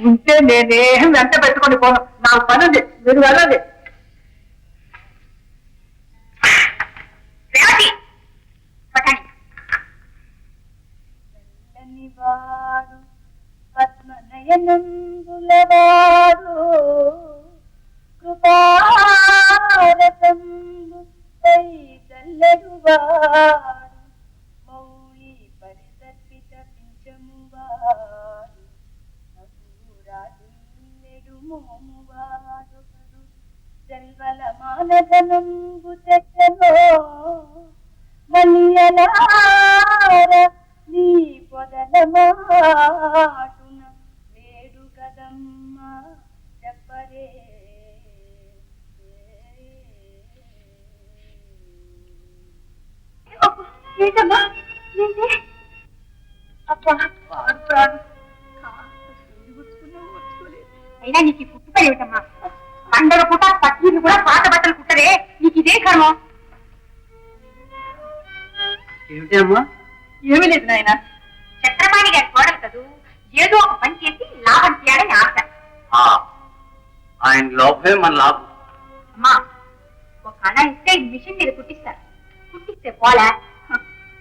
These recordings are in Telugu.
ఉంటే నేనేం వెంట పెట్టుకొని పోను. నాకు పని ఉంది, మీరు వెళ్ళండి. పద్మనయనంబులవాడు కృపారసంబు చల్లడువాడు మౌళి పరిసర్పిత పింఛమువాడు నూరాజుల్లెడు మోమువాడు జల్వల మానధనంబు తెచ్చలో మనియలార నీ పొదల మాటున వేడు కదమ్మ చెప్పరే. ఏంటమ్మా ఏంటి అబ్బా పాడుతాడు అయినా నీకు కుట్టుపడి ఏమిటమ్మా? పండగ పూట పట్టీలు కూడా పాత బట్టలు కుట్టరే, నీకు ఇదే కర్మం. ఏమిటి అమ్మా? ఏమీ లేదు నాయన, చక్రపాణి గారి కోడలు కదూ, ఏదో ఒక పని చేసి లాభం చేయాలని ఆశ. ఆయన లోపే మన లాభం. అమ్మా ఒక అన్న ఇస్తే మిషన్ మీద కుట్టిస్తారు, కుట్టిస్తే పోలే.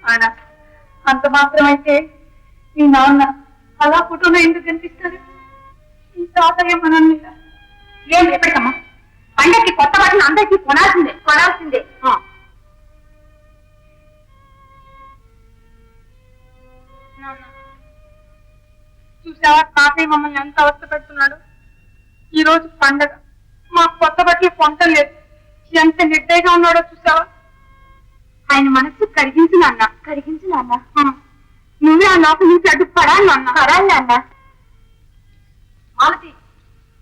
ఆయన అంత మాత్రం అయితే మీ నాన్న అలా ఫోటోలో ఎందుకు కనిపిస్తారు? ఈ తాతయ్య మనల్ని ఏం ఎప్పటికమ్మా పండక్కి కొత్త బట్టలు అందరికీ కొనాల్సిందే కొనాల్సిందే. చూసావా తాతయ్య మమ్మల్ని ఎంత అవస్థ పెడుతున్నాడు. ఈ రోజు పండగ, మాకు కొత్త బట్టలు పొందలేదు, ఎంత నిర్దయగా ఉన్నాడో చూసావా. ఆయన మనస్సు కరిగించు నాన్న, కరిగించు నాన్న. నువ్వే ఆ లోపల నుంచి అడ్డు పడాలి నాన్న, పడాలి నాన్న. మాలతి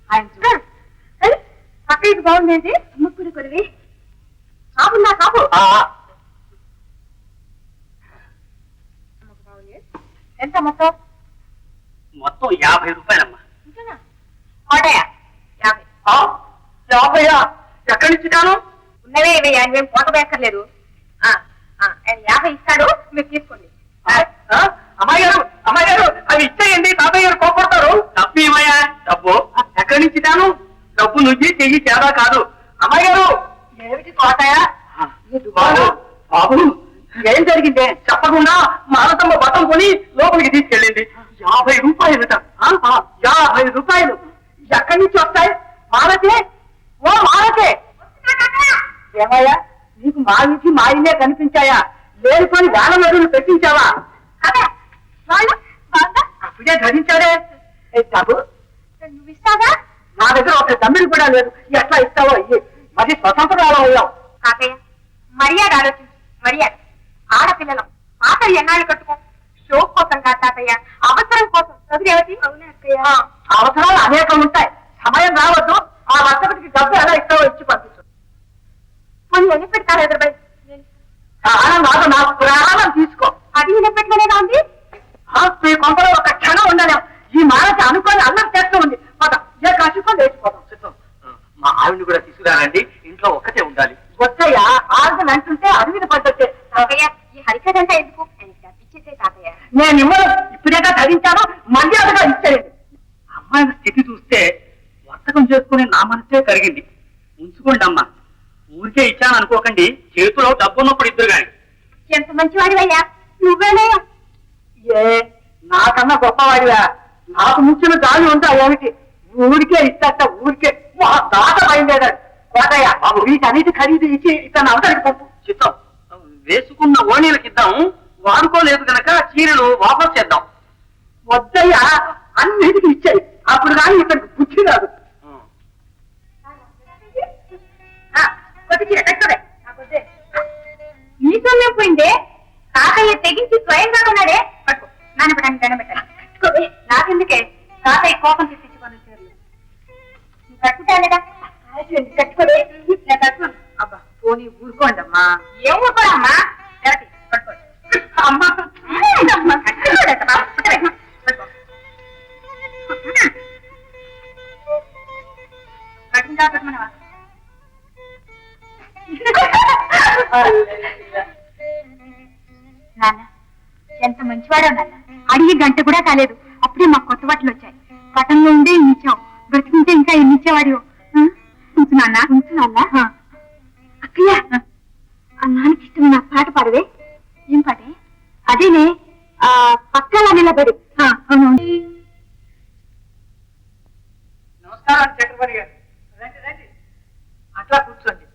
ఆయన చూడు అక్కడికి బాగుందేంటి? ముక్కుడు కొలివి కాపున్నా కాపు. ఎంత మొత్తం? మొత్తం 50 రూపాయలమ్మా. కోటయ్య 50. 50 ఎక్కడి నుంచి కాను? ఉన్నవే మేము పోత వేయక్కర్లేదు. 50 ఇస్తాడు, మీరు తీసుకోండి. అమ్మాయి గారు అమ్మాయి గారు అవి ఇచ్చేయండి, తాతయ్య గారు కోపడతారు. డబ్బు ఏమయ్యా? డబ్బు ఎక్కడి నుంచి కాను? డబ్బు నుంచి చెయ్యి తేడా కాదు. అమ్మాయి గారు ఏమిటి కోటయ్య? బాబు బాబు ఏం జరిగిందే చెప్పకుండా మాలతమ్మ బట్టం కొని లోపలికి తీసుకెళ్ళింది. 50 రూపాయలుట. 50 రూపాయలు ఎక్కడి నుంచి వస్తాయి? మాలతే ఓ మాలతే, ఏమయ్యా నీకు మా నుంచి మా ఇల్లే కనిపించాయా? లేనిపోని వేల మెడలు పెట్టించావా? అప్పుడే ధరించాడే. బాబు నువ్వు ఇస్తావా? నా దగ్గర ఒక తమ్మిడి కూడా లేదు, ఎట్లా ఇస్తావో అయ్యి. మరి స్వతంత్రాలు అయ్యావు. తాతయ్య మర్యాద ఆలోచించు, మర్యాద. ఆడపిల్లలం పాతలు ఎన్నాళ్ళు కట్టుకో, షో కోసం కాదు తాతయ్య, అవసరం కోసం. చదువుదేవతి అవసరాలు అనేకం ఉంటాయి, సమయం రావద్దు. ఆ వర్తకుడికి డబ్బు ఎలా ఇస్తావో ఇచ్చి పంపించు. కొన్ని ఎన్ని పెడతారు హైదరాబాద్? ప్రాణం కాదు, నాకు ప్రాణం తీసుకో. అది ఎన్నపెట్టుకునేగా ఉంది. మీ కొంపలో ఒక క్షణం ఉండలేం. ఈ మానసి అనుకోని అన్నం చేస్తూ ఉంది. ఏ కట్టుకొని లేచిపోతాం. మా ఆవిడ్ని కూడా తీసుకురానండి, ఇంట్లో ఒక్కటే ఉండాలి. వచ్చయ్యా ఆరుదని అంటుంటే అడవిని పడ్డట్టే. తాతయ్య ఈ హరికథంతా ఎందుకు? ఇచ్చేసే తాతయ్య. నేను ఇవ్వను, ఇప్పుడేగా ధరించాను, మర్యాదగా ఇచ్చేయండి. అమ్మాయి స్థితి చూస్తే వర్తకం చేసుకునే నా మనసే కరిగింది. ఉంచుకోండి అమ్మా, ఊరికే ఇచ్చాను అనుకోకండి, చేతిలో డబ్బున్నప్పుడు ఇద్దరు గాని. ఎంత మంచివాడివయ్యా నువ్వేనే. ఏ నాకన్నా గొప్పవాడివా? నాకు ముచ్చిన గాలి ఉందా ఏమిటి? ఊరికే ఇస్తాట, ఊరికే దాట బయలుదేరాడు. కోటయ్య బాబు వీటన్నిటి ఖరీదు ఇచ్చి ఇతను అవతలికి పంపు. చిత్తం వేసుకున్న ఓణీలకి ఇద్దాం, వాడుకోలేదు కనుక చీరలు వాపస్ చేద్దాం. వద్దయ్యా అన్నిటికీ ఇచ్చాయి, అప్పుడు కానీ ఇతనికి బుద్ధి రాదు. నీ సొమ్మే పోయిందే, తాతయ్య తెగించి స్వయంగా కొన్నాడే. పట్టుకో, నాన్న పెట్టాను దండం పెట్టాను. నాకెందుకే తాతయ్య కోపం తెప్పించుకొని చీరలు నువ్వు కట్టుకుంటానుగా. కట్టుకోలే నేను కట్టుకోను. అబ్బా పోనీ ఊరుకోండి అమ్మా. ఏం ఊరుకోరా అమ్మా? పట్టుకోండి అమ్మా, కట్టుకోలేదు కట్టుకుంటా కట్టుకున్నావా? నాన్న ఎంత మంచివాడో నాన్న, అడిగి గంట కూడా కాలేదు, అప్పుడే మాకు కొత్త బట్టలు వచ్చాయి. పటంలో ఉండే ఇన్ని ఇచ్చావు, బ్రతికుంటే ఇంకా ఎన్ని ఇచ్చేవాడు. ఉంచున్నా ఉంచున్నా. అక్కయ్య, నాన్నకి ఇష్టం నా పాట పాడవే. ఏం పాటే? అదేనే, పక్కన నిలబడి. నమస్కారం చక్రవర్తి గారు. రండి రండి, అట్లా కూర్చోండి.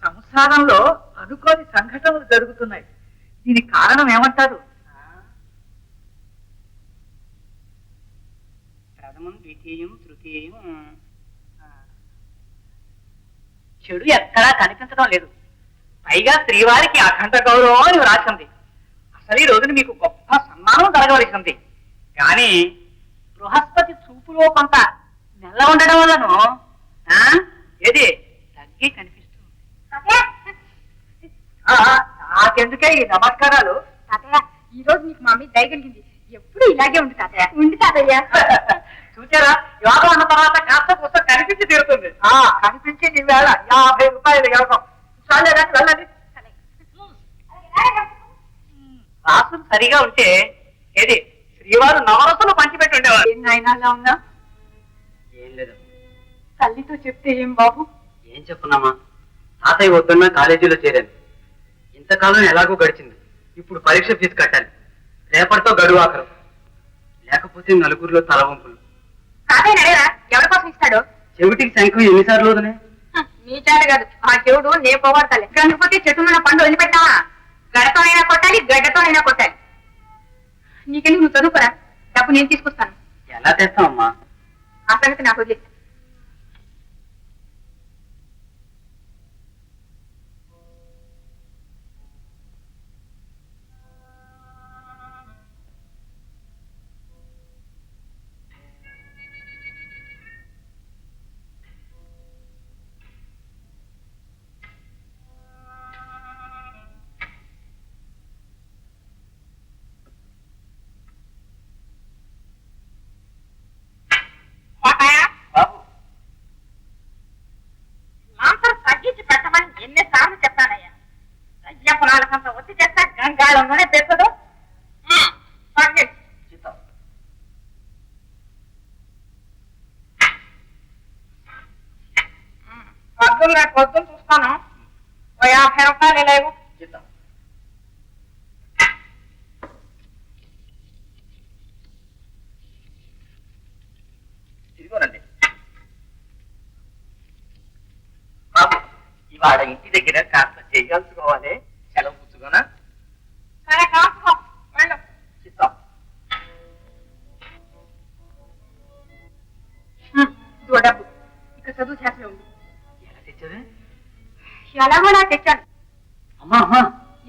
సంసారంలో అనుకోని సంఘటనలు జరుగుతున్నాయి. దీనికి కారణం ఏమంటారు? ప్రథమం, ద్వితీయం, తృతీయం. చెడు ఎక్కడా కనిపించడం లేదు. పైగా శ్రీవారికి అఖండ గౌరవం అని వ్రాసింది. అసలు ఈ రోజున మీకు గొప్ప సన్మానం జరగవలసింది. కానీ బృహస్పతి చూపులో కొంత నెల్ల ఉండడం వల్లను ఏది తగ్గి కనిపిస్తుంది. నాకెందుకే ఈ నమస్కారాలు? తాతయ్య, ఈ రోజు నీకు మా మీద దయ కలిగింది. ఎప్పుడు ఇలాగే ఉండి తాతయ్య. ఉండి తాతయ్య. చూచారా, యోగం అన్న తర్వాత కాస్త పుస్తకం కనిపించి తీరుతుంది. కనిపించి నీ వేళ 50 రూపాయలు యోగం. చాలేదండి, వెళ్ళండి. రాసులు సరిగా ఉంటే ఏది శ్రీవారు నవరసలు పంచిపెట్టి ఉండేవారు. నాయనా అలా ఉన్నా? ఏం లేదు. తల్లితో చెప్తే ఏం బాబు? ఏం చెప్పున్నామా, తాతయ్య వద్దన్నా కాలేజీలో చేరాను. ఇంతకాలం ఎలాగో గడిచింది. ఇప్పుడు పరీక్ష ఫీజు కట్టాలి. రేపటితో గడువు ఆఖరు. లేకపోతే నలుగురిలో తలవంపులు. తాతయ్య అడగరా, ఎవరి కోసం ఇస్తాడు? చెవిటికి శంఖం ఎన్నిసార్లు వదనే? నీ చేత కాదు, ఆ చెవుడు నే పోగొడతాలి. కాకపోతే చెట్టు మీద పండు వదిలిపెట్టావా? గడతో అయినా కొట్టాలి, గడ్డతో అయినా కొట్టాలి. నీకెందుకు, నువ్వు చదువుకురా. డబ్బు నేను తీసుకొస్తాను. ఎలా తెస్తావమ్మా? ఆ సంగతి నాకు వదిలేదు. బాబు, మాంసం తగ్గించి పెట్టమని ఎన్నిసార్లు చెప్పానయ్యా. అయ్య పొలాలకంత వచ్చి చేస్తా గంగాళంలోనే పెద్దదు. పొద్దున్న పొద్దున్న చూస్తాను. 50 రూపాయలు లేవు. ఇదిగోనండి. బాబు, ఇవాళ ఇంటి దగ్గర కాస్త చేయగలుచుకోవాలి. సెలవు పుచ్చుకోనా? సరే కాసుకో, వెళ్ళు. చిత్తం. ఇదిగో డబ్బు. ఇక చదువు చేసలే ఉంది. ఎలా తెచ్చావే? ఎలాగో నా తెచ్చాను. అమ్మా అమ్మా,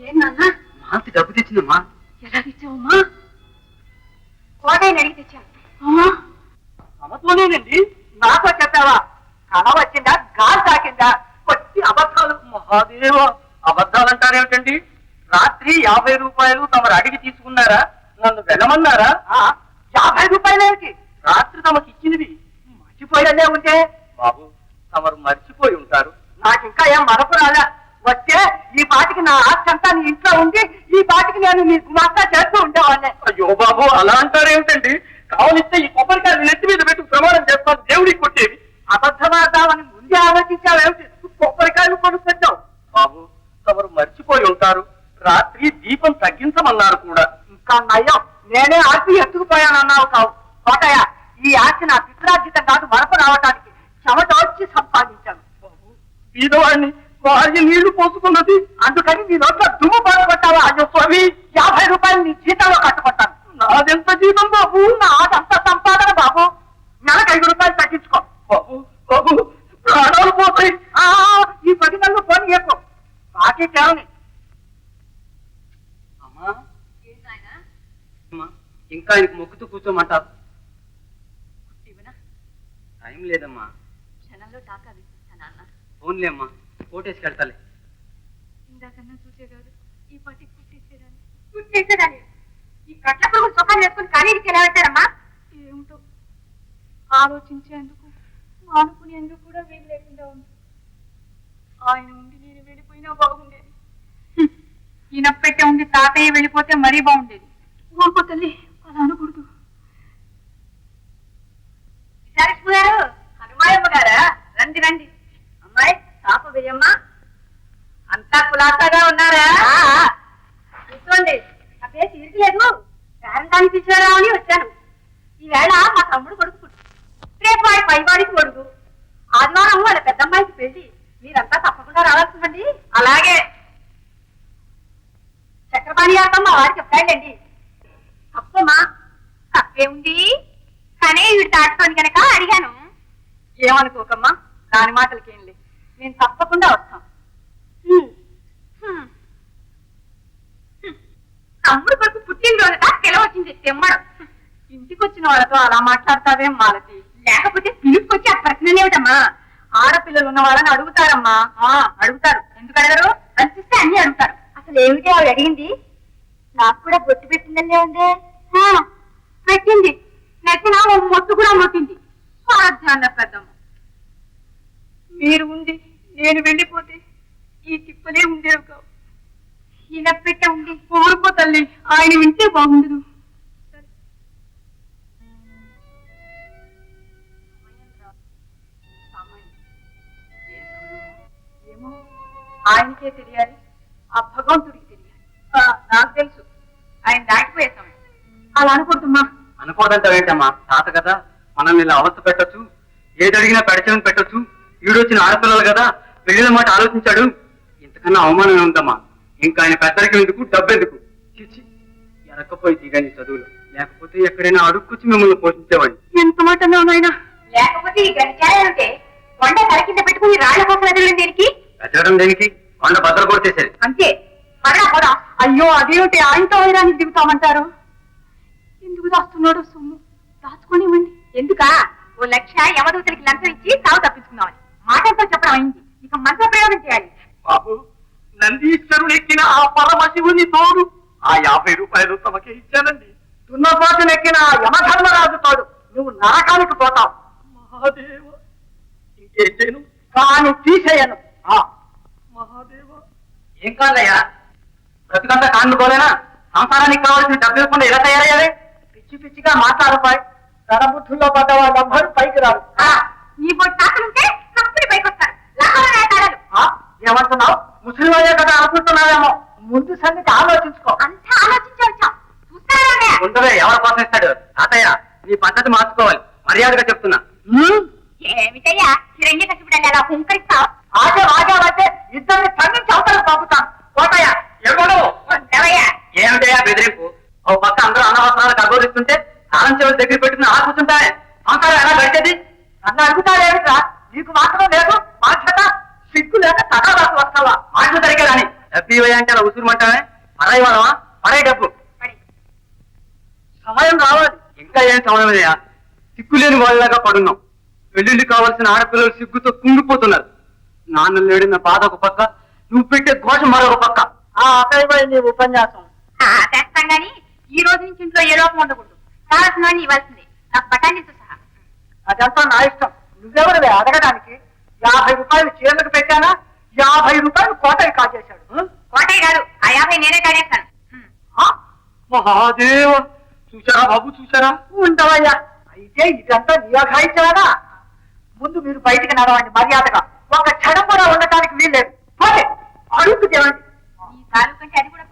ఏంటన్నా? మాంతి డబ్బు తెచ్చిందమ్మా. ఎలా తెచ్చావమ్మా? కోటయ్యని అడిగి తెచ్చాను. అమ్మా, అబద్ధమేనండి. నాతో చెప్పావా? కళ వచ్చిందా, గాలి తాకిందా? వచ్చి అబద్ధాలు. మహాదేవ, అబద్ధాలు అంటారేమిటండి? రాత్రి 50 రూపాయలు తమరు అడిగి తీసుకున్నారా? నన్ను వెళ్ళమన్నారా? 50 రూపాయలేమిటి? రాత్రి తమకు ఇచ్చినవి మర్చిపోయానే ఉంటే. బాబు, తమరు మర్చిపోయి ఉంటారు. నాకింకా ఏం మరపు రాలే. వస్తే ఈ పాటికి నా ఆస్తి అంతా నీ ఇంట్లో ఉండి ఈ పాటికి నేను నీ గుమాస్తా చేస్తూ ఉండేవాళ్ళే. అయ్యో బాబు, అలా అంటారేమిటండి? కావలిస్తే ఈ కొబ్బరికాయలు నెత్తి మీద పెట్టి ప్రమాణం చేస్తాను, దేవుడికి కొట్టేవి. అబద్ధమాడదామని ముందే ఆలోచించావేమిటి? కొబ్బరికాయలు కొనుక్కొచ్చావు. బాబు, తమరు మర్చిపోయి ఉంటారు. రాత్రి దీపం తగ్గించమన్నారు కూడా. ఇంకా నయం, నేనే ఆస్తి ఎత్తుకుపోయానన్నావు కావు. కోటయ్య, ఈ ఆస్తి నా పిత్రార్జితం కాదు, మరపు రావటానికి చెమట వచ్చి సంపాదించాను. బాబు, బీదవాడిని భార్య నీళ్లు పోసుకున్నది, అందుకని నీ నోట్లో దుమ్ము పడగొట్టావా? అయ్యో స్వామి, 50 రూపాయలు నీ జీతంలో కట్టుకుంటాను. నాదెంత జీతం బాబు? నాదంత సంపాదన బాబు. నెలకు 5 రూపాయలు తగ్గించుకో. బాబు బాబు, ప్రాణాలు పోతాయి. ఈ 10 నెలలు పోనీ ఎక్కువ బాకీ కేవని. అమ్మా, ఇంకా ఆయనకు మొక్కుతూ కూర్చోమంటారు. టైం లేదమ్మా. క్షణంలో టాకా విసిస్తాను అన్న. ఫోన్లే అమ్మా, కోటేసుకెళ్తాలే. ఇందాకన్నా చూసేవారు, ఈ పాటికి కుట్టేసేదాన్ని. కుట్టేసేదాన్ని? ఈ కట్ల పురుగులు సుఖాలు వేసుకుని ఖాళీకి ఎలా పెట్టారమ్మా? ఏమిటో ఆలోచించేందుకు, ఆనుకునేందుకు కూడా వీలు లేకుండా ఉంది. ఆయన ఉండి నేను వెళ్ళిపోయినా బాగుండేది. ఈయనపెట్టే ఉండి తాతయ్య వెళ్ళిపోతే మరీ బాగుండేది. ఊరుకో తల్లి, అలా అనకూడదు. విశాలక్ష్మి గారు, హనుమాయమ్మ గారా, రండి రండి. అమ్మాయి పాప విజయమ్మ, అంతా కులాసాగా ఉన్నారా? కూర్చోండి. నా పేరు తీర్చలేదు, పేరంటానికి పిలిచారా అని వచ్చాను. ఈవేళ మా తమ్ముడు కొడుకు రేపు వాడి పైవాడికి కొడుకు, ఆదివారం వాళ్ళ పెద్దమ్మాయికి పెళ్లి. మీరంతా తప్పకుండా రావాల్సిందండి. అలాగే. చక్రపాణి గారితో మా వారు చెప్తాడండి. తప్పమ్మా. తప్పే ఉంది కానీ వీడు దాటుతాను కనుక అడిగాను. ఏమనుకోకమ్మా, దాని మాటలకేం లేదు, మేము తప్పకుండా వస్తాం. తమ్ముడు కొడుకు పుట్టినరోజుట పిలవచ్చింది తెమ్మడం. ఇంటికి వచ్చిన వాళ్ళతో అలా మాట్లాడతావేం మాలతి? లేకపోతే పిలుపుకొచ్చి ఆ ప్రశ్న ఏమిటమ్మా? ఆడపిల్లలు ఉన్న వాళ్ళని అడుగుతారమ్మా. అడుగుతారు, ఎందుకు అడగరు? అనిపిస్తే అన్ని అడుగుతారు. అసలు ఏమిటి ఆవిడ అడిగింది? నాకు కూడా బొట్టు పెట్టిందనే ఉంది. పెట్టింది, నెట్టిన మొట్టు కూడా మొట్టింది. సాధ్యాన్న పెద్దమ్మ, మీరు ఉండి నేను వెళ్ళిపోతే ఈ తిప్పలే ఉండేవి కావు. ఇలా పెట్ట ఉండి ఊరుకో తల్లి, ఆయన వింటే బాగుండదు. ఏమో ఆయనకే తెలియాలి, ఆ భగవంతుడికి తెలియాలి. నాకు తెలుసు, ఆయన దాటిపోయే సమయం. అలా అనుకుంటుమ్మా. అనుకోదంటావేంటమ్మా? తాత కదా, మనల్ని ఇలా అవస్థ పెట్టొచ్చు, ఏది అడిగినా పెడచని పెట్టొచ్చు. ఈడొచ్చిన ఆడపిల్లలు కదా, పెళ్లిన మాట ఆలోచించాడు. ఇంతకన్నా అవమానం ఉందమ్మా. ఇంకా ఆయన పెద్దరికి ఎందుకు, డబ్బెందుకు? చిచ్చి, ఎరకపోయి దిగని చదువులు, లేకపోతే ఎక్కడైనా అడుక్కొచ్చి మిమ్మల్ని పోషించేవాడిని. ఎంత మాట నాయన. లేకపోతే ఈ గడిచారంటే కొండ తల కింద పెట్టుకుని రాళ్ల కోసం ఎదురు దేనికి? వెతకడం దేనికి? కొండ బద్దలు కొట్టేశారు అంతే. పడరా పడా. అయ్యో అదేమిటి ఆయనతో వైరానికి దిగుతామంటారు? ఎందుకు దాస్తున్నాడు సొమ్ము? దాచుకోనివ్వండి. ఎందుకా? ఓ లక్ష యమదూతలకి లంచం ఇచ్చి తావు తప్పించుకున్నామని మాటలతో చెప్పడం అయింది. ఇక మంత్ర ప్రయోగం చేయాలి. బాబు, నందీశ్వరుడు ఎక్కిన ఆ పరమశివుని తోడు ఆ 50 రూపాయలు తమకే ఇచ్చానండి. దున్నపోతులు ఎక్కిన ఆ యమధర్మరాజు తోడు నువ్వు నరకానికి పోతావు. మహాదేవ, ఇంకేం చేయను కానీ తీసేయను. మహాదేవ, ఏం కాదయ్యా, బ్రతుకంతా కానుకోలేనా? సంసారానికి కావాల్సిన డబ్బు ఇవ్వకుండా ఎలా తయారయ్యాలి? పిచ్చి పిచ్చిగా మాట్లాడపాయి. ధనబుద్ధుల్లో పడ్డ వాళ్ళెవ్వరూ పైకి రారు. నీ బొట్టు తాకలుంటే కప్పుని పైకి వస్తారు. ఏమంటున్నావు? ముస్లిం అయ్యే కదా అనుకుంటున్నావేమో. ముందు సంగతి ఆలోచించుకో. అంతా ఆలోచించి వచ్చాం. చూస్తారా? ఉండవే, ఎవరు కోసం ఇస్తాడు? తాతయ్య, నీ పద్ధతి మార్చుకోవాలి, మర్యాదగా చెప్తున్నా. ఏమిటయ్యా చిరంజీ కసిపిడాలి అలా హుంకరిస్తావు? ఆగావంటే ఇద్దరిని తగ్గించి అవతలకు పంపుతాను. కోటయ్య, ఎవడు? ఉండవయ్యా. ఏమిటయ్యా బెదిరింపు? ఓ పక్క అందరూ అనవసరాలు కబోరిస్తుంటే తాళం చెవులు దగ్గర పెట్టుకుని ఆడ కూర్చుంటాయి. సంసారం ఎలా గడిచేది? నన్ను అడుగుతారేమిట్రా? నీకు మాత్రం లేదు బాధ్యత? సిగ్గు లేక తగాదాకు వస్తావా? మాటలు సరిగ్గా రాని. డబ్బు ఇవ్వయా అంటే అలా ఉసురుమంటావే? పరాయి వాళ్ళమా? పరాయి డబ్బు. సమయం రావాలి. ఇంకా ఏం సమయమయ్యా? సిగ్గులేని వాళ్ళలాగా పడున్నాం. పెళ్లిళ్ళు కావాల్సిన ఆడపిల్లలు సిగ్గుతో కుంగిపోతున్నారు. నాన్న లేడిన బాధ ఒక పక్క, నువ్వు పెట్టే ఘోష మరొక పక్క. అక్కడిపోయి నీ ఉపన్యాసం తెస్తాం గాని ఈ రోజు నుంచి ఇంట్లో ఏ లోపం ఉండకూడదు. కావాల్సిన ఇవ్వాల్సింది, నాకు బఠానీతో సహా. అదంతా నా ఇష్టం. నువ్వెవరివే అడగడానికి? 50 రూపాయలు చీరలకు పెట్టానా? 50 రూపాయలు కోటయ్య కాజేశాడు. కోటయ్య గారు, ఆ 50 నేనే కాజేస్తాను. మహాదేవ, చూసారా బాబు, చూసారా? ఉండవయ్యా, అయితే ఇదంతా నియోగాయించానా? ముందు మీరు బయటికి నడవండి మర్యాదగా. ఒక క్షణం కూడా ఉండటానికి వీల్లేదు. పోతే అడుగు దేవండి. ఈ కాలు కంటే అది కూడా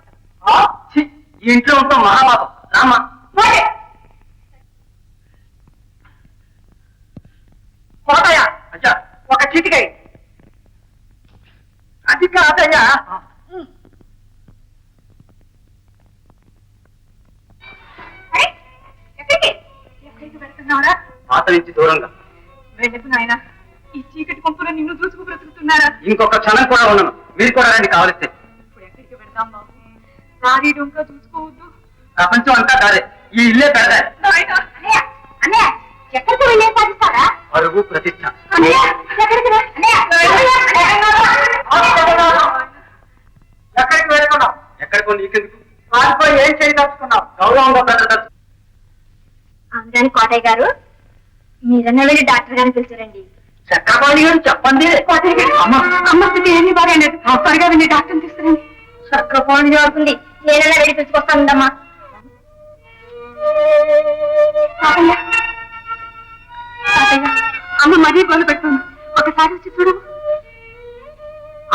ఛీ, ఈ ఇంట్లో ఉంటాం మహాపాపం. రామా, పోతే కోటయ్య, అచ్చా, ఒక చిటికై. అది కాదయ్యా. ఎక్కడికి వెళ్తున్నావురా? పాత నుంచి దూరంగా వెళ్ళకు నాయన, ఈ చీకటి కొంపలో నిన్ను చూసుకు బ్రతుకుతున్నారా? ఇంకొక క్షణం కూడా ఉండను. మీరు కూడా రండి కావలిస్తే. ఇప్పుడు ఎక్కడికి వెళ్దాం బాబు? దారి డొంక చూసుకోవద్దు. ప్రపంచం అంతా కాదే, ఈ ఇల్లే పెడతాయి. అన్నయ్య, అన్నయ్య, ఎక్కడికి వెళ్ళే సాధిస్తారా? పరుగు ప్రతిష్ట. అన్నయ్య, ఎక్కడికి వెళ్- అన్నయ్య, ఎక్కడికి వెళ్తున్నావు? ఎక్కడికో నీకెందుకు? వారితో ఏం చేయదలుచుకున్నావు? గౌరవంగా పెట్టదచ్చు. అందుకని కోటయ్య గారు, మీరన్న వెళ్ళి డాక్టర్ గారిని పిలిచారండి. చక్రపాణి గారు చెప్పండి. కోటయ్య గారు, అమ్మ స్థితి ఏమీ బాగాలేదు. త్వరగా వెళ్ళి డాక్టర్ని తీసుకురండి. చక్రపాణి గారు అవుతుంది, నేనన్నా వెళ్ళి పిలుచుకొస్తానుందమ్మా. తాతయ్య, తాతయ్య, ఒక్కసారి వచ్చి చూడు.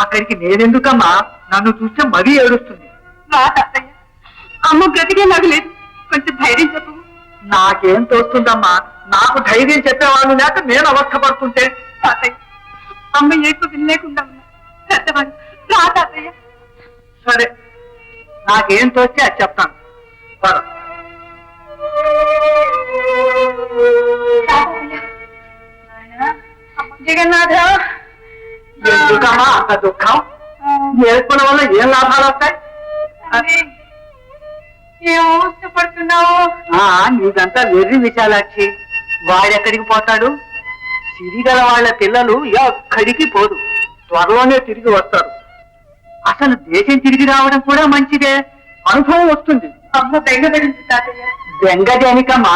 అక్కడికి నేనెందుకమ్మా, నన్ను చూస్తే మరీ ఏడుస్తుంది. నా తాతయ్య, అమ్మ బ్రతికే నాకు లేదు, కొంచెం ధైర్యం చెప్పు. నాకేం తోస్తుందమ్మా, నాకు ధైర్యం చెప్పేవాళ్ళు లేక నేను అవస్థపడుతుంటే. తాతయ్య, అమ్మ ఏడుపు వినలేకుండా ఉన్నా. పెద్దవాడు రా తాతయ్య. సరే, నాకేం తోస్తే అది చెప్తాను. పద. జగన్నాథ, ఎందుకమ్మా అంత దుఃఖం? ఏర్పడం వల్ల ఏం లాభాలు వస్తాయి? ఏం అవస్థపడుతున్నావు? నీదంతా వెర్రి విశాలాక్షి. వాడెక్కడికి పోతాడు? సిరిగల వాళ్ళ పిల్లలు ఎక్కడికి పోదు, త్వరలోనే తిరిగి వస్తారు. అసలు దేశం తిరిగి రావడం కూడా మంచిదే, అనుభవం వస్తుంది. అమ్మ బెంగ పెడింది తాతయ్య. బెంగ దేనికమ్మా?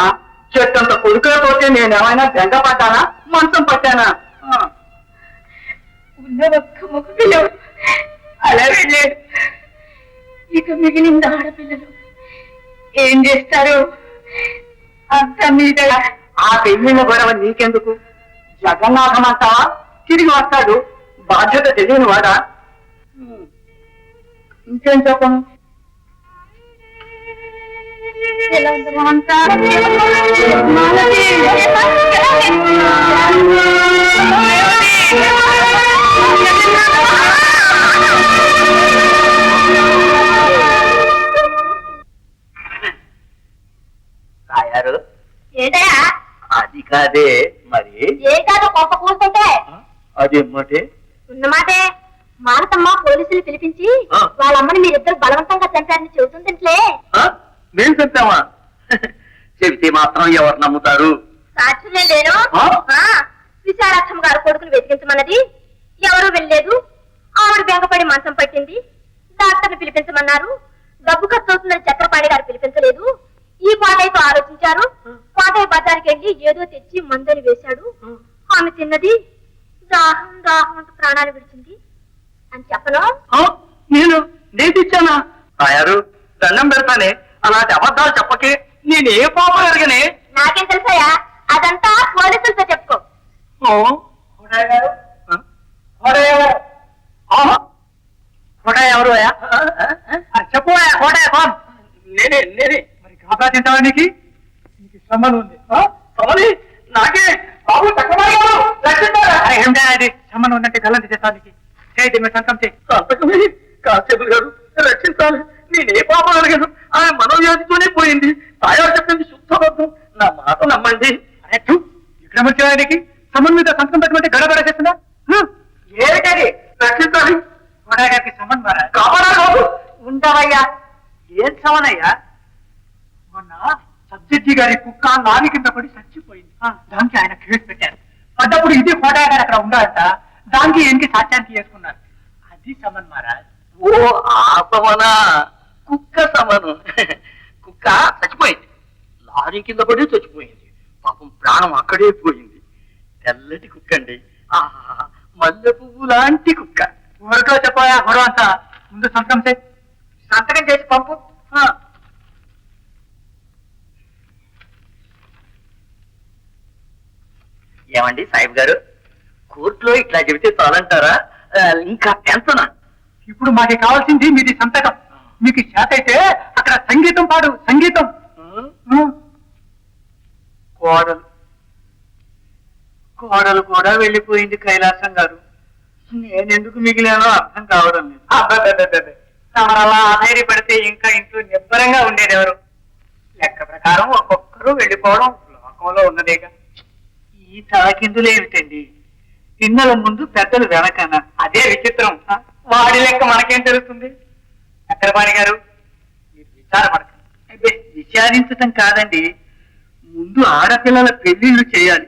చెట్టంత కొడుకులతోటే నేనేమైనా బెంగ పడ్డానా, మంచం పట్టానా? ఉన్న ఒక్క మగ పిల్లలు అలా వెళ్ళాడు. ఇక మిగిలిన ఆడపిల్లలు ఏం చేస్తారు? అంత మీద ఆ పెళ్లిళ్ళ గొడవ నీకెందుకు? జగన్నాథం అంటావా, తిరిగి వస్తాడు. బాధ్యత తెలియని వాడా? ఇంకేం చెప్పను. తాయారు, ఏంటయా? అది కాదే మరి. ఏ కాదు కొంప కూర్చుంటే అదేమంటే ఉన్నమాటే. మానసమ్మ పోలీసులు పిలిపించి వాళ్ళమ్మని మీరిద్దరు బలవంతంగా చంపారని చెబుతుందింట్లే. మేము చెప్తామా? చెబితే మాత్రం ఎవరు నమ్ముతారు? సాక్షులే లేను. విశాలాక్షమ్మ గారు కొడుకును వెతికించమన్నది, ఎవరూ వెళ్ళలేదు. ఆవిడ బెంగపడి మంచం పట్టింది. డాక్టర్ని పిలిపించమన్నారు, డబ్బు ఖర్చు అవుతుందని చక్రపాణి గారు పిలిపించలేదు. ఈ కోటయ్యతో ఆలోచించారు. కోటయ్య బజార్కి వెళ్ళి ఏదో తెచ్చి మందని వేశాడు. ఆమె తిన్నది, దాహం దాహం అంటూ ప్రాణాలు విడిచింది అని చెప్పను. నేను నేతిచ్చానా? తాయారు, దండం పెడతానే, అలాంటి అబద్ధాలు చెప్పకే. నేను ఏ పాపం ఎరగనే. నాకేం తెలుసాయా? అదంతా పోలీసులతో చెప్పుకో. ఎవరు చెప్పు. కోటయ్య కోన్? నేనే నేనే. మరి కాపలా తింటావా? నీకు సంబంధం ఉంది. నాకే బాబు ఏమిటి సంబంధం ఉందంటే గల్లంతి చేస్తానికి చేయి మీరు సంతం చేయి. సంతకమే కాసేపు గారు, రక్షించాలి. నేనే పాపం అడగను. ఆమె మనోవ్యాధితోనే పోయింది. తాయారు చెప్పింది శుద్ధబద్ధం. నా మాట నమ్మండి. ఇక్కడ వచ్చేవాడికి సంబంధం మీద సంతకం పెట్టమంటే గడబడ చేస్తుందా? ఏమిటది? రక్షించాలి. కోటయ్య గారికి సంబంధం కాపాడా బాబు. ఉంటావయ్యా. ఏం సమనయ్యా? మొన్న సబ్జెక్టి గారి కుక్క నావి కింద పడి చచ్చిపోయింది. దానికి ఆయన కేసు పెట్టారు. పడ్డప్పుడు ఇది కోటయ్య గారు అక్కడ ఉండాలంట. దానికి ఏంటి సాక్ష్యానికి చేసుకున్నారు. అది సమన్ మహారాజ్. ఓ ఆ సమనా? కుక్క సమను. కుక్క చచ్చిపోయింది, లారీ కింద పడి చచ్చిపోయింది. పాపం ప్రాణం అక్కడే పోయింది. తెల్లటి కుక్క అండి, మల్లె పువ్వు లాంటి కుక్క. ఊరిలో చెప్పాయా గొడవ అంతా? ముందు సంతకం చేయి. సంతకం చేసి పంపు. ఏమండి సాహిబ్ గారు, కోర్టులో ఇట్లా చెబితే చాలంటారా? ఇంకా పెంచనా? ఇప్పుడు మాకు కావాల్సింది మీది సంతకం. మీకు చేత అయితే అక్కడ సంగీతం పాడు. సంగీతం. కోడలు కోడలు కూడా వెళ్ళిపోయింది కైలాసం గారు. నేనెందుకు మిగిలానో అర్థం కావడం లేదు. అలా ఆధైర్యపడితే ఇంకా ఇంట్లో నిబ్బరంగా ఉండేది ఎవరు? లెక్క ప్రకారం ఒక్కొక్కరు వెళ్ళిపోవడం లోకంలో ఉన్నదేగా. ఈ తలకిందులు ఏమిటండి? పిన్నల ముందు పెద్దలు వెనకన. అదే విచిత్రం. వాడి లెక్క మనకేం తెలుస్తుంది? చక్రపాణి గారు, మీరు విచారపడకండి. విచారించటం కాదండి, ముందు ఆడపిల్లల పెళ్లిళ్లు చేయాలి.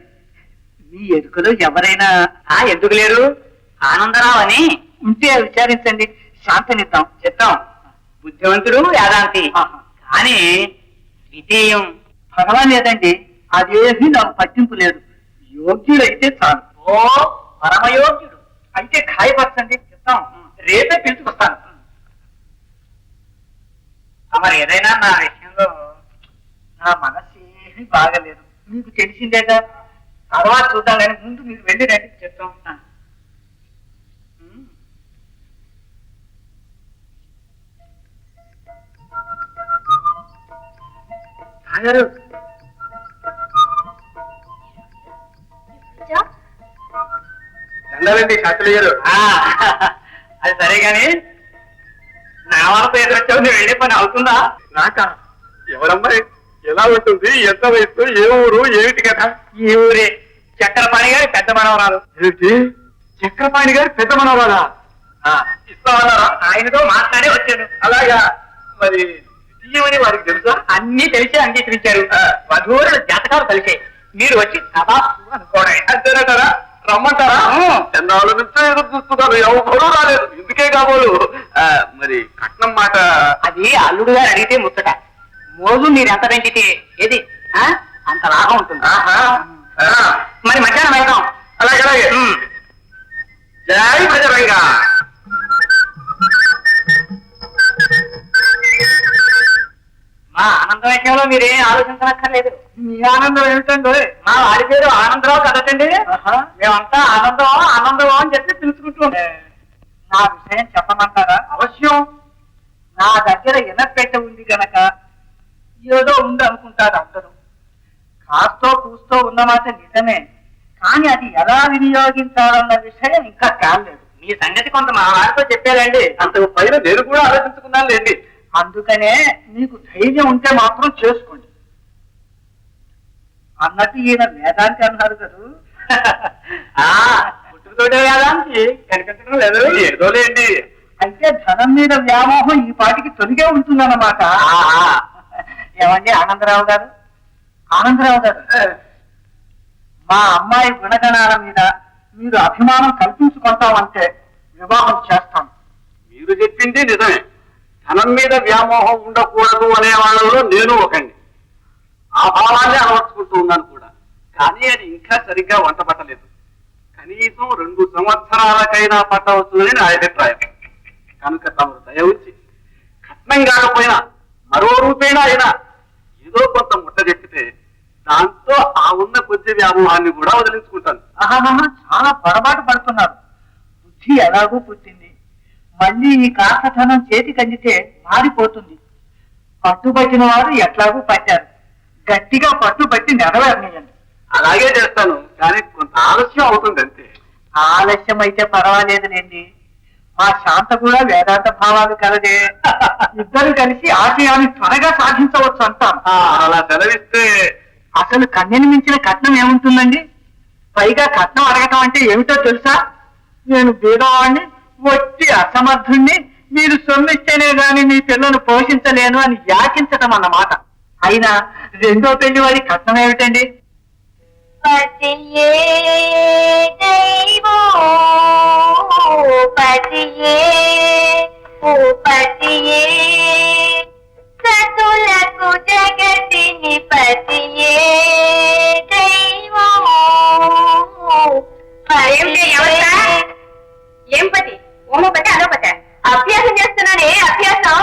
మీ ఎరుకలో ఎవరైనా ఎందుకు లేరు? ఆనందరావు అని ఉంటే విచారించండి, శాంతనిద్దాం. చెప్తాం. బుద్ధివంతుడు వేదాంతి, కానీ ద్వితీయం పర్వాలేదండి. అదేది నాకు పట్టింపు లేదు. యోగ్యుడైతే చాలు. ఓ పరమయోగ్యుడు అయితే ఖాయపరచండి. చెప్తాం. రేపే పిలుచుకొస్తాను. మరి ఏదైనా నా విషయంలో నా మనసు బాగలేదు. మీకు తెలిసిందేగా. తర్వాత చూద్దాం, కానీ ముందు మీరు వెళ్ళి రండి. చెప్తాం. నాగారు దండాలండి శాస్త్రి గారు. అది సరే గాని నా వాళ్ళతో ఎదురొచ్చావు, నువ్వు వెళ్ళే పని అవుతుందా? నాక ఎవరమ్మాయి, ఎలా ఉంటుంది, ఎంత వయసు, ఏ ఊరు, ఏమిటి కదా? ఈ ఊరే చక్రపాణి గారి పెద్ద మనవరాలు. ఏమిటి, చక్రపాణి గారు పెద్ద మనవరాలా? ఇస్తామన్నారా? ఆయనతో మాట్లాడే వచ్చాను. అలాగా, మరి తీయమని వారికి తెలుసా? అన్ని తెలిసి అంగీకరించారు. వధువుల జాతకాలు కలిసాయి. మీరు వచ్చి సభా అనుకోవడం అంతేనంటారా? రమ్మంటారా? ఎన్నాళ్ళ నుంచో ఎదురు చూస్తున్నారు, ఎవరు రాలేదు. ఇందుకే కాబోలు. మరి కట్నం మాట అది అల్లుడు గారు అడిగితే ముచ్చట. మోజు మీరు ఎంత పెంచితే ఏది అంత లాభం ఉంటుంది. మరి మధ్యాహ్నం వెళ్దాం. అలాగే అలాగే. జై ప్రజరంగా. మా ఆనందం విషయంలో మీరేం ఆలోచించనక్కర్లేదు. మీ ఆనందం ఏమిటండి? మా వాడి పేరు ఆనందరావు కదటండి. మేమంతా ఆనందం ఆనందం అని చెప్పి పిలుచుకుంటూ నా విషయం చెప్పమంటారా? అవశ్యం. నా దగ్గర ఎనపెట్టె ఉంది గనక ఏదో ఉంది అనుకుంటారు అందరూ. కాస్తో కూస్తో ఉన్నమాట నిజమే, కానీ అది ఎలా వినియోగించాలన్న విషయం ఇంకా తేలలేదు. మీ సంగతి కొంత మా వారితో చెప్పారండి. అంతకు పైన నేను కూడా ఆలోచించుకున్నాను లేండి. అందుకనే మీకు ధైర్యం ఉంటే మాత్రం చేసుకోండి. అన్నట్టు ఈయన వేదాంతి అన్నారు కదా. పుట్టుకతోటే వేదాంతి కనిపించడం లేదు. ఏదో లేండి. అయితే ధనం మీద వ్యామోహం ఈ పాటికి తొలిగే ఉంటుందన్నమాట. ఏమండి ఆనందరావు గారు, ఆనందరావు గారు, మా అమ్మాయి గుణగణాల మీద మీరు అభిమానం కల్పించుకుంటామంటే వివాహం చేస్తాం. మీరు చెప్పింది నిజమే. ధనం మీద వ్యామోహం ఉండకూడదు అనే వాళ్ళలో నేను ఒకండి. ఆ భావాన్ని అలవర్చుకుంటూ ఉన్నాను కూడా. కానీ అది ఇంకా సరిగ్గా వంట పట్టలేదు. కనీసం 2 సంవత్సరాలకైనా పట్టవచ్చునని నా అభిప్రాయం. కనుక తమరు దయ ఉంచి కట్నం కాకపోయినా మరో రూపేణా అయినా ఏదో కొంత ముట్ట చెప్పితే దాంతో ఆ ఉన్న కొద్ది వ్యామోహాన్ని కూడా వదిలించుకుంటాను. ఆహాహా, చాలా పొరపాటు పడుతున్నారు. బుద్ధి ఎలాగూ పుట్టింది, మళ్ళీ ఈ కాకధనం చేతికి అందితే మారిపోతుంది. పట్టుబట్టిన వారు ఎట్లాగూ పట్టారు, గట్టిగా పట్టుబట్టి నెరవేరనీయండి. అలాగే చేస్తాను, కానీ కొంత ఆలస్యం అవుతుంది అంతే. ఆలస్యం అయితే పర్వాలేదులేండి, మా శాంత కూడా వేదాంత భావాలు కలదే. ఇద్దరు కలిసి ఆశయాన్ని త్వరగా సాధించవచ్చు అంటాను. అలా సెలవిస్తే అసలు కన్యని మించిన కట్నం ఏముంటుందండి? పైగా కట్నం అడగటం అంటే ఏమిటో తెలుసా? నేను బీదవాణ్ణి, వచ్చి అసమర్థుణ్ణి, మీరు సొమ్మిస్తేనే గాని మీ పిల్లలు పోషించలేను అని యాచించటం అన్నమాట. అయినా రెండో పెళ్లి వాడి కట్నం ఏమిటండి? పతియే దైవో పతియే పతియే సతులకు జగతిని పతియే దైవో. ఏం పతి? ఓమోపతి అదోపతి? అభ్యాసం చేస్తున్నానే. అభ్యాసం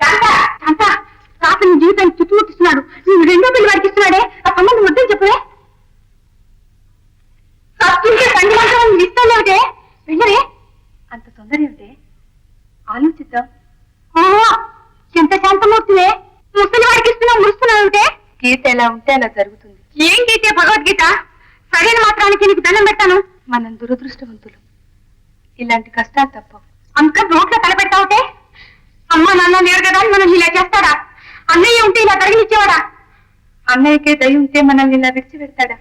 శాంత రాత్రి జీవితాన్ని చుట్టుముట్టిస్తున్నాడు. నువ్వు రెండో పెళ్లి వాడికి ఇస్తున్నాడే, ఆ సంబంధం వద్దని చెప్పే. పండి మాత్రం ఇస్తాలేమిటే? వెళ్ళరే, అంత తొందర ఏమిటే? ఆలోచిద్దాం. ఎంత శాంతమూర్తివే, ముసలి వాడికి ఇస్తున్నావు, మురుస్తున్నావుటే. గీత ఎలా ఉంటే అలా జరుగుతుంది. ఏం గీతే భగవద్గీత? సరైన మాత్రానికి నీకు దండం పెట్టాను. మనం దురదృష్టవంతులు, ఇలాంటి కష్టాలు తప్పవు. అంత నోట్లో తలపెడతావుటే? అమ్మా నాన్న లేరు కదా అని మనం ఇలా చేస్తాడా? అన్నయ్య ఉంటే ఇలా తరగనిచ్చేవాడా? అన్నయ్యకే దయ ఉంటే మనల్ని ఇలా విడిచిపెడతాడా?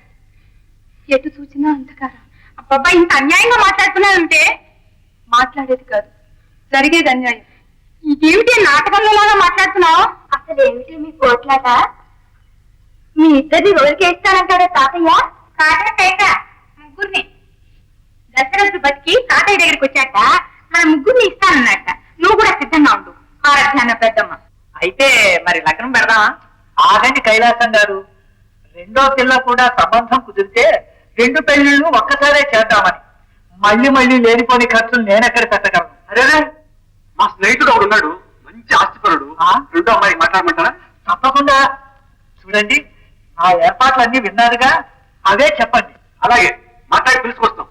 ఎటు చూసినా అంధకారం. అబ్బబ్బా, ఇంత అన్యాయంగా మాట్లాడుతున్నావుంటే? మాట్లాడేది కాదు, జరిగేది అన్యాయం. ఇదేమిటి నాటకంలోలాగా మాట్లాడుతున్నావు? అసలు ఏమిటి మీ కోట్లాట? మీ ఇద్దరిని రోజుకి ఇస్తానంటాడే తాతయ్య? కాట ముగ్గురిని దశరథుడు బతికి తాతయ్య దగ్గరికి వచ్చాక మన ముగ్గురిని ఇస్తానన్నట్ట. నువ్వు కూడా సిద్ధంగా ఉండు. ఆరాధ్యాన పెద్దమ్మ. అయితే మరి లగ్నం పెడదామా? ఆగండి కైలాసం గారు, రెండో పిల్ల కూడా సంబంధం కుదిరితే 2 పెళ్లిళ్ళు ఒక్కసారే చేద్దామని. మళ్ళీ మళ్ళీ లేనిపోని ఖర్చులు నేనెక్కడ పెట్టగలను? అరే, మా స్నేహితుడు ఒకడు ఉన్నాడు, మంచి ఆస్తిపరుడు. రెండో అమ్మాయి మాట్లాడమంటారా? తప్పకుండా. చూడండి, ఆ ఏర్పాట్లన్నీ విన్నారుగా, అవే చెప్పండి. అలాగే, మాట్లాడి పిలుచుకొస్తాం.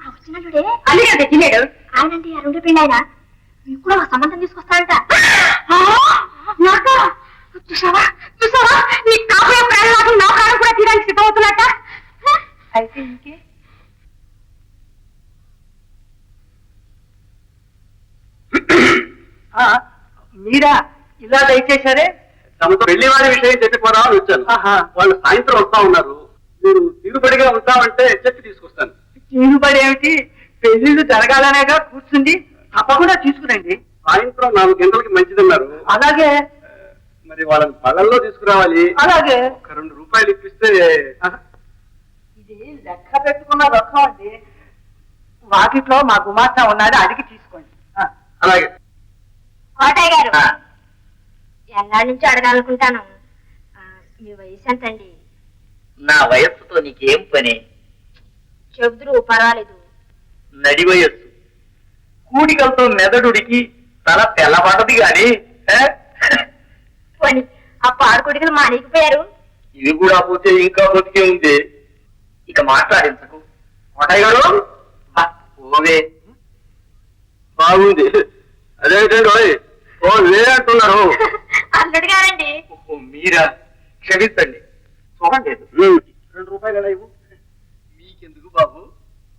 వచ్చినడే అల్లుడే తెచ్చినాడు. ఆయనంటే ఆ రెండో పెళ్ళి ఆయన నీకు కూడా ఒక సంబంధం తీసుకొస్తాడంట. చూసావా చూసావా నీ కాబోయే ప్రాణాలకు నా ప్రాణం కూడా తీరానికి సిద్ధమవుతున్నట్ట. అయితే ఇంకే మీరా ఇలా దయచేశారే? తమతో పెళ్లి వారి విషయం చెప్పిపోదామని వచ్చాను. వాళ్ళు సాయంత్రం వస్తా ఉన్నారు. మీరు తీరుబడిగా ఉంటామంటే చెప్పి తీసుకొస్తాను. తీరుబడి ఏమిటి? పెళ్లిళ్ళు జరగాలనేగా కూర్చుంది. తప్పకుండా తీసుకురండి. సాయంత్రం 4 గంటలకి మంచిదన్నారు. అలాగే. మరి వాళ్ళని పళ్ళల్లో తీసుకురావాలి. అలాగే. ఒక 2 రూపాయలు ఇప్పిస్తే. ఇది లెక్క పెట్టుకున్న రొక్కం అండి. వాకిట్లో మా గుమాస్తా ఉన్నాడు, అడిగి తీసుకోండి. అలాగే. కోటయ్య గారు, ఎన్నాళ్ళ నుంచి అడగాలనుకుంటాను, మీ వయసు ఎంతండి? నా వయస్సుతో నీకేం పని? చెబుదురు, పర్వాలేదు. నడి వయస్సు. కూడికలతో మెదడుడికి తల తెల్లబడది గాని పోనీ ఆ పాడుకొడికలు మానేకపోయారు. ఇవి కూడా పోతే ఇంకా బతికే ఉంది. ఇక మాట్లాడించకు. కోటయ్య గారు ఓవే. బాగుంది. అదేంటండి ఓ లేదంటున్నారు. అల్లుడు గారండి. మీరా? క్షమించండి, చూడండి. 2 రూపాయలు ఎలా ఇవ్వు? మీకెందుకు బాబు?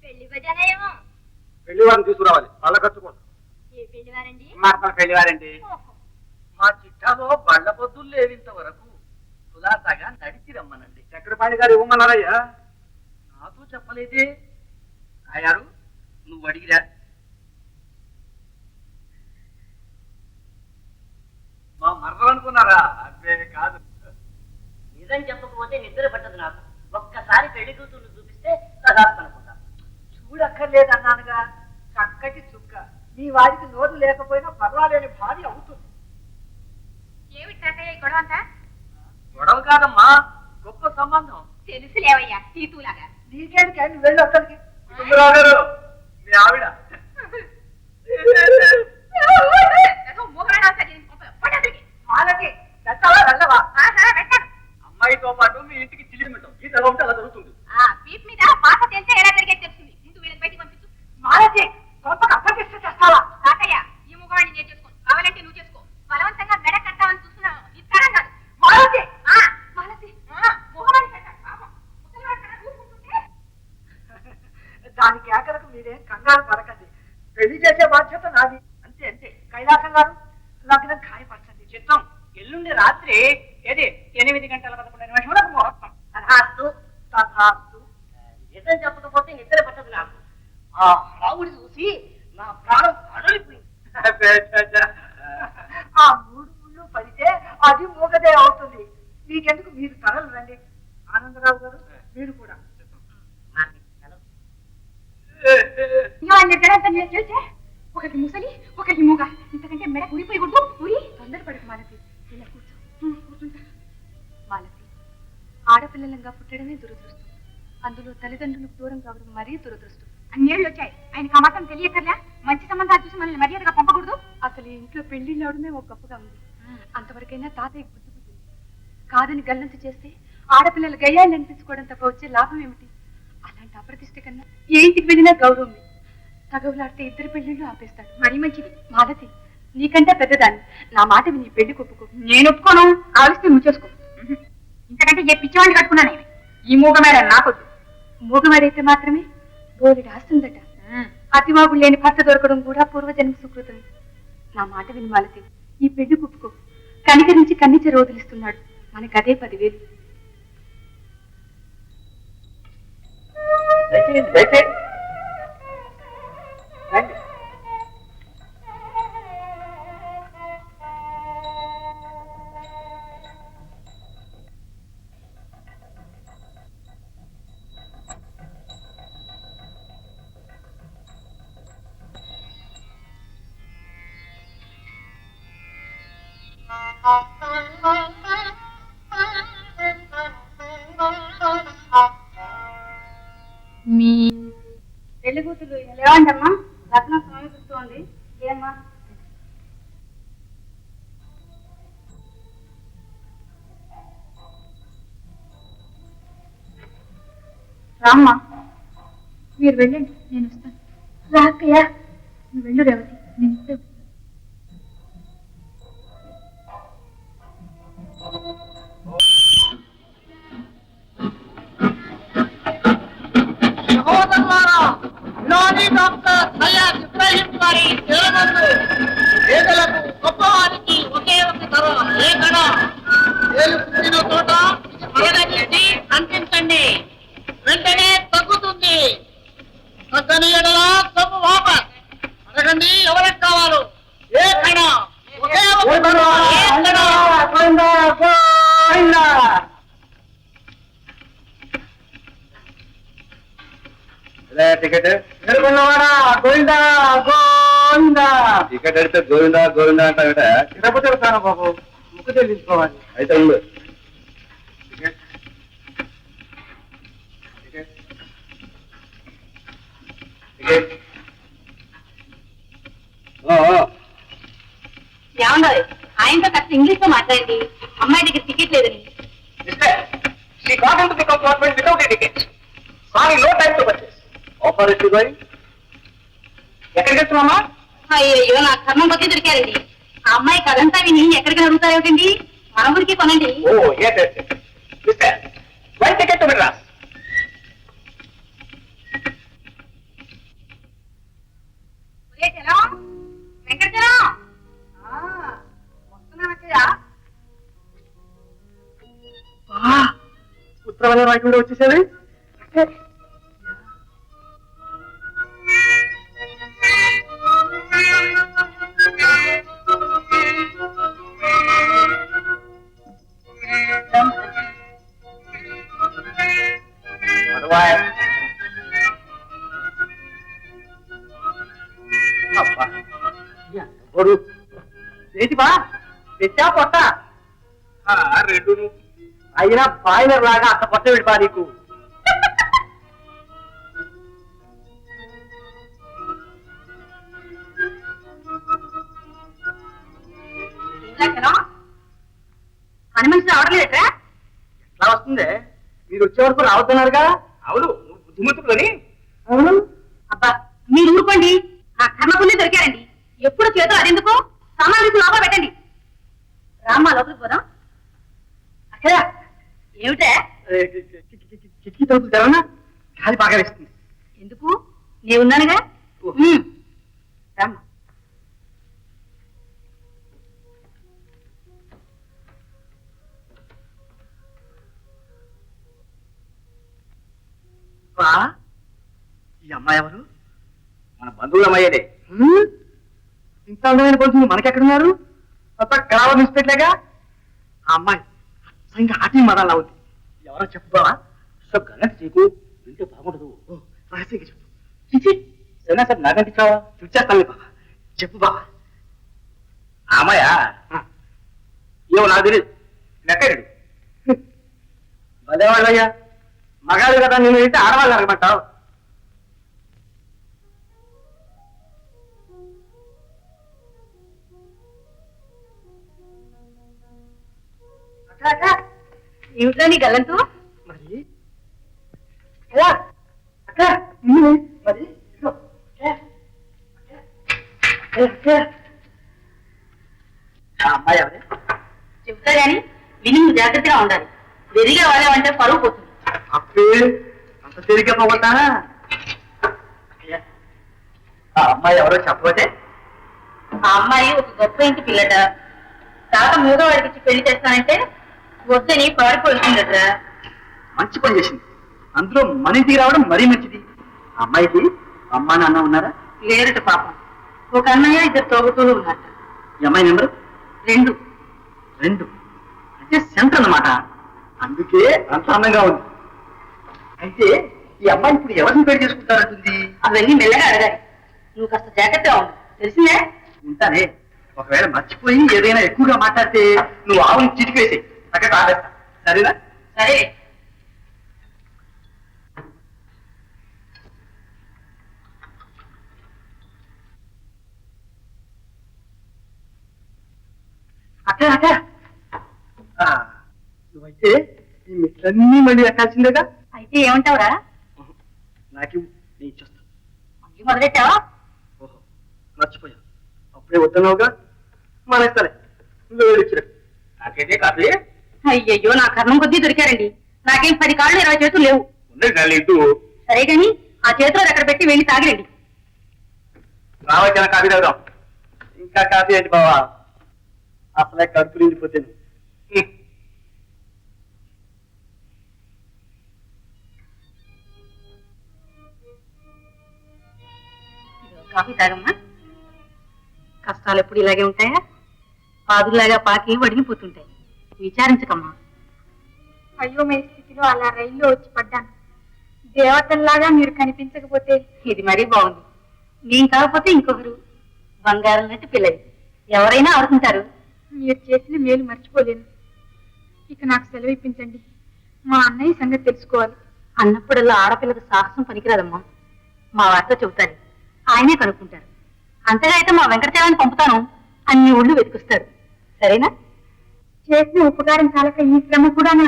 పెళ్లి భజనేమో. పెళ్లి వారిని తీసుకురావాలి. వాళ్ళ ఖర్చుకోండి. ఏ పెళ్లి వారండి? మా పెళ్లివారండి. మా చిట్టాలో బళ్ళ పొద్దులు లేవింత వరకు కులాసాగా నడిచి రమ్మనండి. చక్రపాణి గారు ఇవ్వమన్నారయ్యా. నాతో చెప్పలేదే. అయ్యారు నువ్వు అడిగిరా. మా మర్రం అనుకున్నారా? అదే కాదు. నిజం చెప్పకపోతే నిద్ర పట్టదు నాకు. ఒక్కసారి పెళ్లి కూతుర్లు చూపిస్తే సదాస్తనుకుంటాను. చూడక్కర్లేదన్నానుగా. చక్కటి చుక్క. మీ వాడికి నోరు లేకపోయినా పర్వాలేని భార్య అవుతుంది. ఏమిటి తాతయ్య ఈ గొడవ అంతా? గొడవ కాదమ్మా, గొప్ప సంబంధం. తెలుసులేవయ్యా, తీతులాగా. నీకేంటి నువ్వు వెళ్ళి అక్కడికి. సుందరరావు గారు, మీ ఆవిడ. వాళ్ళకి దత్తవా వెళ్ళవా? అమ్మాయితో పాటు మీ ఇంటికి చిలిమిటం. ఈ తెల ఉంటే అలా జరుగుతుంది. వీప్ మీద మాట తెలిస్తే ఎలా జరిగేది తెలుస్తుంది. ముందు వీళ్ళని బయటికి పంపించు. మాలతి కొంపకు అప్పగిస్తే చేస్తావా? తాతయ్య, ఈ ముఖవాడిని నేను చేసుకోను. కావాలంటే నువ్వు చేసుకో. బలవంతంగా మెడ కట్టామని చూస్తున్నావు. ఇస్తారా కాదు. మాలతి మాలతి, మొహమాన్ని పెట్టాలి. పాపం ముసలివాడు కదా చూసుకుంటుంటే. దానికి ఆఖరకు మీరేం కంగారు పడకండి. పెళ్లి చేసే బాధ్యత నాది. అంతే అంతే. కైలాసం గారు లగ్నం ఖాయపరచండి. చిత్తం ఎల్లుండి రాత్రి 8:11 ముహూర్తం. తథాస్తు తథాస్తు. నిజం చెప్పకపోతే నిద్ర పట్టదు నాకు. ఆ రావుడి చూసి నా ప్రాణం అడలిపోయింది. ఆ 3 ముళ్ళు పడితే అది మూగదే అవుతుంది. మీకెందుకు, మీరు తరలు రండి. ఆనందరావు గారు మీరు కూడా. ఒకటి ముసలి ఒకటి మూగ. ఇంతకంటే మెడ ఊరిపోయి గుడ్డు ఊరి. తొందరపడకు మాలతి, ఇలా కూర్చో. కూర్చుంటా. మాలతి, ఆడపిల్లలంగా పుట్టడమే దురదృష్టం. అందులో తల్లిదండ్రులకు దూరం కావడం మరీ దురదృష్టం. అన్నేళ్ళు వచ్చాయి, ఆయనకు ఆ మాత్రం తెలియకర్లా? మంచి సంబంధాలు చూసి మనల్ని మర్యాదగా పంపకూడదు. అసలు ఈ ఇంట్లో పెళ్లిళ్ళు అవడమే ఒక గొప్పగా ఉంది. అంతవరకైనా తాతయ్య బుద్ధి పుట్టింది. కాదని గల్లంత చేస్తే ఆడపిల్లలు గయ్యాన్ని అనిపించుకోవడం తప్ప వచ్చే లాభం ఏమిటి? అలాంటి అప్రతిష్ట కన్నా ఏ ఇంటికి వెళ్ళినా గౌరవం. తగవులాడితే 2 పెళ్లిళ్ళు ఆపేస్తాడు. మరీ మంచిది. మాలతి, నీకంటే పెద్దదాన్ని. నా మాట విని పెళ్లి ఒప్పుకో. నేను ఒప్పుకోను. కావలిస్తే నువ్వు చేసుకో. ఇంతకంటే ఏ పిచ్చివాడిని కట్టుకున్నాను. ఈ మూగమేడ నాకొద్దు. మూగమేడైతే మాత్రమే బోలెడు ఆస్తుందట. అతివాగులు లేని భర్త దొరకడం కూడా పూర్వజన్మ సుకృతం. నా మాట విని మాలతి, ఈ పెళ్లి ఒప్పుకో. కనికరించి కన్నిచెర వదిలిస్తున్నాడు. మనకి అదే 10,000. రండి. మీ పెళ్లి కూతురు లేవంటమ్మా, రత్నం సమీపిస్తోంది. ఏమ్మా? రామ్మా, మీరు వెళ్ళండి, నేను వస్తాను. రాకయ్యా, నువ్వు వెళ్ళు రేవతి, నేను ఇప్పుడే గోవిందా టికెట్ ఎడుకున్నవాడా గోవిందా గోవిందా టికెట్ అడితే గోవిందా గోవిందా అంటావిట తిరుపతి వెళ్తాను బాబు ముక్కు చెల్లించుకోవాలి అయితే ఉండు టికెట్ టికెట్ టికెట్ ఏమన్నారు ఆయనతో కాస్త ఇంగ్లీష్ లో మాట్లాడండి అమ్మాయి దగ్గర టికెట్ లేదని She got into the compartment without a ticket. Sorry, no time to purchase. Offer is going. ఎక్కడికి వెళ్తున్నామా? అయ్యో నా కర్మం కొద్ది దొరికారండి ఆ అమ్మాయి కథంతా విని ఎక్కడికి అడుగుతారేమిటండి మన ఊరికి కొనండి Oh, yes. Mister, one ticket to Madras. Venkatachalam వస్తున్నానక్కయ్యా ఉత్తరవల్లి రాయకుండా వచ్చేసేది Otherwise, అబ్బా ఎవరు ఏంటి బా తెచ్చా పొట్ట రెండు అయినా బాయిలర్ లాగా అంత పొట్ట విడిపా నీకు పని మనిషి రావడం లేదట్రా ఎట్లా వస్తుంది మీరు వచ్చే వరకు రావద్దన్నారుగా అవును నువ్వు బుద్ధిమంతుడు అవును అబ్బా మీరు ఊరుకోండి ఆ కర్మకుల్ని దొరికారండి ఎప్పుడు చేతులు అదెందుకు సామాన్ తీసి లోపల పెట్టండి రామ్మా లోపలికి పోదాం అక్కడ ఏమిటే కిటికీ తలుపులు తెరవనా గాలి బాగా వేస్తుంది ఎందుకు నేనున్నానుగా రామ్మా బా ఈ అమ్మాయి ఎవరు మన బంధువులమయ్యేదే ఇంత అందమైన కొంచెం మనకెక్కడున్నారు అంత గ్రామర్ ఇన్స్పెక్టర్గా ఆ అమ్మాయి అసంగా ఆటి మదాలా ఉంది ఎవరో చెప్పుకోవా సో గణేష్ నీకు వింటే బాగుండదు రహస్యంగా చెప్పు చిచి సరేనా సార్ నాకంటించావా చూచేస్తాను బాబా చెప్పు బాబా అమ్మాయా ఏమో నాకు తెలియదు లెక్కడు భలేవాళ్ళయ్యా మగాడు కదా నేను అయితే ఆడవాళ్ళు అడగమంటావు ఏమిటో నీ గల్లంతు మరి అయ్యా అక్క నిన్ను మరి ఇదిగో, అక్క. ఆ అమ్మాయి ఎవరే చెప్తా గాని విని నువ్వు జాగ్రత్తగా ఉండాలి వెరిగా వాళ్ళేమంటే పరువు పోతుంది అప్పే అంత తేలిగ్గా పోగొట్టానా ఆ అమ్మాయి ఎవరో చెప్పబోతే ఆ అమ్మాయి ఒక గొప్ప ఇంటి పిల్లట తాత మూగవాడికి ఇచ్చి పెళ్లి చేస్తానంటే వద్దని పారిపోతుందట్రా మంచి పని చేసింది అందులో మన ఇంటికి రావడం మరీ మంచిది ఆ అమ్మాయికి అమ్మా నాన్న ఉన్నారా లేరట పాపం ఒక అన్నయ్య ఇద్దరు తోగుతూలు ఉన్నట్ట ఈ అమ్మాయి నెంబరు 2 2 అంటే సెంటర్ అన్నమాట అందుకే అంత అందంగా ఉంది అయితే ఈ అమ్మాయి ఇప్పుడు ఎవరిని పెళ్లి చేసుకుంటారంటుంది అవన్నీ మెల్లగా అడగాలి నువ్వు కాస్త జాగ్రత్తగా ఉండు తెలిసిందే ఉంటానే ఒకవేళ మర్చిపోయి ఏదైనా ఎక్కువగా మాట్లాడితే నువ్వు ఆవుని చిటికేసి అక్కడ ఆడేస్తా సరేనా సరే అక్క అక్క నువ్వైతే ఈ మెట్లన్నీ మళ్ళీ ఎక్కాల్సిందేగా అయితే ఏమంటావురా నాకు నేను ఇచ్చేస్తాను మళ్ళీ మొదలెట్టావా ఓహో మర్చిపోయా అప్పుడే వద్దన్నావుగా మానేస్తానే నువ్వు వెళ్ళిచ్చిరా నాకైతే కాదు అయ్యయ్యో నా కర్మం కొద్దీ దొరికారండి నాకేం 10 కాళ్ళు 20 చేతులు లేవు ఉన్నది నా ఇంటూ సరే గాని ఆ చేతులు అక్కడ పెట్టి వెళ్ళి తాగిరండి రావచ్చిన కాఫీ తాగుదాం ఇంకా కాఫీ ఏంటి బావా అసలే కడుపు నిండిపోతాను కాఫీ తాగమ్మా కష్టాలు ఎప్పుడు ఇలాగే ఉంటాయా పాదుల్లాగా పాకి వడిలిపోతుంటాయి విచారించకమ్మా అయోమయ స్థితిలో అలా రైల్లో వచ్చి పడ్డాను. దేవతల్లాగా మీరు కనిపించకపోతే ఇది మరీ బాగుంది. నేను కాకపోతే ఇంకొకరు బంగారం లాంటి పిల్లలు ఎవరైనా ఆడుకుంటారు. మీరు చేసిన మేలు మర్చిపోలేను. ఇక నాకు సెలవు ఇప్పించండి. మా అన్నయ్య సంగతి తెలుసుకోవాలి. అన్నప్పుడల్లా ఆడపిల్లకి సాహసం పనికిరాదమ్మా. మా వారితో చెబుతాను, ఆయనే కనుక్కుంటారు. అంతగా అయితే మా వెంకటదేవాన్ని పంపుతాను, అన్ని ఊళ్ళు వెతికిస్తారు. సరేనా? చేసిన ఉపకారం చాలక ఈ శ్రమ కూడానా?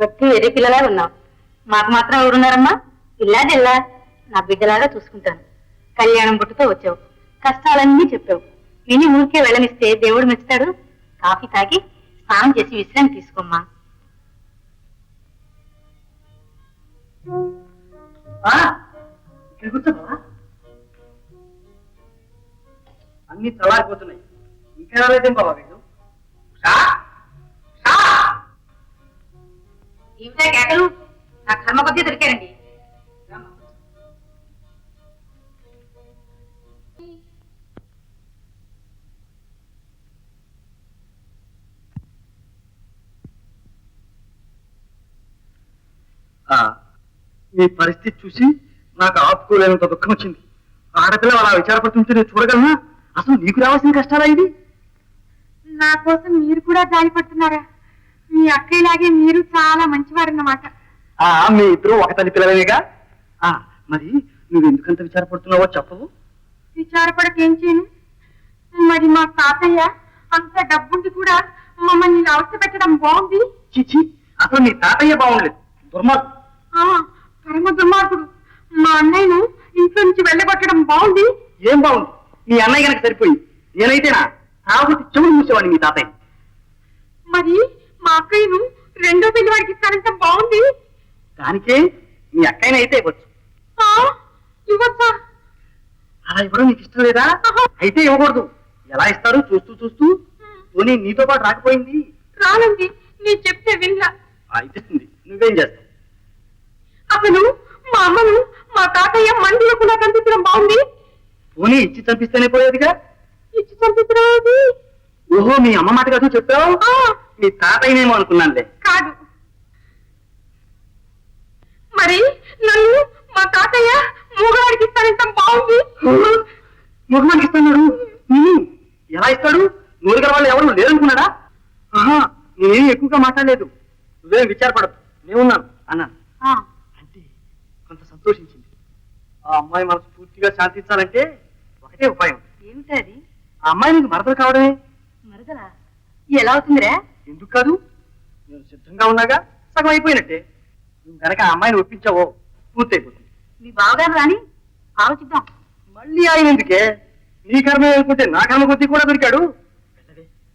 ఒకే ఎరే పిల్లలా ఉన్నావు. మాకు మాత్రం ఎవరున్నారమ్మా? ఇల్లాదిల్లా నా బిడ్డలాగా చూసుకుంటాను. కళ్యాణం పుట్టుతో వచ్చావు, కష్టాలన్నీ చెప్పావు. విని ఊరికే వెళ్ళనిస్తే దేవుడు మెచ్చుతాడు. కాఫీ తాగి స్నానం చేసి విశ్రాంతి తీసుకోమ్మా. కూర్చోవా? అన్ని చల్లారిపోతున్నాయి. ఇంకా రాలేదేం బాబా వీళ్ళు? ఏమిటా కేకలు? నా కర్మ కొద్దీ దొరికారండి. నీ పరిస్థితి చూసి నాకు ఆపుకోలేనంత దుఃఖం వచ్చింది. ఆడపిల్ల అలా విచారపడుతుంటే నేను చూడగలనా? అసలు నీకు రావాల్సిన కష్టాలా ఇది? నా కోసం మీరు కూడా జాలి పడుతున్నారా? మీ అక్కయ్యలాగే మీరు చాలా మంచివారన్నమాట. మీ ఇద్దరు ఒక తల్లి పిల్లలేగా. మరి నువ్వు ఎందుకంత విచారపడుతున్నావో చెప్పవు? విచారపడకేం చేయను? మరి మా తాతయ్య అంత డబ్బుండి కూడా మమ్మల్ని ఇలా అవస్థ పెట్టడం బాగుంది? చిచి, అసలు నీ తాతయ్య బాగుండలేదు, దుర్మార్గుడు. పరమ దుర్మార్గుడు. మా అన్నయ్యను ఇంట్లో నుంచి వెళ్ళగొట్టడం బాగుంది? ఏం బాగుంది? నీ అన్నయ్య కనుక సరిపోయింది. నేనైతేనా కాబట్టి చెవులు మూసేవాడిని మీ తాతయ్య. మరి మా అక్కయ్యను రెండో పెళ్లి వాడికి ఇస్తానంటే బాగుంది. దానికే మీ అక్కయ్యనైతే ఇవ్వచ్చు. ఇవ్వచ్చా? అలా ఇవ్వడం నీకు ఇష్టం లేదా? అయితే ఇవ్వకూడదు. ఎలా ఇస్తారు చూస్తూ చూస్తూ. పోనీ నీతో పాటు రాకపోయింది? రానండి, నీ చెప్తే విన్నా. అయితే నువ్వేం చేస్తావు? అసలు మా అమ్మను మా తాతయ్య మందిలో కూడా కనిపించడం బాగుంది. పోనీ ఇచ్చి చంపిస్తేనే పోయేదిగా. ఇచ్చి చంపించడం? ఓహో, మీ అమ్మ మాట కదా చెప్పావు. మీ తాతయ్యనేమో అనుకున్నానులే. కాదు. మరి నన్ను మా తాతయ్య మూగవాడికి ఇస్తానంటే బాగుంది. మూగవాడికి ఇస్తున్నాడు? ఎలా ఇస్తాడు? నూరు గల వాళ్ళు ఎవరు లేరనుకున్నాడా? నేనేం ఎక్కువగా మాట్లాడలేదు. నువ్వేం విచారపడదు, నేనున్నాను అన్నాను. అంటే కొంత సంతోషించింది. ఆ అమ్మాయి మనసు పూర్తిగా శాంతించాలంటే ఒకటే ఉపాయం. ఏమిటది? ఆ అమ్మాయి నీకు మరదలు కావడమే. మరదలా? ఎలా అవుతుందిరా? ఎందుకు కాదు? నేను సిద్ధంగా ఉన్నాగా. సగం అయిపోయినట్టే. నువ్వు కనుక ఆ అమ్మాయిని ఒప్పించావో పూర్తయిపోతుంది. మీ బావగారు రాని ఆలోచిద్దాం. మళ్ళీ ఆయన ఎందుకే? నీ కర్మ అనుకుంటే నా కర్మ కొద్దీ కూడా దొరికాడు.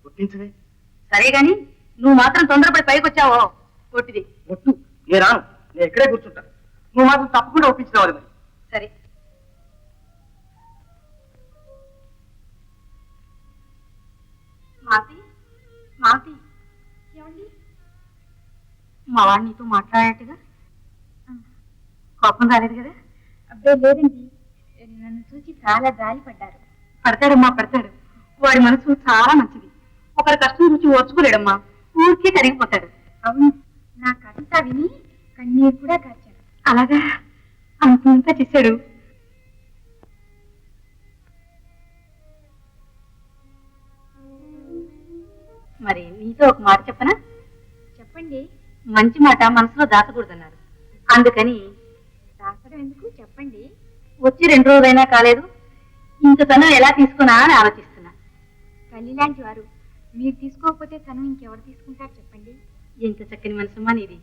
ఒప్పించవే. సరే గాని నువ్వు మాత్రం తొందరపడి పైకి వచ్చావో కొట్టిది. ఒట్టు, నేను రాను. నేను ఇక్కడే కూర్చుంటా. నువ్వు మాత్రం తప్పకుండా ఒప్పించినవాలి. మరి సరే. మాతి మాతి, ఏమండి? మా వాడు నీతో మాట్లాడేట్టుగా కోపం రాలేదు కదా? అబ్బే లేదండి, నన్ను చూసి చాలా జాలి పడ్డారు. పడతాడమ్మా, పడతాడు. వాడి మనసు చాలా మంచిది. ఒకరి కష్టం చూసి ఓర్చుకోలేడమ్మా, ఊరికే కరిగిపోతాడు. అవును, నా కథంతా విని కన్నీరు కూడా కార్చాడు. అలాగా అంతా చేశాడు. మరి నీతో ఒక మాట చెప్పనా? చెప్పండి. మంచి మాట మనసులో దాచకూడదన్నారు. అందుకని దాచడం ఎందుకు? చెప్పండి. వచ్చి 2 రోజులైనా కాలేదు, ఇంక తను ఎలా తీసుకున్నా అని ఆలోచిస్తున్నా. తల్లి లాంటి వారు మీరు తీసుకోకపోతే తను ఇంకెవరు తీసుకుంటారు చెప్పండి. ఎంత చక్కని మనసమ్మా నీది.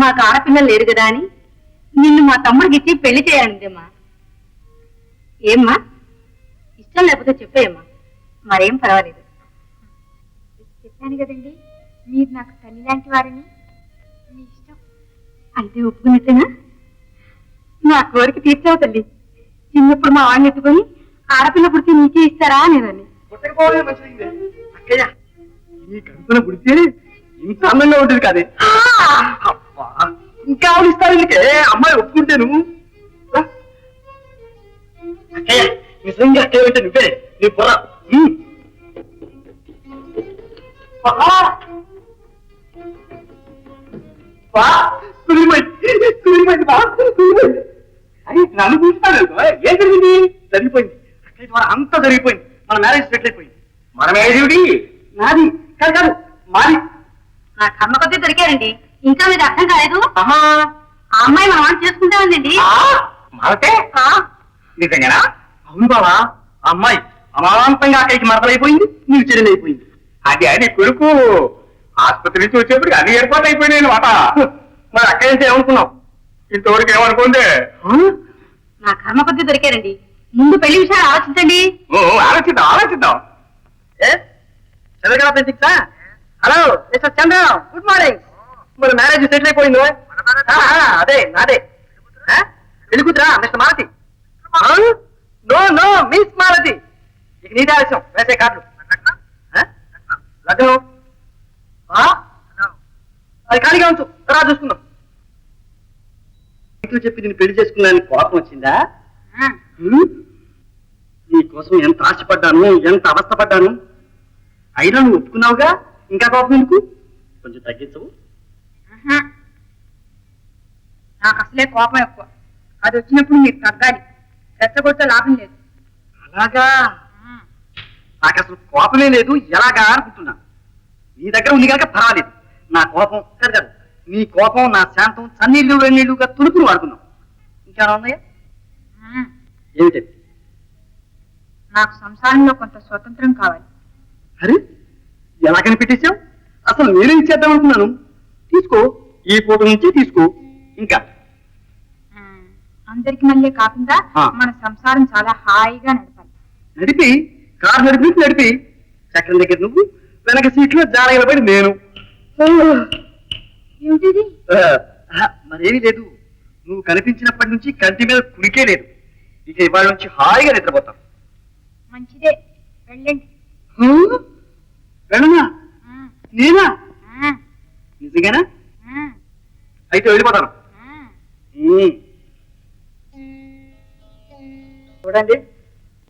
మాకు ఆడపిల్లలు లేరు కదా అని నిన్ను మా తమ్ముడికి ఇచ్చి పెళ్లి చేయాలందేమ్మా. ఏమ్మా, ఇష్టం లేకపోతే చెప్పేయమ్మా, మరేం పర్వాలేదు. చెప్పాను కదండి, మీరు నాకు తల్లి లాంటి వారని. మీ ఇష్టం. అయితే ఒప్పుకున్నట్టేనా? నా కోరిక తీర్చావు తల్లి. చిన్నప్పుడు మా వాడిని ఎత్తుకొని ఆడపిల్ల పుడితే నీకే ఇస్తారా అనేదాన్ని. పుట్టకపోవడమే మంచిది. అక్కయ్య, ఈ కడుపున పుడితే ఇంత అందంగా ఉంటుంది కాదే. అబ్బా, ఇంకా ఆవిడిస్తారు నీకే. అమ్మాయి ఒప్పుకుంటే నువ్వు అక్కయ్య, నిజంగా అక్కయ్య అంటే నువ్వే. నీ పొర బా కురిగిపోయింది బా కురిగిపోయింది. అయ్యి నన్ను చూస్తాను ఏం జరిగింది? జరిగిపోయింది అక్కయ్య ద్వారా అంతా జరిగిపోయింది. మన మ్యారేజ్ సెటిల్ అయిపోయింది. మన మ్యారేజ్ ఏమిటి? నాది కాదు కాదు మాది. నా కర్మ కొద్దీ దొరికారండి. ఇంకా మీకు అర్థం కాలేదు? ఆహా ఆ అమ్మాయి మనం వాడు చేసుకుంటామండి. మాలతే నిజంగానా? అవును బావా, ఆ అమ్మాయి అమాంతంగా అక్కడికి మరదలైపోయింది, నీకు చెల్లెలైపోయింది. అది అది కొడుకు ఆసుపత్రి నుంచి వచ్చేప్పటికి అన్ని ఏర్పాటు అయిపోయినాయి అన్నమాట. మరి అక్కడి నుంచి ఏమనుకున్నావు? ఇంతవరకు ఏమనుకుందే? నా కర్మ కొద్దీ దొరికారండి. ముందు పెళ్లి విషయాలు ఆలోచించండి. ఆలోచిద్దాం ఆలోచిద్దాం. Hello mister Chandra, good morning. మరి మ్యారేజ్ సెటిల్ అయిపోయింది. అదే నాదే. వెలుగుతురా mister Malathi. No no miss Malathi. ఇక నీదే ఆలస్యం, వేసే కార్డు. లగ్నం అది ఖాళీగా ఉంచు, తర్వాత చూసుకుందాం. ఇంట్లో చెప్పి నేను పెళ్లి చేసుకున్నాను కోపం వచ్చిందా? నీ కోసం ఎంత ఆశపడ్డాను, ఎంత అవస్థపడ్డాను. అయినా నువ్వు ఒప్పుకున్నావుగా, ఇంకా కోపం ఎందుకు? కొంచెం తగ్గించవు. నాకు అసలే కోపం ఎక్కువ. అది వచ్చినప్పుడు మీరు తగ్గాలి. రెచ్చగొట్టే లాభం లేదు. అలాగా? నాకు అసలు కోపమే లేదు, ఎలాగా అనుకుంటున్నా. నీ దగ్గర ఉంది కనుక పర్వాలేదు. నా కోపం కాదు, నీ కోపం నా శాంతం చన్నీళ్లు వెన్నీళ్లుగా తులుపులు వాడుకున్నాం. ఇంకేనా ఉన్నాయా? ఏమిటది? నాకు సంసారంలో కొంత స్వతంత్రం కావాలి. అరే ఎలా కనిపెట్టేశావు? అసలు నేనే ఇచ్చేద్దాం అనుకున్నాను. తీసుకో, ఈ ఫోటో నుంచి తీసుకో. ఇంకా అందరికి మళ్ళీ కాకుండా మన సంసారం చాలా హాయిగా నడపాలి. నడిపి కారు నడిపి చక్రం దగ్గర నువ్వు, వెనక సీట్లో జారగల పడి నేను. ఏమిటిది? మరేమీ లేదు. నువ్వు కనిపించినప్పటి నుంచి కంటి మీద కుడికే లేదు. ఇక ఇవాళ నుంచి హాయిగా నిద్రపోతాం. మంచిదే, వెళ్ళండి. వెళ్ళనా? నేనా? నిజంగానా? అయితే వెళ్ళిపోతాను. చూడండి,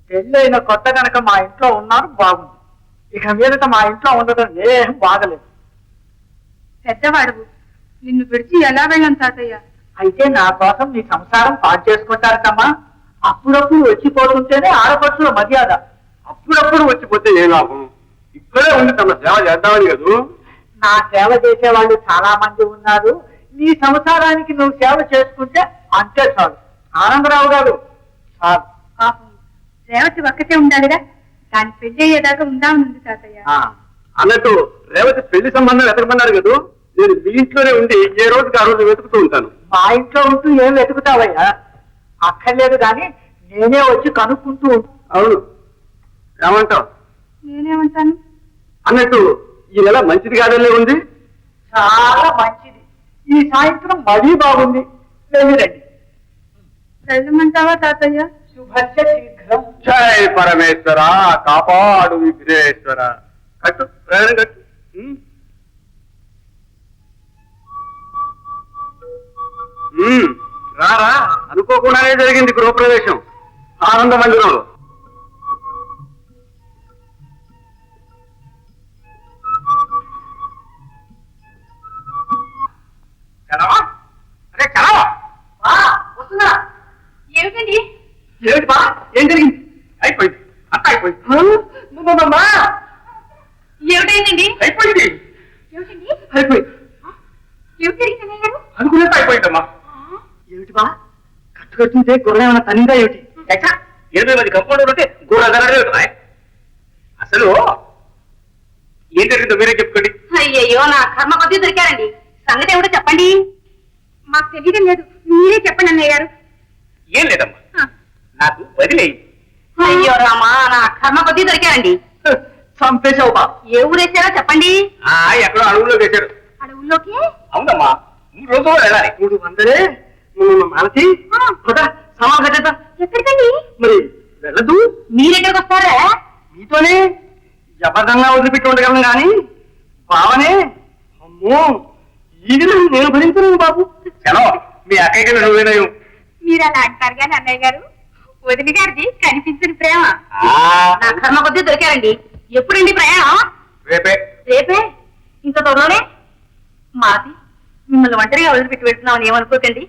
పెళ్ళి అయిన కొత్త కనుక మా ఇంట్లో ఉన్నారు బాగుంది. ఇక మీదట మా ఇంట్లో ఉండడం ఏం బాగలేదు. పెద్దవాడువు, నిన్ను విడిచి ఎలా వెళ్ళం తాతయ్య? అయితే నా కోసం మీ సంసారం పాటు చేసుకుంటారటమ్మా. అప్పుడప్పుడు వచ్చిపోతుంటేనే ఆడపడుచుల మర్యాద. అప్పుడప్పుడు వచ్చిపోతే ఏ లాభం? ఇక్కడే ఉండి తమ సేవ చేద్దామని కదూ. నా సేవ చేసేవాళ్ళు చాలా మంది ఉన్నారు. నీ సంసారానికి నువ్వు సేవ చేసుకుంటే అంతే చాలు. ఆనందరావు గారు చాలు. పాపం రేవతి ఒక్కతే ఉండాలిరా. దాని పెళ్లి అయ్యేదాకా ఉందామని ఉంది తాతయ్య. అన్నట్టు రేవతి పెళ్లి సంబంధం వెతకమన్నారు కదూ. నేను మీ ఇంట్లోనే ఉండి ఏ రోజుకి ఆ రోజు వెతుకుతూ ఉంటాను. మా ఇంట్లో ఉంటూ ఏం వెతుకుతావయ్యా? అక్కర్లేదు కానీ నేనే వచ్చి కనుక్కుంటూ ఉంటాను. అవును, ఏమంటావు? నేనేమంటాను? అన్నట్టు ఈ నెల మంచిది కాదనే ఉంది. చాలా మంచిది. ఈ సాయంత్రం మరీ బాగుంది. వెళ్ళిరండి. వెళ్ళమంటావా తాతయ్య? శుభస్య శీఘ్రం. జై పరమేశ్వర, కాపాడు విఘ్నేశ్వర. కట్టు ప్రయాణం కట్టు. రారా, అనుకోకుండానే జరిగింది గృహప్రవేశం ఆనంద మందిరంలో. అరే చలవా, వస్తున్నా. ఏమిటండి? ఏమిటి బా, ఏం జరిగింది? అయిపోయింది, అంతా అయిపోయింది. ఏమిటైందండి? అయిపోయింది ఏమిటండి? అయిపోయింది ఏమిటి జరిగింది గారు? అనుకునేది అయిపోయిందమ్మా. ఏమిటి బా, కట్టుకట్టుంటే గొర్రె ఏమైనా తనిందా ఏమిటి? 20 కంపౌండర్ ఉంటే గూడదు. అసలు ఏం జరిగిందో మీరే చెప్పుకోండి. అయ్యయ్యో, నా కర్మ కొద్దీ దొరికారండి. సంగతి ఏమిటో చెప్పండి. మాకు తెలియడం లేదు, మీరే చెప్పండి అన్నయ్య గారు. ఏం లేదమ్మా, నాకు వదిలేయి. అయ్యో రామా, నా కర్మ కొద్దీ దొరికారండి. చంపేశావు బా. ఏ ఊరేసారో చెప్పండి. ఎక్కడో అడవుల్లో వేశాడు. అడవుల్లోకి? అవునమ్మా, 3 రోజులు వెళ్ళాలి. 300 మాలతి సమాన్ కట్టేద్దా. ఎక్కడికండి? మరి వెళ్ళదు. మీరెక్కడికి వస్తారా? మీతోనే జబర్దంగా వదిలిపెట్టి ఉండగలను కానీ బావనే అమ్మో ఇది నేను భరించను బాబు. చలో, మీ అక్కయ్యకి నువ్వేనయం. మీరు అలా అంటారు కానీ అన్నయ్య గారు, వదిన గారిది కనిపించని ప్రేమ. నా కర్మ కొద్దీ దొరికారండి. ఎప్పుడండి ప్రయాణం? రేపే. రేపే? ఇంత త్వరలోనే? మాది మిమ్మల్ని ఒంటరిగా వదిలిపెట్టి వెళ్తున్నామని ఏమనుకోకండి.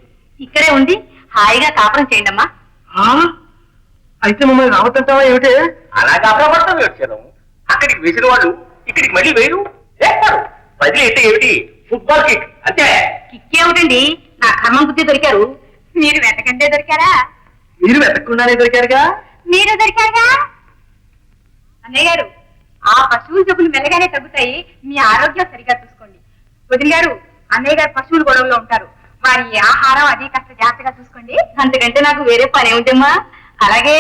ఇక్కడే ఉండి హాయిగా కాపురం చేయండి అమ్మా. అయితే మమ్మల్ని రావద్దంటావా ఏమిటే? అలా కాపాడతాం వచ్చాను. అక్కడికి వేసిన వాళ్ళు ఇక్కడికి మళ్ళీ వేరు వేస్తారు. బదిలీ అయితే ఏమిటి? ఫుట్బాల్ కిక్ అంతే. కిక్ ఏమిటండి, నా కర్మం బుద్ధి దొరికారు. మీరు వెతకంటే దొరికారా? మీరు వెతకుండానే దొరికారుగా. మీరు దొరికారుగా. అన్నయ్య గారు, ఆ పశువుల జబ్బులు మెల్లగానే తగ్గుతాయి. మీ ఆరోగ్యం సరిగా చూసుకోండి. వదిన గారు, అన్నయ్య గారు పశువుల గొడవలో ఉంటారు. వారి ఆహారం అది కాస్త జాగ్రత్తగా చూసుకోండి. అంతకంటే నాకు వేరే పని ఏమిటమ్మా? అలాగే.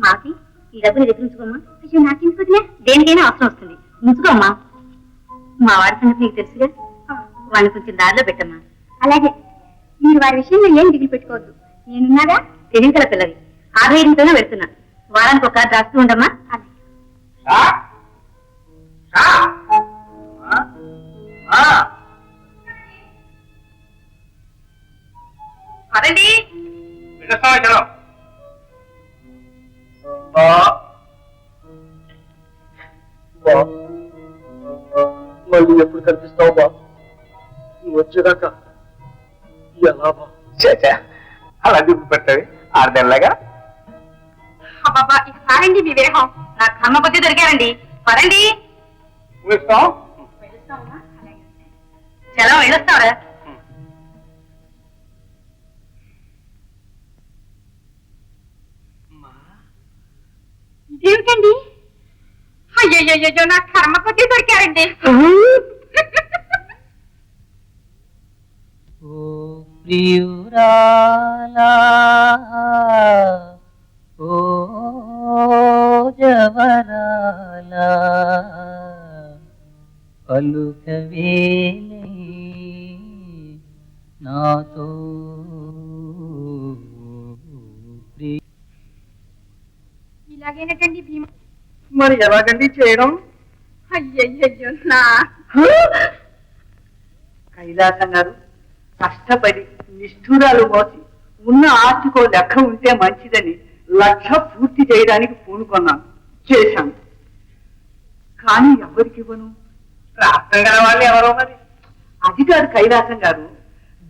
మాకి ఈ డబ్బులు దగ్గర ఉంచుకోమ్మా. అయ్యో నాకెందుకు? దేనికైనా అవసరం వస్తుంది, ఉంచుకోమ్మా. మా వారి సంగతి నీకు తెలుసుగా, వాడిని కొంచెం దారిలో పెట్టమ్మా. అలాగే, మీరు వారి విషయంలో ఏం దిగులు పెట్టుకోవద్దు. నేనున్నాగా. తెలియగల పిల్లవి, ఆధైర్యంతోనే పెడుతున్నా. వారానికి ఒక రాస్తూ ఉండమ్మా. అదండి మళ్ళీ ఎప్పుడు కనిపిస్తావు బా? నువ్వు వచ్చేదాకా ఎలా బా? అలా దిగు పెట్టావి ఆడదెల్లగా. అబ్బాబా, ఇస్తారండి మీ విరహం. నా కర్మ బుద్ధి దొరికారండి. పదండి. చలో వెళ్ళొస్తావరా? ఇదేమిటండి? అయ్యయ్యో, నా కర్మ కొద్ది దొరికారండి. ఓ ప్రియురాలా, ఓ జవరాలా, పలుకవేలే నాతో. ఇలాగేనటండి భీమ. మరి ఎలాగండి చేయడం? అయ్యయ్యో, నా కైలాసం గారు, కష్టపడి నిష్ఠూరాలు మోసి ఉన్న ఆస్తికో లెక్క ఉంటే మంచిదని 1,00,000 పూర్తి చేయడానికి పూనుకున్నాను, చేశాను. కానీ ఎవరికి ఇవ్వను? ప్రాప్తం గల వాళ్ళు ఎవరో మరి. అది కాదు కైలాసం గారు,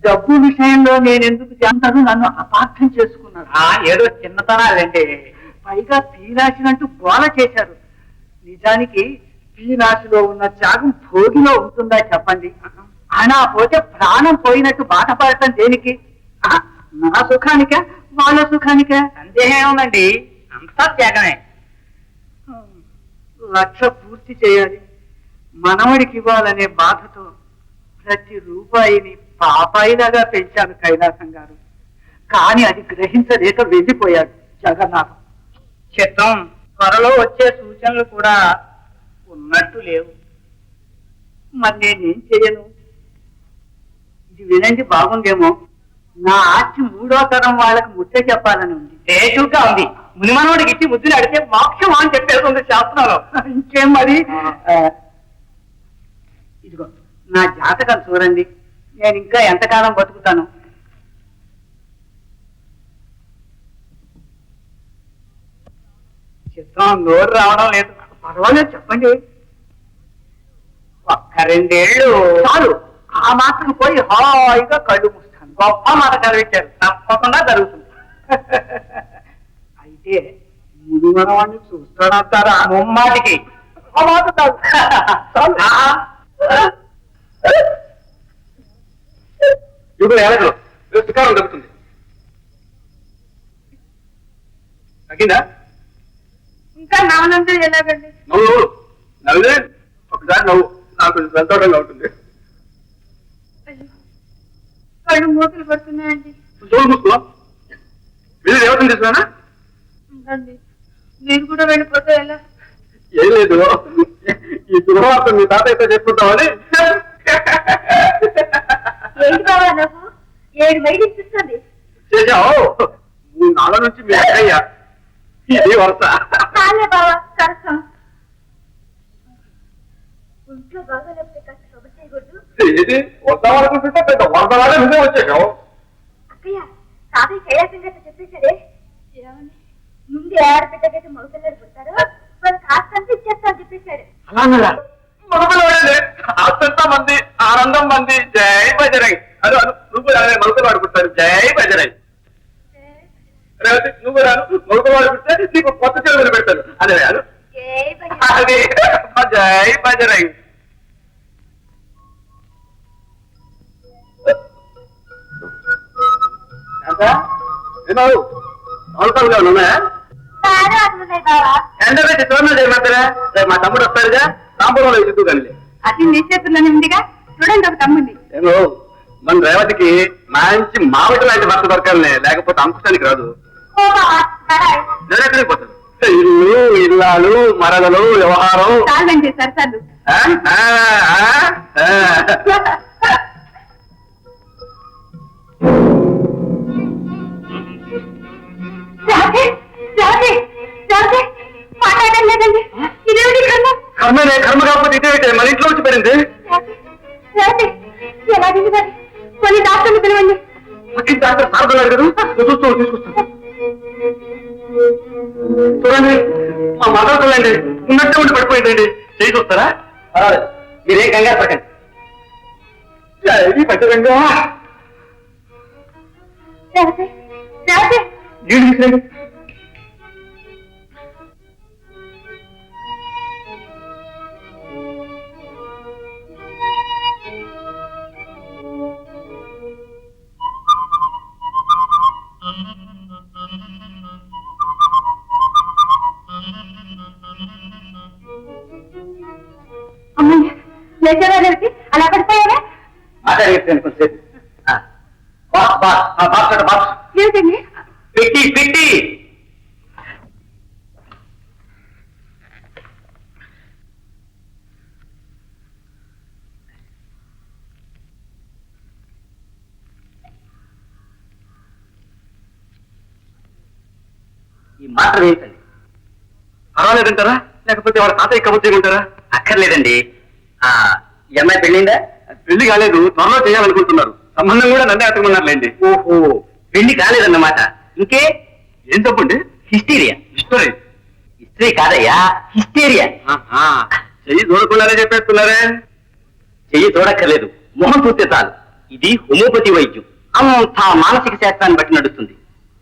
డబ్బు విషయంలో నేనెందుకు చేస్తాను? నన్ను అపార్థం చేసుకున్నాను. ఏదో చిన్నతనాలంటే. పైగా పీనాశినంటూ గోల చేశారు. నిజానికి పీనాశిలో ఉన్న త్యాగం భోగిలో ఉంటుందా చెప్పండి? అనా పోతే ప్రాణం పోయినట్టు బాధపడటం దేనికి? నా సుఖానికే, వాళ్ళ సుఖానికే? సందేహం ఉందండి, అంతా త్యాగమే. 1,00,000 పూర్తి చేయాలి. మనవడికి ఇవ్వాలనే బాధతో ప్రతి రూపాయిని పాపాయిలాగా పెంచాను కైలాసం గారు. కానీ అది గ్రహించలేక వెళ్ళిపోయాడు జగన్నాథం. చిత్తం త్వరలో వచ్చే సూచనలు కూడా ఉన్నట్టు లేవు. మరి నేనేం చేయను? ఇది వినండి, బాగుందేమో. నా ఆస్తి 3వ తరం వాళ్ళకి ముద్ద చెప్పాలని ఉంది. తేజుగా ఉంది. మునిమనోడికి ఇచ్చి ముద్దులు అడితే మోక్షం అని చెప్పేది ఉంది శాస్త్రంలో. ఇంకేం మరి? ఇదిగో నా జాతకం చూడండి, నేను ఇంకా ఎంతకాలం బతుకుతాను. చిత్తం నోరు రావడం లేదు. పర్వాలేదు, చెప్పండి. ఒక్క 2 ఏళ్ళు చాలు, ఆ మాత్రం పోయి హాయిగా కళ్ళు మూస్తాను. గొప్ప మాట చదివించారు. తప్పకుండా జరుగుతుంది. అయితే ముందు మనవాడిని చూస్తానంటారా? ముమ్మాటికి ఆ మాట కాదు. చాలు. ఇప్పుడు ఏలకలు శికారం దొరుకుతుంది. తగ్గిందా? ఇంకా నావనంతా ఎలాగండి? నవ్వు నవ్వులే, ఒకసారి నవ్వు, నాకు కొంచెం సంతోషంగా ఉంటుంది. కళ్ళు మూతలు పడుతున్నాయండి. చూడు మూసుకో. వీళ్ళు దేవతను తీసుకున్నా? ఉందండి, మీరు కూడా వెళ్ళిపోతే ఎలా? ఏం లేదు, ఈ శుభవార్త మీ తాతయ్యతో చెప్పుకుంటామని. ఏంటి బాబా నువ్వు 7 మైలు ఇస్తుంది? చేశావు 3 నాళ్ళ నుంచి మీ అక్కయ్య ఇది వరుస. చాలే బాబా, కరసం ఇంట్లో బాగా లేకపోతే కాస్త కబుర్ చేయకూడదు. ఇది వద్దామనుకుంటుంటే పెద్ద వరద వాళ్ళే నువ్వే వచ్చేసావు. అక్కయ్య, తాతయ్య కైలాసం గట్ట చెప్పేశాడే. ఏమని? ముందు ఆడపిల్లకైతే మగపిల్లలు పుడతారు వాళ్ళు కాస్తంత ఇచ్చేస్తా చెప్పేశారు. అలా అన్నారా? మగపిల్లవాడే అంతా మంది ఆనందం మంది జై బజరంగ్. అను అను నువ్వు రాలే మగపిల్లవాడు పుట్టాడు జై బజరంగ్. రేవతి నువ్వు రాను మగపిల్లవాడు పుట్టే నీకు కొత్త చెరువులు పెడతాను అదే అను అదే జై బజరంగ్. విన్నావు మౌలకాలుగా ఉన్నాయా? ఎండ పెట్టి తోరణ చేయమంటారా? రేపు మా తమ్ముడు వస్తాడుగా సాంబూరంలో ఇద్దు కానీ. అది నీ చేతుల్లోనే ఉందిగా, చూడండి ఒక తమ్ముంది. ఏమో మన రేవతికి మంచి మావిడి లాంటి భర్త దొరకాలనే, లేకపోతే అంకుశానికి రాదు. ఎక్కడికి పోతాడు? ఇల్లు ఇల్లాలు మరదలు వ్యవహారం చాలండి సరసాలు. మాట్లాడడం లేదండి, ఇదేమిటి కర్మ? కర్మనే కర్మ కాకపోతే ఇదే మన ఇంట్లో వచ్చి పడింది. ఎలాగండి మరి కొన్ని డాక్టర్లు పిలవండి. పక్కింటి డాక్టర్ సార్దలాడు కదా, చూస్తూ తీసుకొస్తాను. చూడండి మా మదర్లండి ఉన్నట్టే ఉండి పడిపోయిందండి. చేసి వస్తారా? పర్వాలేదు, మీరేం కంగారు పడకండి. పట్టరంగా నీళ్ళు తీసుకురండి. అమ్మయ్య లేచేవాళ్ళకి అలా పడిపోయావా? మాట్లాడేస్తాను కొంచెంసేపు. బాక్స్ ఏమిటండి? పెట్టి పెట్టి ఈ మాత్రం ఏంటండి? పర్వాలేదంటారా, లేకపోతే వాళ్ళ తాతయ్య కబుర్ చేయమంటారా? అక్కర్లేదండి. ఈ అమ్మాయి పెళ్ళిందా? పెళ్లి కాలేదు, త్వరలో చేయాలనుకుంటున్నారు. సంబంధం కూడా నన్నే అతకమన్నారులేండి. ఓహో, పెళ్లి కాలేదన్నమాట. ఇంకే ఏం తప్పండి? హిస్టీరియా. హిస్టరీ కాదయ్యా, హిస్టీరియా. చెయ్యి చూడకుండానే చెప్పేస్తున్నారే. చెయ్యి చూడక్కర్లేదు, మొహం చూస్తే చాలు. ఇది హోమియోపతి వైద్యం, అంతా మానసిక శాస్త్రాన్ని బట్టి నడుస్తుంది.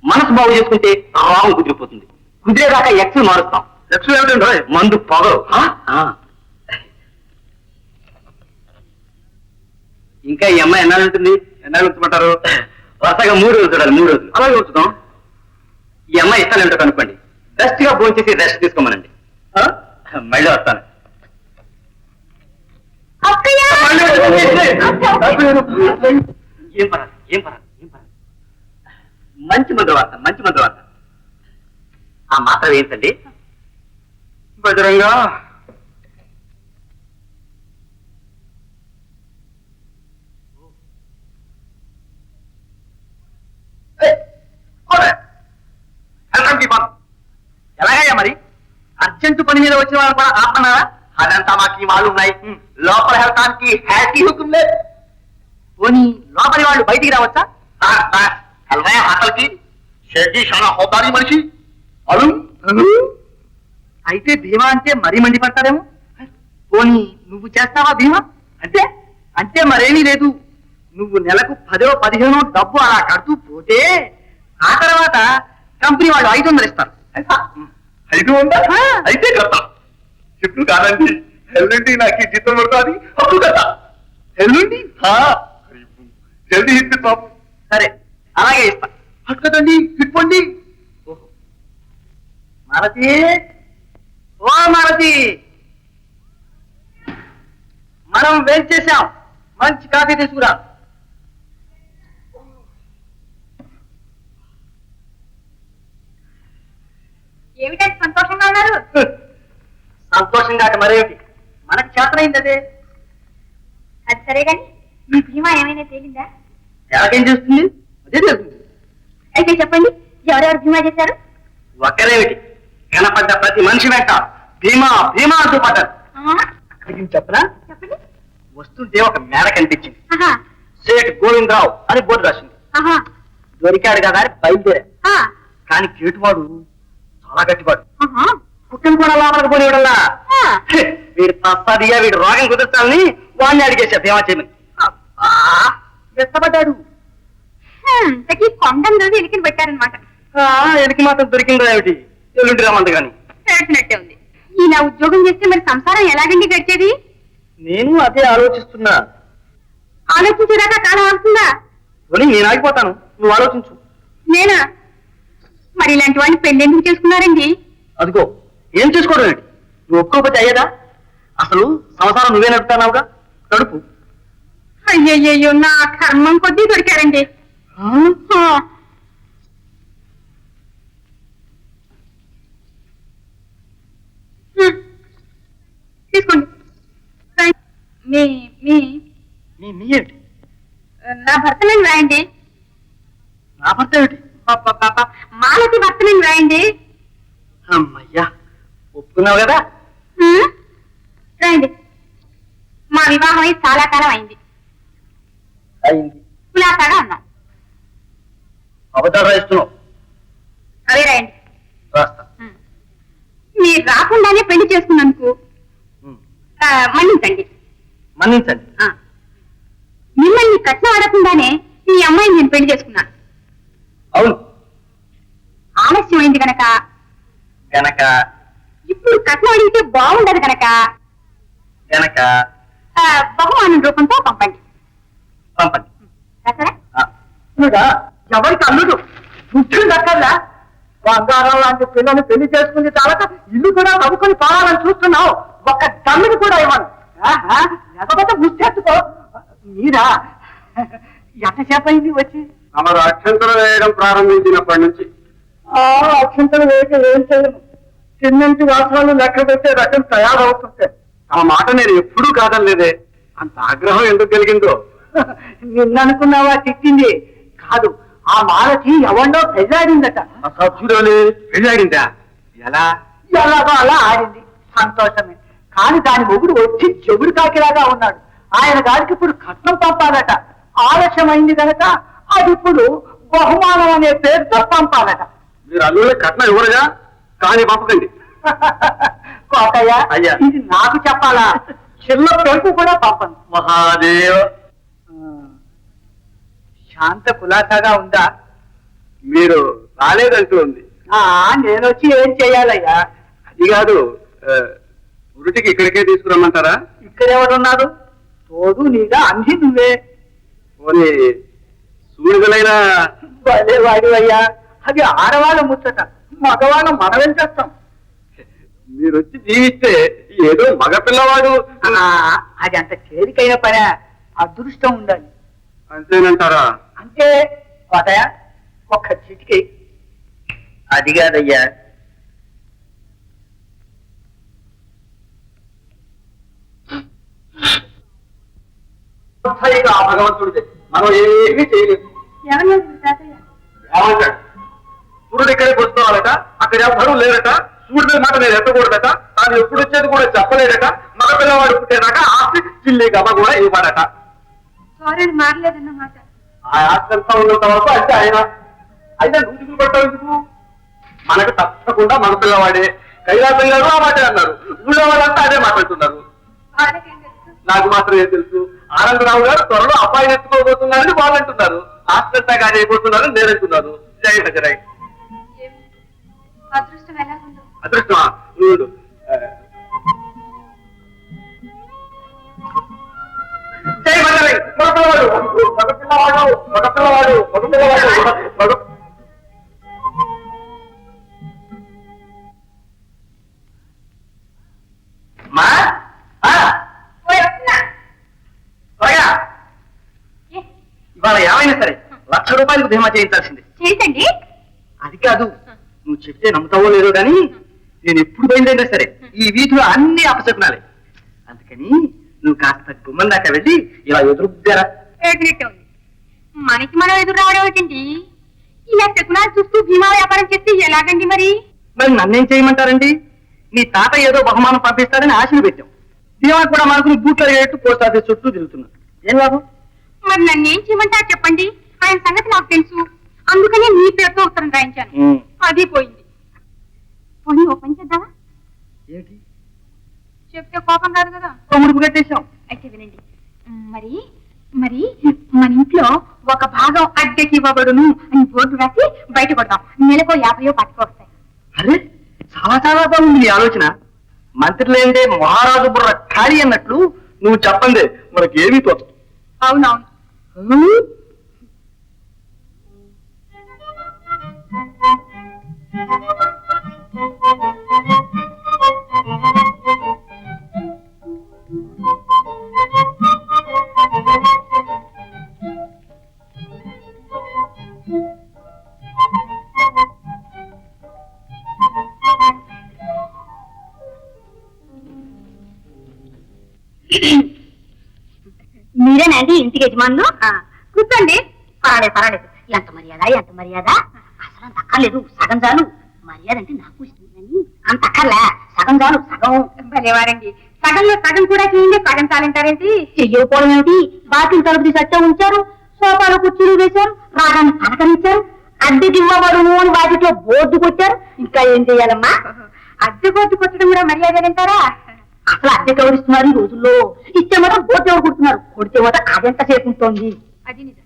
మనసు బాగు చేసుకుంటే రాము కుదిరిపోతుంది. కుదిరేదాకా ఎక్స్ మారుస్తాం. ఎక్స్ ఏమిటండి? మందు పొగరు. ఇంకా ఈ అమ్మాయి ఎన్నాళ్ళు ఉంటుంది? ఎన్నాళ్ళు ఉంచమంటారు? వరుసగా 3 రోజులు చూడాలి. 3 రోజులు అలాగే ఉంచుతాం. ఈ అమ్మాయి ఇష్టాలు ఏమిటో కనుక్కోండి. బెస్ట్ గా ఫోన్ చేసి రెస్ట్ తీసుకోమనండి. మళ్ళీ వస్తాను. ఏం పరాదు, ఏం పరాదు, ఏం పరాదు. మంచి మందు వార్త, మంచి మందు వార్త. ఆ మాత్రం ఏంటండి? బజరంగా ఎలాగయ్యా మరి? అర్జెంటు పని మీద వచ్చిన వాళ్ళు కూడా ఆపన్నారా? అదంతా మాకు వాళ్ళు ఉన్నాయి. లోపల వెళ్ళటానికి హ్యాపీ హుకుం లేదు. పోనీ లోపలి వాళ్ళు బయటికి రావచ్చా? హాటల్కి షెడ్డి చాలా హోదారి మనిషి అలు. అయితే భీమా అంటే మరీ మండిపడతారేమో. పోనీ నువ్వు చేస్తావా భీమా? అంటే అంటే మరేమీ లేదు. నువ్వు నెలకు 10-15 డబ్బు అలా కడుతూ పోతే ఆ తర్వాత కంపెనీ వాళ్ళు 500 ఇస్తారు. 500 అయితే కడతా. ఇప్పుడు కాదండి, ఎల్లుండి నాకు జీతం పడుతుంది. అప్పుడు కదా ఎల్లుండి జల్దీ ఇస్తే పాపం. సరే అలాగే ఇస్తా. కదండి ఇప్పండి. మాలతి, ఓ మాలతి, మనం వెయిట్ చేశాం. మంచి కాఫీ తీసుకురా. ఏమిటంటే సంతోషంగా ఉన్నారు? సంతోషంగా మరేమిటి, మనకు చేతనైంది అదే. అది సరే గాని మీ భీమా ఏమైనా తేలిందా? ఎలాగేం చేస్తుంది? అదే తెలుస్తుంది. అయితే చెప్పండి, ఎవరెవరు భీమా చేశారు? ఒక్కరేమిటి, కనపడ్డ ప్రతి మనిషి వెంట భీమా భీమా అంటూ పడ్డారు. చెప్పనా? చెప్పండి. వస్తుంటే ఒక మేడ కనిపించింది. ఆహా, సేట్ గోవిందరావు అని బోర్డు రాసింది. ఆహా, దొరికాడు కదా అని బయలుదేరా. ఆ, కానీ కేటువాడు చాలా గట్టిపాడు. ఆహా. కుక్కను కూడా లోపలికి పోనివ్వడల్లా. వీడు తప్పదిగా వీడు రోగం కుదుర్చాలని వాడిని అడిగేసా భీమా చేయమని. ఎత్తపడ్డాడు. ఇంతకీ కొండం రోజు ఎలికిని పెట్టారనమాట. ఎనికి మాత్రం దొరికిందా ఏమిటి? ఎల్లుండి రమ్మంది కానీ తెలిసినట్టే ఉంది. ఇలా ఉద్యోగం చేస్తే మరి సంసారం ఎలాగండి గడిచేది? నేను అదే ఆలోచిస్తున్నా. ఆలోచించేదాకా కాలం అవుతుందా? పోనీ నేను ఆగిపోతాను, నువ్వు ఆలోచించు. నేనా? మరి ఇలాంటి వాడిని పెళ్లి ఎందుకు చేసుకున్నారండి? అదిగో ఏం చేసుకోవడం ఏంటి? నువ్వు ఒప్పుకోకపోతే అయ్యేదా? అసలు సంసారం నువ్వే నడుపుతానావుగా, నడుపు. అయ్యయ్యో, నా కర్మం కొద్దీ దొరికారండి. తీసుకోండి. మీ మీ మీ ఏమిటి? నా భర్త నేను రాయండి. నా భర్త ఏమిటి? మాలతి భర్త నేను రాయండి. అమ్మయ్యా, ఒప్పుకున్నావు కదా? రాయండి. మా వివాహం అయి చాలా కాలం అయింది. అయింది. కులాసాగా ఉన్నాం. అబద్ధాలు రాయిస్తున్నావు. అదే రాయండి. రాస్తా. మీరు రాకుండానే పెళ్లి చేసుకున్నందుకు మన్నించండి. మన్నించండి. మిమ్మల్ని కట్నం అడగకుండానే మీ అమ్మాయిని నేను పెళ్లి చేసుకున్నాను. అవును. ఆలస్యమైంది గనక ఇప్పుడు కట్నం అడిగితే బాగుండదు గనక బహుమానం రూపంతో పంపండి. సరే? ఎవరికి అల్లుడు ముఖ్యం దక్కర్లా? బంగారం లాంటి పిల్లని పెళ్లి చేసుకుని తర్వాత ఇల్లు కూడా నవ్వుకొని పోవాలని చూస్తున్నావు. ఒక్క దమ్మిని కూడా ఇవ్వను. లేకపోతే ముచ్చెత్తుకో. మీరా ఎంతసేపు అయింది వచ్చి? తమరు అక్షంతలు వేయడం ప్రారంభించినప్పటి నుంచి. అక్షంతలు వేయక ఏం చేయను. చిన్నంటి వాసనలు లెక్క పెట్టే రకం తయారవుతుంటే ఆ మాట నేను ఎప్పుడూ కాదనలేదే. అంత ఆగ్రహం ఎందుకు కలిగిందో. నిన్ననుకున్నావా తిట్టింది కాదు. ఆ మాలతి ఎవరినో పెళ్ళాడిందట. పెళ్ళాడిందా? ఎలా? ఎలాగో అలా ఆడింది. సంతోషమే. కానీ దాని మొగుడు వచ్చి చెవుడు కాకిలాగా ఉన్నాడు. ఆయన గారికి ఇప్పుడు కట్నం పంపాలట. ఆలస్యమైంది కనుక అది ఇప్పుడు బహుమానం అనే పేరుతో పంపాలట. మీరు అల్లుళ్ళ కట్నం ఇవ్వరుగా, కానీ పంపకండి. కోటయ్య, అయ్యా, ఇది నాకు చెప్పాలా? చిన్న పెరుపు కూడా పంపను. మహాదేవ. శాంత కులాసాగా ఉందా? మీరు రాలేదంటూ ఉంది. నేనొచ్చి ఏం చెయ్యాలయ్యా? అది కాదు, ఉరిటికి ఇక్కడికే తీసుకురమ్మంటారా? ఇక్కడెవరున్నారు? తోడు నీగా అన్ని నువ్వే. పోనీ సూర్యులైన భలే వాడివయ్యా. అది ఆడవాళ్ళ ముచ్చట. మగవాళ్ళం మనమేం చేస్తాం? మీరు వచ్చి జీవిస్తే ఏదో మగపిల్లవాడు. అది అంత తేలికైన పనే. అదృష్టం ఉండాలి. అంతేనంటారా? అంటే కోటయ్య, ఒక్క చిటికి. అది కాదయ్యా, ఆ భగవంతుడిదే, మనం ఏమీ చేయలేదు. ఏమంటాడు? సూర్యుడు ఇక్కడే వస్తున్నాడట, అక్కడ ఎవరు లేరట, సూర్యుడి మాట నేను ఎత్తకూడదట, తాను ఎప్పుడు వచ్చేది కూడా చెప్పలేదట, మగ పిల్లవాడు పుట్టేదాకా ఆస్తి చిల్లి గమ్మ కూడా ఇవ్వడట. మారలేదన్నమాట. ఆ ఆస్తి అంతా ఉన్నంత వరకు అంటే ఆయన అయితే నువ్వు పడతావు ఎందుకు? మనకు తప్పకుండా మగ పిల్లవాడే. కైలాసం గారు ఆ మాట అన్నారు, ఊళ్ళో వాళ్ళంతా అదే మాట్లాడుతున్నారు. నాకు మాత్రం ఏం తెలుసు? ఆనందరావు గారు త్వరలో అబ్బాయిని ఎత్తుకోబోతున్నారని వాళ్ళు అంటున్నారు. ఆస్తంతా కానీ అయిపోతున్నారని నేను అంటున్నాను. జై హజరాయ్. అదృష్టం ఎలా ఉందో. అదృష్టమా? నువ్వు జై హజరాయ్. మగపిల్లవాడు మగపిల్లవాడు మగపిల్లవాడు మగపిల్లవాడు మగ ఇవాళ ఏమైనా సరే ₹1,00,000 బీమా చేయించాల్సిందే. చేయండి. అది కాదు, నువ్వు చెప్తే నమ్ముతావో లేదో గాని నేను ఎప్పుడు బయలుదేరినా సరే ఈ వీధిలో అన్ని అపశకునాలే. అందుకని నువ్వు కాస్త గుమ్మం దాకా వెళ్ళి ఇలా ఎదురుగ్గారా. ఉంది. మనకి మనం ఎదురు రావడం ఏంటండి? ఇలా శకునాలు చూస్తూ భీమా వ్యాపారం చేస్తే ఎలాగండి మరి? మరి నన్నేం చేయమంటారండి? నీ తాత ఏదో బహుమానం పంపిస్తారని ఆశలు పెట్టాం. భీమా కూడా మనకు బూట్లు అడిగేట్టు పోస్ట్ ఆఫీస్ చుట్టూ తిరుగుతున్నా. ఏం లాభం? మరి నన్ను ఏం చేయమంటారు చెప్పండి. ఆయన సంగతి నాకు తెలుసు. అందుకనే మీ పేరుతో ఉత్తరం రాయించాను. అది పోయింది. చేశాం. అయితే వినండి, మరి మరి మన ఇంట్లో ఒక భాగం అద్దెకి ఇవ్వబడును అని బోర్డు రాసి బయట కొడతాం. నెలకు 50 పాతికో వస్తాయి. అరే చాలా చాలా బాగుంది ఈ ఆలోచన. మంత్రి లేందే మహారాజు బుర్ర ఖాళీ అన్నట్లు నువ్వు చెప్పండి మనకేమీ తోచదు. అవునవును. మీరేనండి ఇంటికి యజమానులు? కూర్చోండి. పర్వాలేదు. ఎంత మర్యాద. అసలు అంత అక్కర్లేదు, సగం చాలు. మర్యాద అంటే నాకు ఇష్టం కానీ అంత అక్కర్లే, సగం చాలు. సగం భలేవారండి. సగంలో సగం కూడా చేయండి, సగం చాలంటారేంటి? చెయ్యకపోవడం ఏమిటి? బాటిల్ తలుపు తీసి అట్టే ఉంచారు, సోఫాలో కుర్చీలు వేశారు, రాగాన్ని పలకరించారు, అద్దెకి ఇవ్వబడును అని వాటిలో బోర్డు కొట్టారు. ఇంకా ఏం చెయ్యాలమ్మా? అద్దె బోర్డు కొట్టడం కూడా మర్యాద అంటారా? అసలు అద్దెకి ఎవరిస్తున్నారు ఈ రోజుల్లో? ఇచ్చే మాత్రం బోర్డు ఎవరు కొడుతున్నారు, కొడితే మాత్రం అదెంత సేపు ఉంటుంది. అది నిజం.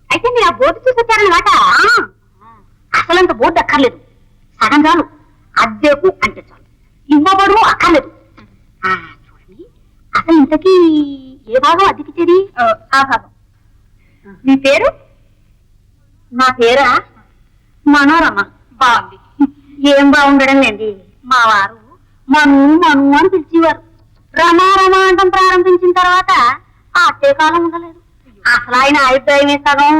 అయితే మీరు ఆ బోర్డు చూసొచ్చారన్నమాట. అసలంత బోర్డు అక్కర్లేదు, సగం చాలు. అద్దెకు అంటే చాలు, ఇవ్వబడు అక్కర్లేదు. చూడండి, అసలు ఇంతకీ ఏ భాగం అద్దెకిచ్చేది? ఆ భాగం. మీ పేరు? నా పేరా మనోరమ. బాగుంది. ఏం బాగుండడం లేండి, మా వారు మను అని పిలిచేవారు. రమా అంటం ప్రారంభించిన తర్వాత అట్టే కాలం ఉండలేదు. అసలు ఆయన అభిప్రాయమే సగం.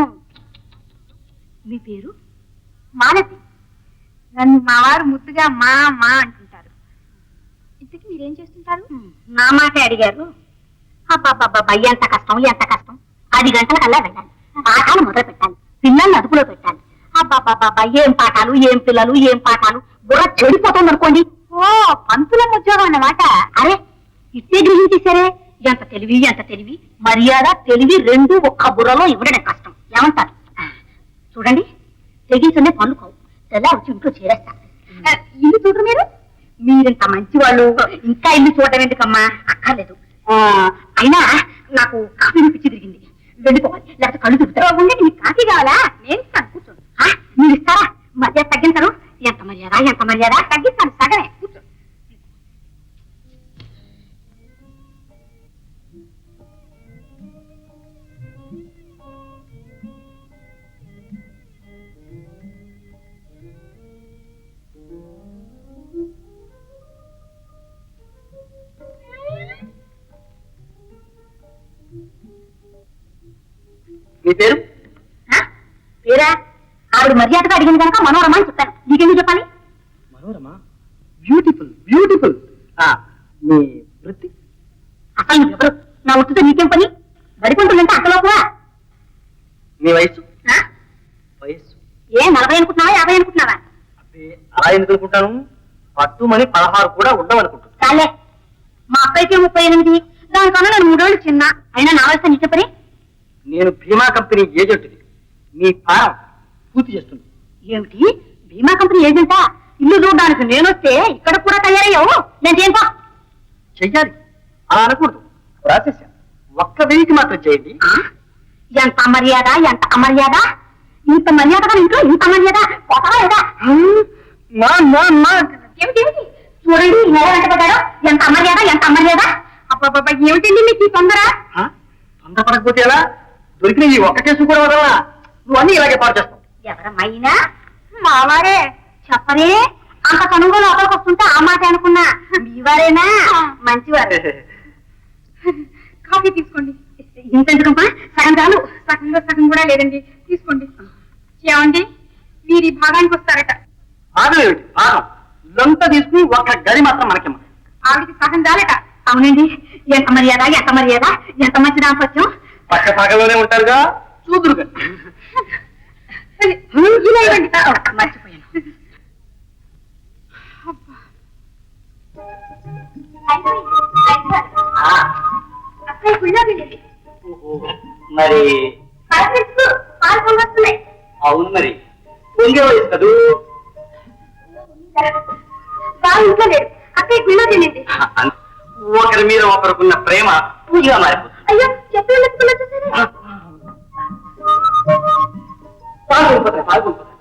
మీ పేరు? మాలతి. నన్ను మా వారు ముద్దుగా మా అంటుంటారు. ఇంతకీ మీరేం చేస్తుంటారు? నా మాటే అడిగారు. అబ్బాబ్బా ఎంత కష్టం. 10 గంటలకల్లా వెళ్ళాలి, పాఠాలు మొదలు పెట్టాలి, పిల్లల్ని అదుపులో పెట్టాలి. అబ్బాబ్బా ఏం పాఠాలు, ఏం పిల్లలు, ఏం పాఠాలు. బుర్ర చెడిపోతుంది అనుకోండి. ఓ పంతులం ఉద్యోగం అన్నమాట. అరే ఇట్టే గ్రహించేశారే. ఎంత తెలివి. మర్యాద తెలివి 2 ఒక్క బుర్రలో ఇవ్వడం కష్టం. ఏమంటారు? చూడండి, తెగించనే పనులు కావు. తెల్లా వచ్చి ఇంట్లో చేరేస్తా. ఇల్లు చూడరు మీరింత మంచి వాళ్ళు, ఇంకా ఇల్లు చూడడం ఎందుకమ్మా? అక్కర్లేదు. అయినా నాకు కాఫీ పిచ్చి తిరిగింది, వెళ్ళిపోవాలి, లేకపోతే కళ్ళు తిరుగుతారు. ఉండండి, మీకు కాఫీ కావాలా? నేను ఇస్తాను, కూర్చోండి. మీరు ఇస్తారా? మర్యాద తగ్గించరు. ఎంత మర్యాద తగ్గిస్తాను, సగమే. కూర్చోండి. మీ పేరు? పేరా? ఆవిడ మర్యాదగా అడిగింది కనుక మనోరమ అని చెప్పాను. నీకెందుకు చెప్పాలి? మనోరమ బ్యూటిఫుల్. మీ వృత్తి? అసలు ఎవరు? నా వృత్తితో నీకేం పని? బడికుంటుందంటే అసలోపురా. మీ వయసు? ఏ 40 అనుకుంటున్నావా, 50 అనుకుంటున్నావా? అలా ఎందుకు అనుకుంటాను, పట్టుమని 16 కూడా ఉండవనుకుంటున్నాను. చాలే, మా అబ్బాయికి 38, దానికన్నా నేను 3 ఏళ్ళు చిన్న. అయినా నా వయసు నీకే పని? నేను బీమా కంపెనీ ఏజెంట్ని. మీ ఫారం పూర్తి చేస్తుంది. ఏమిటి బీమా కంపెనీ ఏజెంటా? ఇల్లు చూడడానికి నేనొస్తే ఇక్కడ కూడా తయారయ్యావు. నేను చేయను. చెయ్యాలి, అలా అనకూడదు. రాసేసాను, ఒక్క వెయ్యికి మాత్రం చేయండి. ఎంత మర్యాద, ఎంత అమర్యాద. ఇంత మర్యాదగా ఇంట్లో ఇంత మర్యాద పోతావా లేదా? ఏమిటి చూడండి, వెంటబడ్డాడు. ఎంత అమర్యాద. అబ్బాబ్బా ఏమిటండి మీకు ఈ తొందర? తొందరపడకపోతే ఎలా? దొరికిన ఈ ఒక్క కేసు కూడా వదలనా? నువ్వు అన్ని ఇలాగే పాడు చేస్తావు. ఎవరమైనా మావారే చెప్పరే. అంత కనుగోలు లోపలికి వస్తుంటే ఆ మాట అనుకున్నా. మీవారేనా? మంచివారు. కాఫీ తీసుకోండి. ఇంతెందుకమ్మా, సగం చాలు. సగం కూడా లేదండి, తీసుకోండి. ఏమండి, మీరు ఈ భాగానికి వస్తారట. ఆగలేమిటి భాగం? ఇల్లంతా తీసుకుని ఒక్క గది మాత్రం మనకేమో. ఆవిడికి సగం చాలట. అవునండి, ఎంత మర్యాద, ఎంత మంచి దాంపత్యం. పక్క భాగంలోనే ఉంటారుగా, చూదురుగా. మర్చిపోయాను. అక్కయ్య గుళ్ళో వెళ్ళింది. మరి పాలు పొంగొస్తున్నాయి. అవును, మరి పొంగే వయసు కదూ. బాగా ఇంట్లో లేడు. అక్కయ్య గుళ్ళో వెళ్ళింది. ఒకరి మీద ఒకరికున్న ప్రేమ పూజగా మారిపోతుంది. అయ్యో చెప్పేసి పాల్గొనిపోతాయి.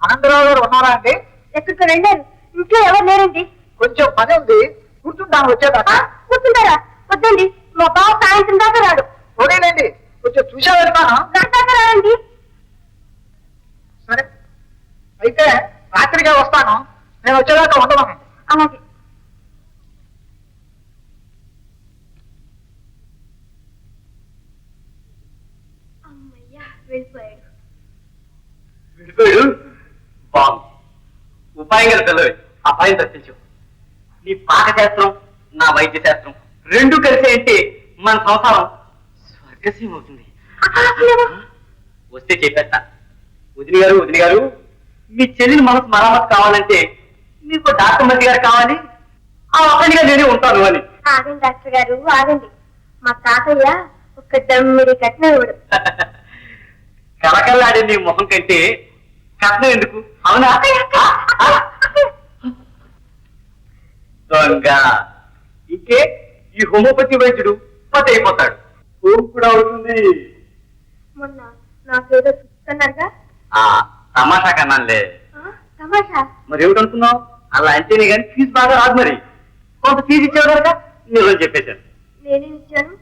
ఆనందరావు గారు ఉన్నారా అండి? ఎక్కడికి వెళ్ళారు? ఇంట్లో ఎవరు లేరండి. కొంచెం పని ఉంది, కూర్చుంటాను వచ్చేదాకా. కూర్చుంటారా? వద్దండి, మా బావ సాయంత్రం దాకా రాడు. చూడండి, కొంచెం చూసా వెళ్తాను. దాకా రాడండి. సరే అయితే రాత్రిగా వస్తాను, నేను వచ్చేదాకా ఉండమనండి. అలాగే. అమ్మయ్యా, వెళ్ళిపోయాడు. బాగుంది. ఉపాయం గల పిల్లవి అపాయం తప్పించు. నీ పాకశాస్త్రం, నా వైద్య శాస్త్రం రెండు కలిసి అంటే మన సంసారం స్వర్గసీమ అవుతుంది. వస్తే చెప్పేస్తా. వదిలి గారు మీ చెల్లిని మనసు మరామతు కావాలంటే మీకు డాక్టర్ మంత్రి గారు కావాలి, ఆ ఒక్కడిగా నేనే ఉంటాను అని. ఆగండి డాక్టర్ గారు, ఆగండి. మా తాతయ్య ఒక్క దమ్మిడి కట్నం ఇవ్వడు. కలకల్లాడే నీ మొహం కంటే కట్నం ఎందుకు? అవునా? దొంగ. ఇంకే ఈ హోమియోపతి వైద్యుడు పతి అయిపోతాడు. హోమ్ కూడా అవుతుంది. మొన్న నాకేదో చూస్తున్నారుగా. తమాషా కన్నానులే. తమాషా? మరి ఏమిటనుకున్నావు? అలా అంటేనే కానీ ఫీజు బాగా రాదు. మరి కొంత ఫీజు ఇచ్చావు కనుక నేను చెప్పేశాను. నేనేం ఇచ్చాను?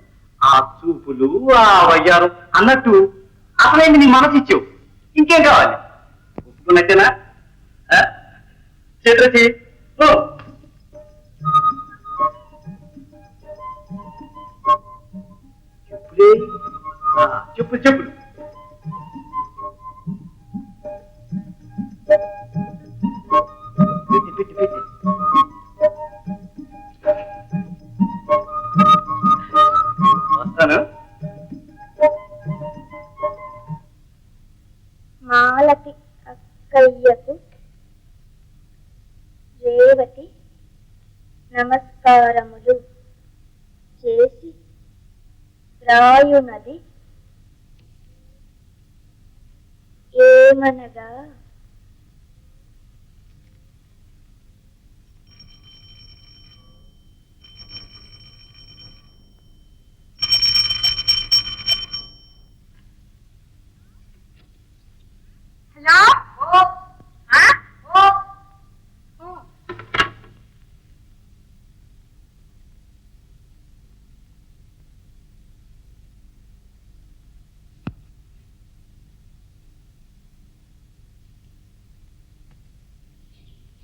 ఆ చూపులు, ఆ వయ్యారు అన్నట్టు అసలైంది నీ మనసు ఇచ్చావు. ఇంకేం కావాలి? ఒప్పుకున్నట్టేనా? చేతులకి చెప్పులు చెప్పులు పెట్టి పెట్టి పెట్టి వస్తాను. మాలతి అక్కయ్యకు రేవతి నమస్కారములు చేసి రాయునది ఏమనగా హలో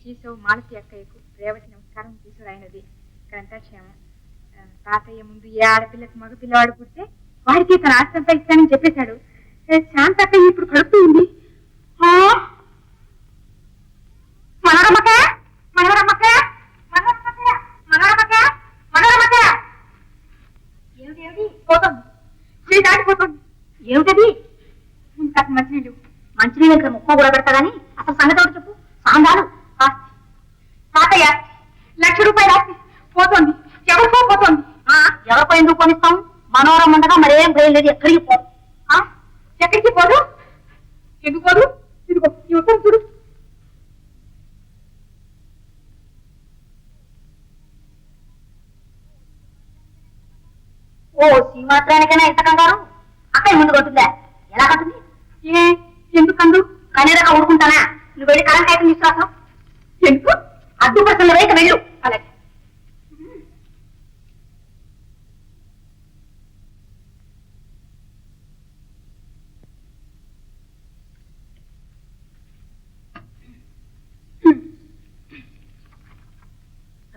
శ్రీశవ మాలతి అక్కయ్యకు రేవతి నమస్కారం తీసుకురాయినది. ఇక్కడంతా క్షేమం. తాతయ్య ముందు ఏ ఆడపిల్లకి మగ పిల్లవాడు పుడితే వాడికి తన ఆస్తంతా ఇస్తానని చెప్పేశాడు. శాంత అక్కయ్య ఇప్పుడు కడుపుతూ ఉంది. పోతుంది, చేయి దాటిపోతుంది. ఏమిటది? మంచినీళ్ళు. మంచినీళ్ళు ఇక్కడ ముక్క కూడా పెడతారని అసలు సంగతి చెప్పు. సాంగాలు తాతయ్య 1,00,000 రూపాయలు ఆస్తి పోతుంది. ఎవరికో పోతుంది. ఎవరికో ఎందుకు కొనిస్తాం? మనోరం ఉండగా మరేం భయం లేదు. ఎక్కడికి పోదు. ఎక్కడికి పోదు? ఎందుకు పోదు? ఇదిగో ఈ ఉత్తరం చూడు. ఓ ఈ మాత్రానికైనా ఇంత కంగారు? అక్కయ్య ముందు కొట్టుందా? ఎలా కట్టుంది? ఎందుకు కందు? కనేదాకా ఊరుకుంటానా? నువ్వు వెళ్ళి కరెంట్ అయితే తీసుకురాసం. ఎందుకు? అడ్డు ప్రశ్నలు వేయక వెళ్ళు. అలాగే.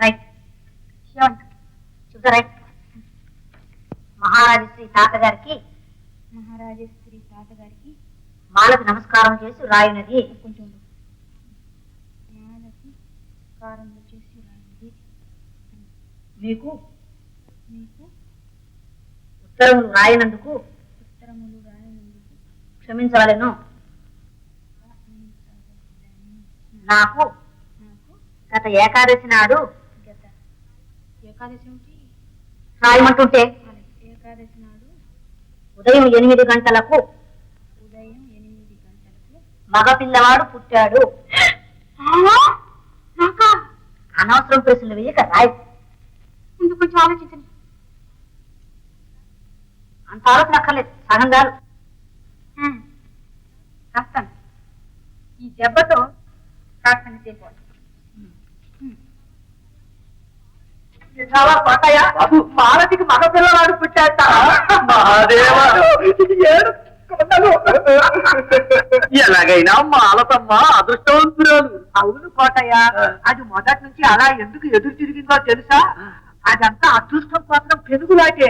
రైట్. చూసా రైట్. మహారాజశ్రీ తాతగారికి మాలకి నమస్కారం చేసి రాయునది. కొంచెం మాలకి నమస్కారం చేసి రాయునది. మీకు ఉత్తరములు రాయనందుకు క్షమించవలెను. నాకు గత ఏకాదశి నాడు రాయమంటుంటే ఏకాదశి నాడు ఉదయం 8 గంటలకు ఉదయం 8 గంటలకు మగపిల్లవాడు పుట్టాడు. నాకా అనవసరం ప్రశ్నలు వేయక రాయి. ముందు కొంచెం ఆలోచించండి. అంత ఆలోచన అక్కర్లేదు, సగం కాదు. రాస్తాను. ఈ దెబ్బతో కాస్తంగా చేయకూడదు. చాలా కోటయ్య, మాలతికి మగ పిల్లవాడు పుట్టాట. ఎలాగైనా మాలతమ్మ అదృష్టవంతురాలు. అవును కోటయ్య, అది మొదటి నుంచి అలా ఎందుకు ఎదురు తిరిగిందో తెలుసా? అదంతా అదృష్టం కోసం పెరుగులాగే.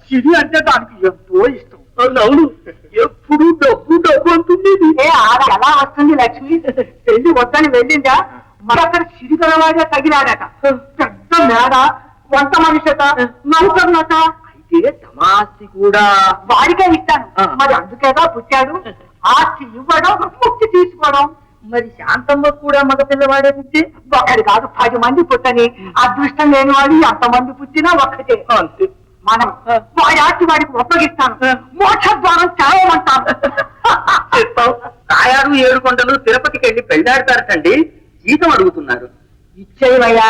సిరి అంటే దానికి ఎంతో ఇష్టం. అవును, ఎప్పుడు డబ్బు డబ్బు అంటుంది. ఆడ ఎలా వస్తుంది లక్ష్మి? పెళ్లి వద్దని వెళ్ళిందా, మరొకర సిరి గలవాడే తగిలాడట. పెద్ద మేడ, వంట మనిషట, నౌకర్నట. అయితే తమాస్తి కూడా వాడికే ఇస్తాను. మరి అందుకేగా పుట్టాడు. ఆస్తి ఇవ్వడం, ముక్తి తీసుకోవడం. మరి శాంతమ్మ కూడా మగపిల్లవాడే పుట్టి ఒకటి కాదు 10 మంది పుట్టని. అదృష్టం లేని వాడు ఎంతమంది పుట్టినా ఒక్కటే. అంతే. మనం వాడి ఆస్తి వాడికి ఒప్పగిస్తాను. మోక్ష ద్వారం చాయమంటాను. తాయారు 7 కొండలు తిరుపతికి వెళ్ళి పెళ్ళాడతారటండి. జీతం అడుగుతున్నారు. ఇచ్చేవయ్యా,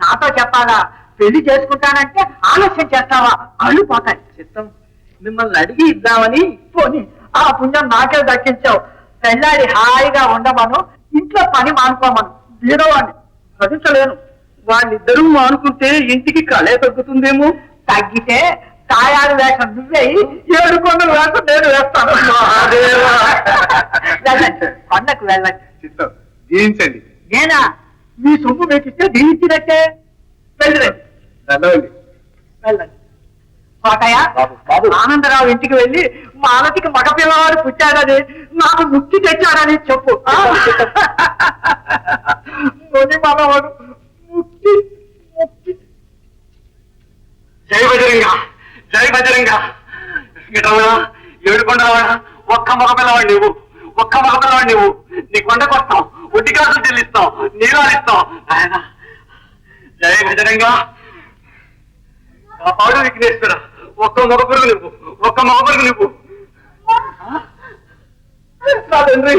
నాతో చెప్పాలా? పెళ్లి చేసుకుంటానంటే ఆలస్యం చేస్తావా? అల్లు పోతాయి. చిత్తం మిమ్మల్ని అడిగి ఇద్దామని. పోనీ ఆ పుణ్యం నాకే దక్కించావు. పెళ్ళాడి హాయిగా ఉండమను, ఇంట్లో పని మానుకోమను. బీదవాడిని భరించలేను. వాళ్ళిద్దరూ మానుకుంటే ఇంటికి కళే తగ్గుతుందేమో. తగ్గితే తాయారు వేషం నువ్వే, 7 కొండల వేషం నేను వేస్తాను. వెళ్ళండి, కొండకు వెళ్ళండి. చిత్తం జీవించండి. నేనా? మీ సొమ్ము మీకు ఇస్తే దీనిచ్చినట్టే. వెళ్ళండి వెళ్ళండి. కోటయ్య, ఆనందరావు ఇంటికి వెళ్ళి మాలతికి మగ పిల్లవాడు పుట్టాడని, నాకు ముక్తి తెచ్చాడని చెప్పు. ముని మనవాడు ముక్తి ముక్తి. జై బజరంగా, జై బజరంగా. గిటవా 7 కొండలవాడా, ఒక్క మగపిల్లవాడు నువ్వు, ఒక్క మగపిల్లవాడు నువ్వు. నీ కొండకు వస్తాం, ఒడ్డి కాసులు చెల్లిస్తాం, నీళ్ళు ఇస్తాం. ఆయన జై బజరంగా. కాపాడు విఘ్నేశ్వర. ఒక్క మగపురుగు నువ్వు, ఒక్క మగపురుగు నువ్వు. నా తండ్రి,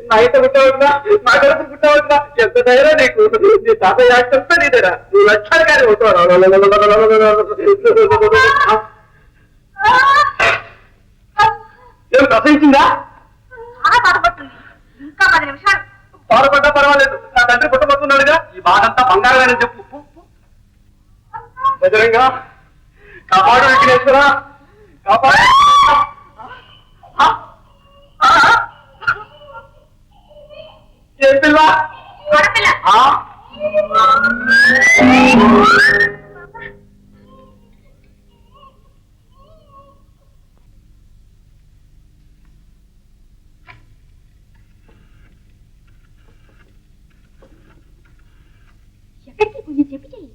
నా ఇంట పుట్టవద్దా, నా కడుపు పుట్టవద్దా? ఎంత ధైర్యం నీకు? నీ తాత యాక్టంతా నీదేరా. నువ్వు లక్షలు కానీ ఏం ప్రసవించిందా? చాలా బాధపడుతుంది. ఇంకా 10 నిమిషాలు. బాధపడ్డా పర్వాలేదు, నా తండ్రి పుట్టబోతున్నాడుగా. ఈ బాధంతా బంగారమేనని చెప్పు. బజరంగా, కాపాడు విఘ్నేశ్వర, కాపాడు. ఏ పిల్ల? ఆడపిల్ల. ఎక్కడికి కొంచెం చెప్పి చెయ్యి.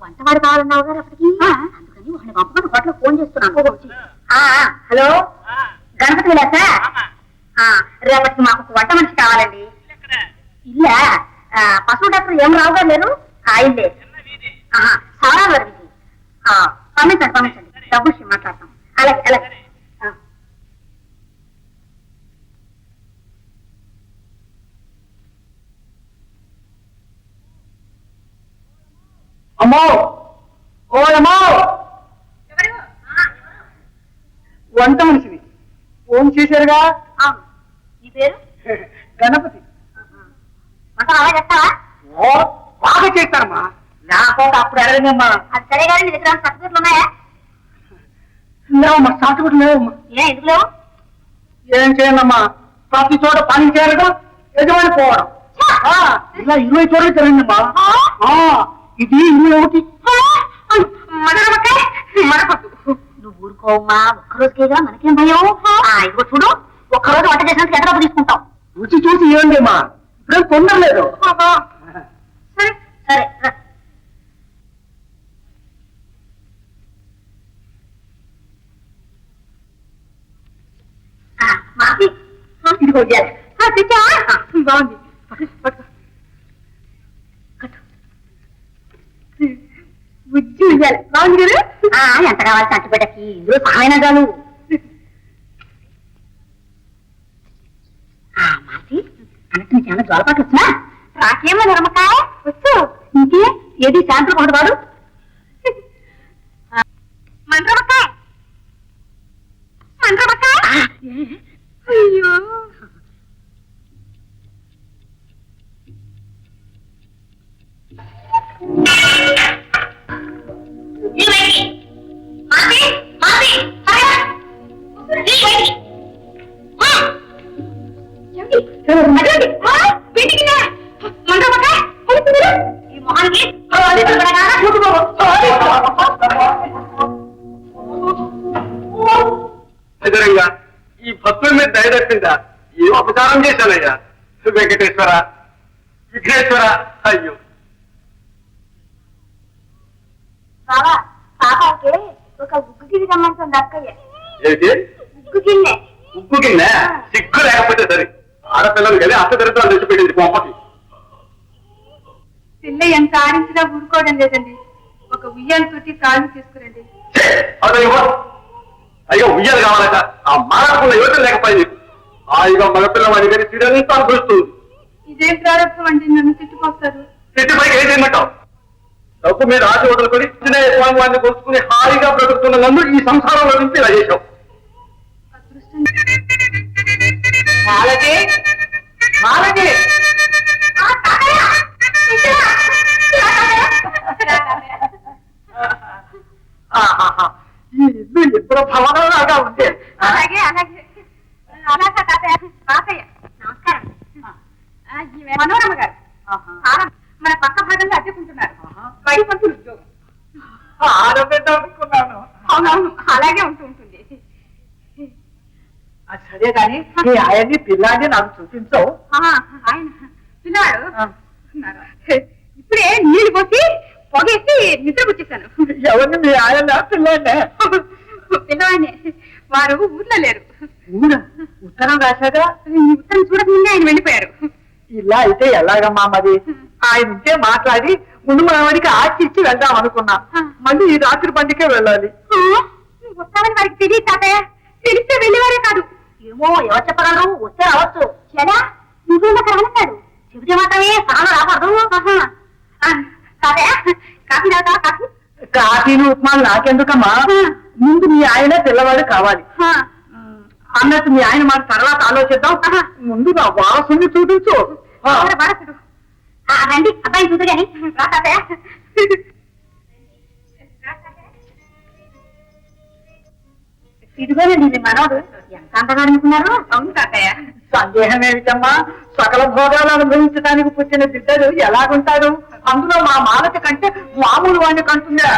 వంటవాడు కావాలన్నావు గారు అప్పటికి. అందుకని వాడిని పంపమని హోటల్ ఫోన్ చేస్తున్నాను. హలో, గణపతి విలాసా? రేపటికి మాకు ఒక వంట మనిషి కావాలండి. ఇల్లా? పశువు డాక్టర్ ఏం రావు గారు లేరు? ఇల్లే సారా గారు. పంపించండి పంపించండి, డబ్బు విషయం మాట్లాడతాం. అలాగే అలాగే. అమ్మో, ఓ అమ్మో, వంట మనిషిని ఫోన్ చేశారుగా. నీ పేరు? గణపతి. వంట అలా చేస్తావా? ఓ బాగా చేస్తారమ్మా. నాకు అప్పుడు అడగనమ్మా. అది సరే కానీ నీ దగ్గర సర్టిఫికెట్లు ఉన్నాయా? లేవమ్మా, సాటుకుంటు లేవమ్మా. ఎందుకు లేవు? ఏం చేయండమ్మా, ప్రతి చోట పని చేయడం, యజమాని పోవడం. ఇలా 20 చోట్ల తిరగండమ్మా. ఇది 21. నువ్వు ఊరుకోమ్మా, ఒక్కరోజుకేగా మనకేం భయం. ఇదిగో చూడు, ఒక్కరోజు వంట చేసినందుకు ఎంత డబ్బు తీసుకుంటాం? రుచి చూసి ఇవ్వండిమ్మా, ఇప్పుడేం తొందరలేదు. సరే సరే రా. మాకి ఇదిగో తెచ్చావా? బాగుంది. బుజ్జి ఉయ్యాలి బాగుంది కదా ఎంత కావాలి చట్టుబిడ్డకి ఇందులో సాయన చాలు మాసి అన్నట్టు నీకు ఏమైనా జ్వరపాటు వచ్చినా రాకేమో నరమకాయ వచ్చు ఇంకే ఏది శాంతులు ఒకటి వాడు మంత్రమకాయ మంత్రమకాయ అయ్యో ఎదురంగా ఈ భక్తుల మీద దయదప్పిందా ఏం అపచారం చేశానయ్యా వెంకటేశ్వర విఘ్నేశ్వర అయ్యో బాబా పాపాకి ఒక ఉగ్గు గిన్నె రమ్మంటుంది అక్కయ్య ఏంటి ఉగ్గు గిన్నె ఉప్పు కింద సిగ్గు లేకపోతే సరే ఆడపిల్లలు వెళ్ళి అత్త దరిద్రాలు తెచ్చిపెట్టింది కొంపకి పిల్ల ఎంత ఆడించినా ఊరుకోవడం లేదండి ఒక ఉయ్యాలు తోటి కాళ్ళు తీసుకురండి అదయ్యో అయ్యో ఉయ్యాలు కావాలట ఆ మాట్లాడుకున్న యువత లేకపోయింది హాయిగా మగపిల్లవాడి కానీ తిరంతా అనుభవిస్తుంది ఇదేం ప్రారంభం అండి నన్ను తిట్టుకొస్తారు తిట్టిపైకి ఏం చేయమంటావు డబ్బు మీద ఆశ వదులుకొని చిన్న స్వామి వారిని కొలుసుకుని హాయిగా బ్రతుకుతున్న నన్ను ఈ సంసారంలో నుంచి ఇలా చేశావు అదృష్టం మాలతి మాలతి ఈ ఇల్లు ఎప్పుడు భవనంలాగా ఉంది అలాగే అలాగే అలాగా తాతయ్య తాతయ్య నమస్కారం ఈమె మనోరమ గారు మన పక్క భాగంలో అద్దెకుంటున్నారు బడి పంతులు ఉద్యోగం ఆడబిడ్డ అనుకున్నాను అవునవును అలాగే ఉంటూ ఉంటుంది సరే కానీ ఈ ఆయన్ని పిల్లాన్ని నాకు చూపించవు ఆయన పిల్లవాడు ఇప్పుడే నీళ్లు పోసి పొగేసి నిద్ర పుచ్చేశాను ఎవరిని మీ ఆయన పిల్లాన్నే పిల్లవాడిని వారు ఊర్లో లేరు ఊరా ఉత్తరం రాశాగా ఈ ఉత్తరం చూడకముందే ఆయన వెళ్ళిపోయారు ఇలా అయితే ఎలాగమ్మా మరి ఆయన ఉంటే మాట్లాడి ముందు మనవాడికి ఆచి ఇచ్చి వెళ్దాం అనుకున్నా మళ్ళీ ఈ రాత్రి బండికే వెళ్ళాలి నువ్వు వస్తావని వారికి తెలియదు తాతయ్య తెలిస్తే వెళ్ళేవారే కాదు ఏమో ఎవరు చెప్పగలరు వస్తే రావచ్చు చెడా నువ్వు రానున్నాడు చెబితే మాత్రమే స్థానం రాకూడదు తాతయ్య కాఫీ తాగుతా కాఫీ కాఫీలు ఉప్మాలు నాకెందుకమ్మా ముందు మీ ఆయన పిల్లవాడు కావాలి అన్నట్టు మీ ఆయన మాట తర్వాత ఆలోచిద్దాం ముందు నా వారసుని చూపించు వారసుడు రండి అబ్బాయి చూదు కానీ రా తాతయ్య ఇదిగోనండి ఇది మనోడు ఎంత అంతగా అనుకున్నారు అవును తాతయ్య సందేహం ఏమిటమ్మా సకల భోగాలు అనుభవించడానికి పుట్టిన బిడ్డలు ఎలాగుంటారు అందులో మా మాలతి కంటే మామూలు వాడిని కంటుందా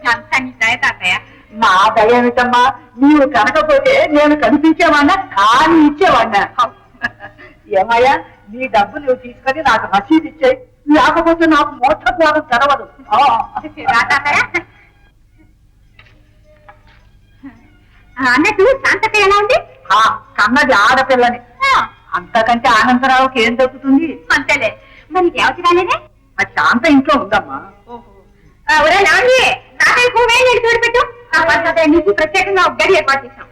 అంతా నీ దయ తాతయ్య నా దయ ఏమిటమ్మా నీవు కనకపోతే నేను కనిపించేవాడినా కానీ ఇచ్చేవాడినా ఏమయ్యా నీ డబ్బు నువ్వు తీసుకొని నాకు రసీదు ఇచ్చేయి లేకపోతే నాకు మోక్ష ద్వారం తెరవదు రా తాతయ్య అన్నట్టు శాంతత ఎలా ఉంది కన్నది ఆడపిల్లని అంతకంటే ఆనందరావుకి ఏం దక్కుతుంది అంతేలే మరి దేవత రాలేదే ఆ శాంత ఇంట్లో ఉందమ్మా తాతయ్యకు వేలు చూడబెట్టు నీకు ప్రత్యేకంగా ఒక గడి ఏర్పాటు చేశాం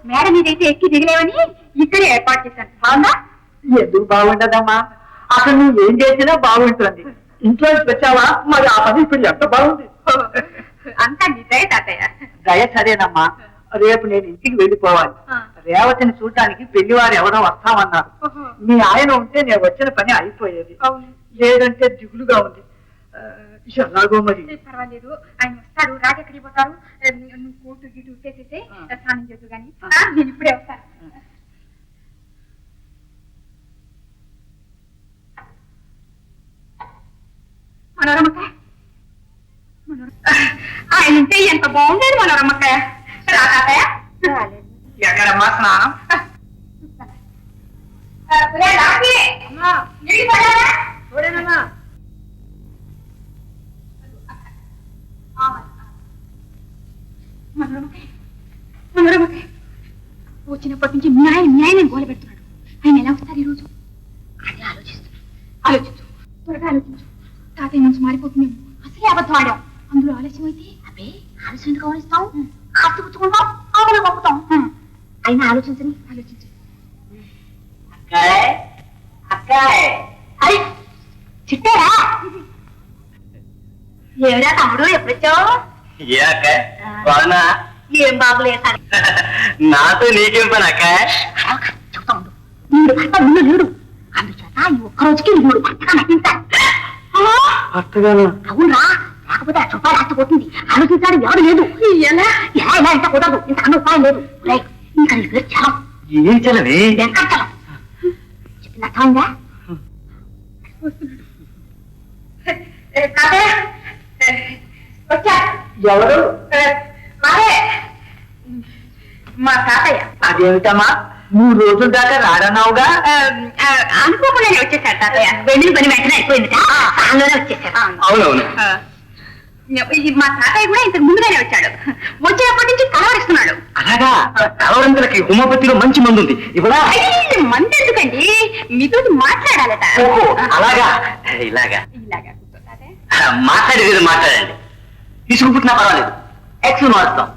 మేడం మీదైతే ఎక్కి దిగలేవని ఇక్కడే ఏర్పాటు చేశాను బాగుందా ఎందుకు బాగుండదమ్మా అక్కడ నువ్వు ఏం చేసినా బాగుంటుంది ఇంట్లో వచ్చావా మరి ఆ పని ఇప్పుడు ఎంత బాగుంది అంతా నీ దయ తాతయ్య దయ సరేనమ్మా రేపు నేను ఇంటికి వెళ్ళిపోవాలి రేవతిని చూడటానికి పెళ్లివారు ఎవరో వస్తామన్నారు మీ ఆయన ఉంటే నేను వచ్చిన పని అయిపోయేది లేదంటే దిగులుగా ఉంది ఎలాగో మరి పర్వాలేదు ఆయన వస్తారు రాజెక్కడికి పోతారు నువ్వు కోటు గిటు ఉట్టేసేసి స్నానం చేద్దు కానీ నేను ఇప్పుడే వస్తాను మనోరమ్మకాయ ఆయన ఉంటే ఎంత బాగుండేది మనోరమ్మకాయ రాతాయ ఎక్కడమ్మా స్నానం చూడేనమ్మా మనోరమ్మకాయ మనోరమ్మకాయ వచ్చినప్పటి నుంచి మీ ఆయన గోల పెడుతున్నాడు. ఆయన ఎలా వస్తారు ఈరోజు? అదే ఆలోచించు, త్వరగా ఆలోచించు. తాతయ్య మనసు మారిపోతుందేమో. అసలే అబద్ధం ఆడాం, అందులో ఆలస్యం అయితే అబ్బే ఆలస్యం ఎందుకు ఆలోచిస్తాం? ఆస్తి పుచ్చుకుంటాం, ఆవులు పంపుతాం. అయినా ఆలోచించు. చిట్టారా? ఏమిరా తమ్ముడు, ఎప్పుడొచ్చావు? ఏం బాబులేదు నాతో నీకేం పని అక్క? చెప్తా ఉండు. వీడు భర్త ముందు లేడు, అందుచేత ఈ ఒక్కరోజుకి వీడు భర్తగా నటించాలి. అవునరా, లేకపోతే ఆ చుట్టాలు ఆస్తిపోతుంది. ఆలోచించాడు ఎవరు లేదు. ఎలా ఇంత కుదరదు, ఇంత అన్న ఉపాయం లేదు. ఇంకా నీ పేరు చలం. ఏం చలవే? వెంకటచలం. చెప్పిన అర్థమైందా? వచ్చా ఎవరు? మా తాతయ్య. అదేమిటమ్మా 3 రోజుల దాకా రాడన్నావుగా? అనుకోకుండానే వచ్చేసాడు తాతయ్య. వెళ్ళిన పని వెంటనే అయిపోయింది, అందులోనే వచ్చేసాడు. అవునవును. మా తాతయ్య కూడా ఇంతకు ముందుగానే వచ్చాడు. వచ్చినప్పటి నుంచి కలవరిస్తున్నాడు. అలాగా? కలవరంతులకి హోమియోపతిలో మంచి మందు ఉంది, ఇవ్వడా? మంది ఎందుకండి, మీతో మాట్లాడాలట. ఓహో అలాగా. ఇలాగా మాట్లాడేది మాట్లాడండి. తీసుకుపుట్టినా పర్వాలేదు, ఎక్స్ మారుస్తాం.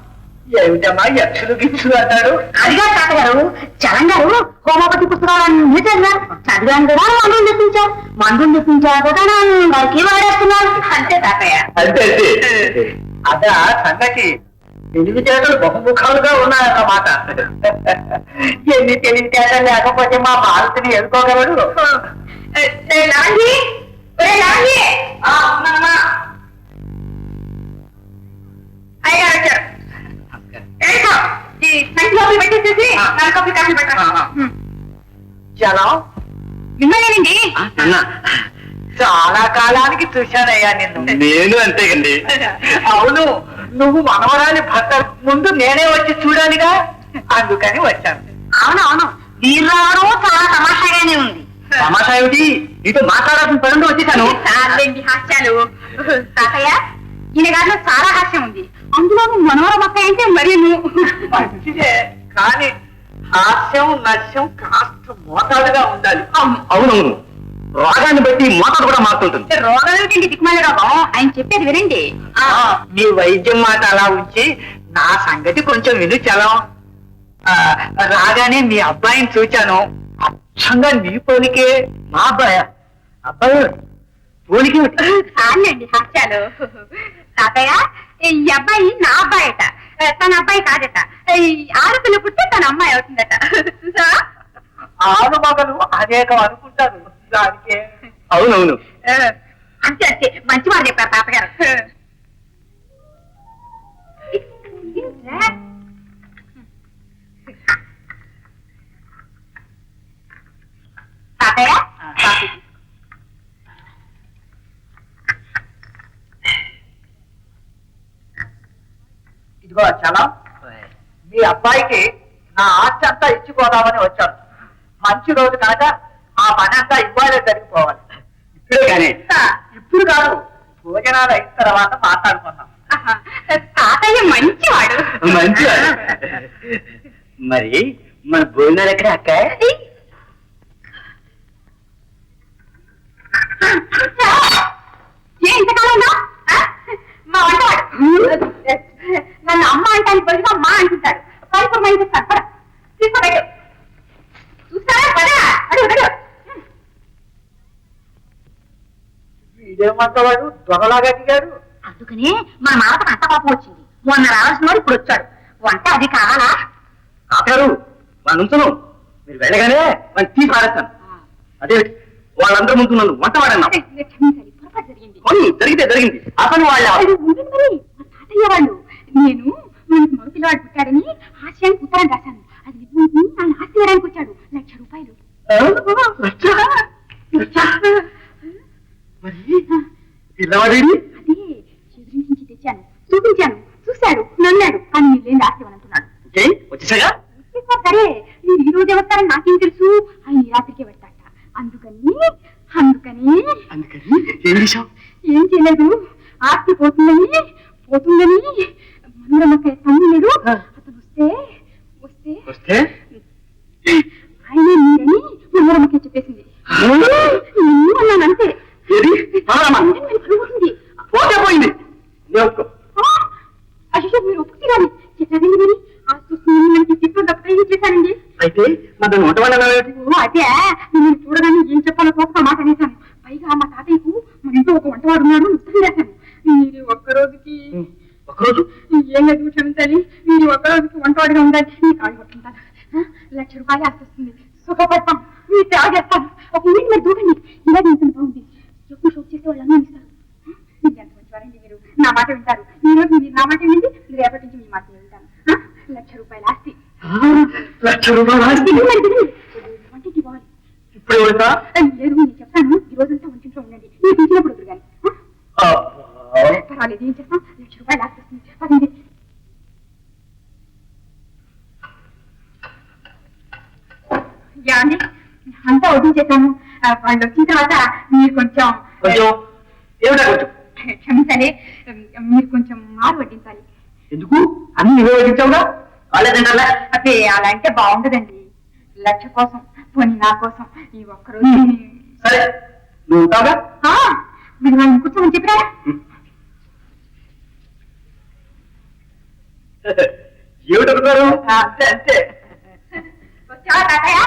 ఏమిటమ్మా యక్షులు గిక్షులు అంటాడు? అదిగా తాతగారు, చలం గారు హోమియోపతి పుస్తకాలన్నీ చదివారు. చదివాను కదా మందులు తెప్పించారు కదా వారికి వాడేస్తున్నారు. అంతే తాతయ్య. అంతే అదా సంగతి. తెలివితేటలు బహుముఖాలుగా ఉన్నాయన్నమాట. ఎన్ని తెలివితేటలు లేకపోతే మా భారతిని ఎదుర్కోగలడు. పెట్టేసేసి కాఫీ పెట్టా. జనం విన్నానండి. చాలా కాలానికి చూశానయ్యా నిన్ను. నేను అంతేకండి. అవును, నువ్వు మనవరాలి భర్త ముందు నేనే వచ్చి చూడాలిగా, అందుకని వచ్చాను. అవునవును, వీళ్ళు రావడం చాలా తమాషాగానే ఉంది. తమాషా ఏమిటి? నీతో మాట్లాడాల్సిన పనులు వచ్చేసాను. హాస్యాలు తాతయ్య, ఈయన గారిలో చాలా హాస్యం ఉంది. అందులో మనోరమ అక్క అంటే మరి మంచిదే, కానీ హాస్యం నశ్యం కాస్త మోతాదుగా ఉండాలి. అవునవును, రోగాన్ని బట్టి మోతాదు కూడా మారుతుంటుంది. రోగాలకి దిక్కుమాల రోగం. ఆయన చెప్పేది వినండి. మీ వైద్యం మాట అలా ఉంచి నా సంగతి కొంచెం విను చలం. రాగానే మీ అబ్బాయిని చూచాను. అచ్చంగా నీ పోలికే. మా అబ్బాయి పోలికి చాలండి హాస్యాలు. తాతయ్య, ఈ అబ్బాయి నా అబ్బాయట, తన అబ్బాయి కాదట. ఆడపిల్ల పుట్టి తన అమ్మాయి అవుతుందట. చూసా, ఆరు మగలు అనేకం అనుకుంటారు దానికే. అవునవును. అంతే అంతే, మంచి మాట చెప్పారు తాతగారు. తాతయ్య, ఇదిగో చలం, మీ అబ్బాయికి నా ఆస్తి అంతా ఇచ్చిపోదామని వచ్చాను. మంచి రోజు కనుక ఆ పని అంతా ఇవ్వాలే జరిగిపోవాలి. ఇప్పుడే కానీ. ఇప్పుడు కాదు, భోజనాలు అయిన తర్వాత మాట్లాడుకున్నాం. తాతయ్య మంచివాడు. మంచివాడు. మరి మన భోజనాలు ఎక్కడ అక్క? ఇంతకాలంగా మా వంటవాడు నన్ను అమ్మ అంటానికి బదులుగా మా అంటుంటాడు. పరిపూర్ణమైన సత్పర తీసుకోబెట్టు. చూస్తారా పదా, అడుగు అడుగు. వీడేమంత వాడు దొరలాగా దిగాడు. అందుకని మన మామకు అంత కోపం వచ్చింది. మొన్న రావాల్సిన వాడు ఇప్పుడు వచ్చాడు. వంట అది కావాలా? కాపారు వాళ్ళ నుంచను, మీరు వెళ్ళగానే వాళ్ళు తీసి పారేస్తాను. అదే వాళ్ళందరూ ముందు నన్ను వంట వాడన్నా. క్షమించాలి, పొరపాటు జరిగింది. జరిగితే జరిగింది. అసలు వాళ్ళ ఉంటుంది మరి, మా తాతయ్య వాళ్ళు. నేను మనకి మగ పిల్లవాడు పుట్టాడని ఆశయానికి ఉత్తరం రాశాను. అది నిజం, ఆయన ఆస్తి వేయడానికి వచ్చాడు. 1,00,000 రూపాయలు. పిల్లవాడి అదే చెదురి నుంచి తెచ్చాను, చూపించాను. చూశాడు, నన్నాడు. కానీ మీరు ఆస్తి అంటున్నాడు. వచ్చేసాగా. సరే, మీరు ఈ రోజే వస్తారని నాకేం తెలుసు. ఆయన ఈ రాత్రికే పెడతాట. అందుకని ఏం చేశావు? ఏం చేయలేదు. ఆస్తి పోతుందని మనోరమ్మకి తమ్ముడు లేడు, అతను వస్తే వస్తే నేను అయ్యో మీరు ఒప్పుకురాలి చెప్పండి మీరు ఆ చూసి తిట్టు దక్కగా చేశానండి. అయితే మన వంట వాళ్ళ అదే నేను చూడగానే ఏం చెప్పాలో కోపంగా మాట అనేసాను. పైగా మా తాతయ్యకు మన ఇంట్లో ఒక వంటవాడు ఉన్నాడు ఉత్తరం చేశాను. మీరు ఒక్కరోజుకి ఏం లేదు క్షమించాలి. మీరు ఒక్కరోజుకి వంటవాడిగా ఉండాలి. నీ కాళ్ళు పట్టుకుంటాను. 1,00,000 రూపాయలు ఆశిస్తుంది. సుఖపడతాం. మీరు త్యాగేస్తాం. ఒక ఇంటికి మీరు దూకండి. ఇలా ఉంటుంది బాగుంది. ఎక్కువ షోక్ చేసే వాళ్ళు అన్నీ ఇస్తారు. ఎంత మంచివారండి మీరు. నా మాట వింటారు. ఈ రోజు మీరు నా మాట వింది, రేపటి నుంచి మీ మాట వింటాను. 1,00,000 రూపాయలు ఆస్తి. 1,00,000 రూపాయలు ఆస్తి వంటికి పోవాలి. ఇప్పుడు లేదు నేను చెప్తాను. ఈ రోజంతా వంటింట్లో ఉండండి. మీరు పిలిచినప్పుడు వద్దు కానీ. పర్వాలేదు ఏం చేస్తాం. 1,00,000 రూపాయలు ఆస్తి వస్తుంది. పదండి. ఏమండి అంతా వదిలించేశాను. వాళ్ళు వచ్చిన తర్వాత మీరు కొంచెం ఏమిటా కొంచెం క్షమించాలి. మీరు కొంచెం మారు వడ్డించాలి. ఎందుకు అన్ని నువ్వే వడ్డించావుగా వాళ్ళే తింటారా? అదే అలా అంటే బాగుండదండి. 1,00,000 కోసం పోనీ నా కోసం ఈ ఒక్కరోజు. సరే నువ్వు ఉంటావుగా. మీరు వాళ్ళని కూర్చోమని చెప్పినా ఏమిటనుకున్నారు? అంతే అంతే. వచ్చావా తాతయ్య?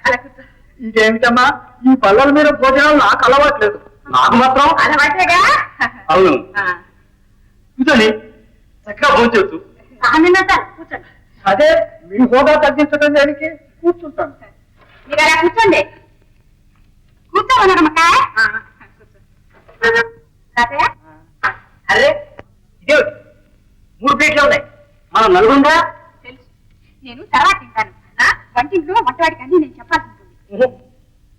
అలా కూర్చో. ఇంకేమిటమ్మా ఈ పళ్ళల మీద భోజనాలు నాకు అలవాట్లేదు. నాకు మాత్రం అలవాట్లేగా. అవును. కూర్చొని చక్కగా భోంచవచ్చు. కూర్చోండి. అదే మీ హోదా తగ్గించడం దానికి కూర్చుంటాను. మీరు అలా కూర్చోండి. కూర్చోమన్నారమ్మక్క. తాతయ్య అరే ఇదేమిటి 3 ప్లేట్లు ఉన్నాయి. మనం నలుగుందా? తెలుసు. నేను తర్వాత తింటాను. వంటింట్లో వంటవాడికి అన్ని నేను చెప్పాల్సి ఉంటుంది.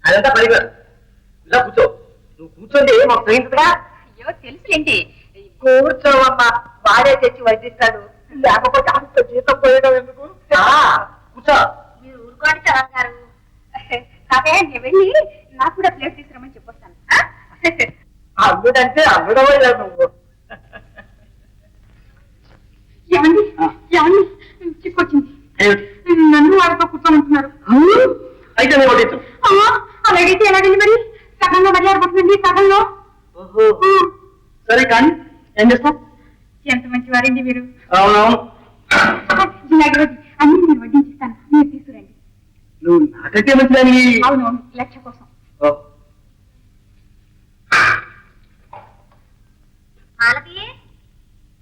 అదంతా పడిపోయారు. ఇలా కూర్చో. నువ్వు కూర్చోండి మాకు తగ్గించదుగా. అయ్యో తెలుసులేండి. కూర్చోవమ్మా, వాడే తెచ్చి వడ్డిస్తాడు. లేకపోతే అంత జీతం పోయడం ఎందుకు? కూర్చో. మీరు ఊరుకోండి చరణ్ గారు. తాతయ్య నేను వెళ్ళి నాకు కూడా ప్లేట్ తీసుకురమ్మని చెప్పొస్తాను. అల్లుడంటే అల్లుడవయ్యా నువ్వు. ఏమండి ఏమండి చిక్కొచ్చింది. నన్ను వాళ్ళతో కూర్చోమంటున్నారు. అయితే నేను వడ్డించు. అలాగైతే ఎలాగండి మరి? సగంలో మర్యాద పడుతుంది. సగంలో. సరే కానీ ఏం చేస్తాం? ఎంత మంచి వారండి మీరు. అవునవును. ఇలాగే అన్ని నేను వడ్డించిస్తాను. మీరు తీసుకురండి. నువ్వు నాకంటే మంచిదాని. అవునవును 1,00,000 కోసం. మాలతి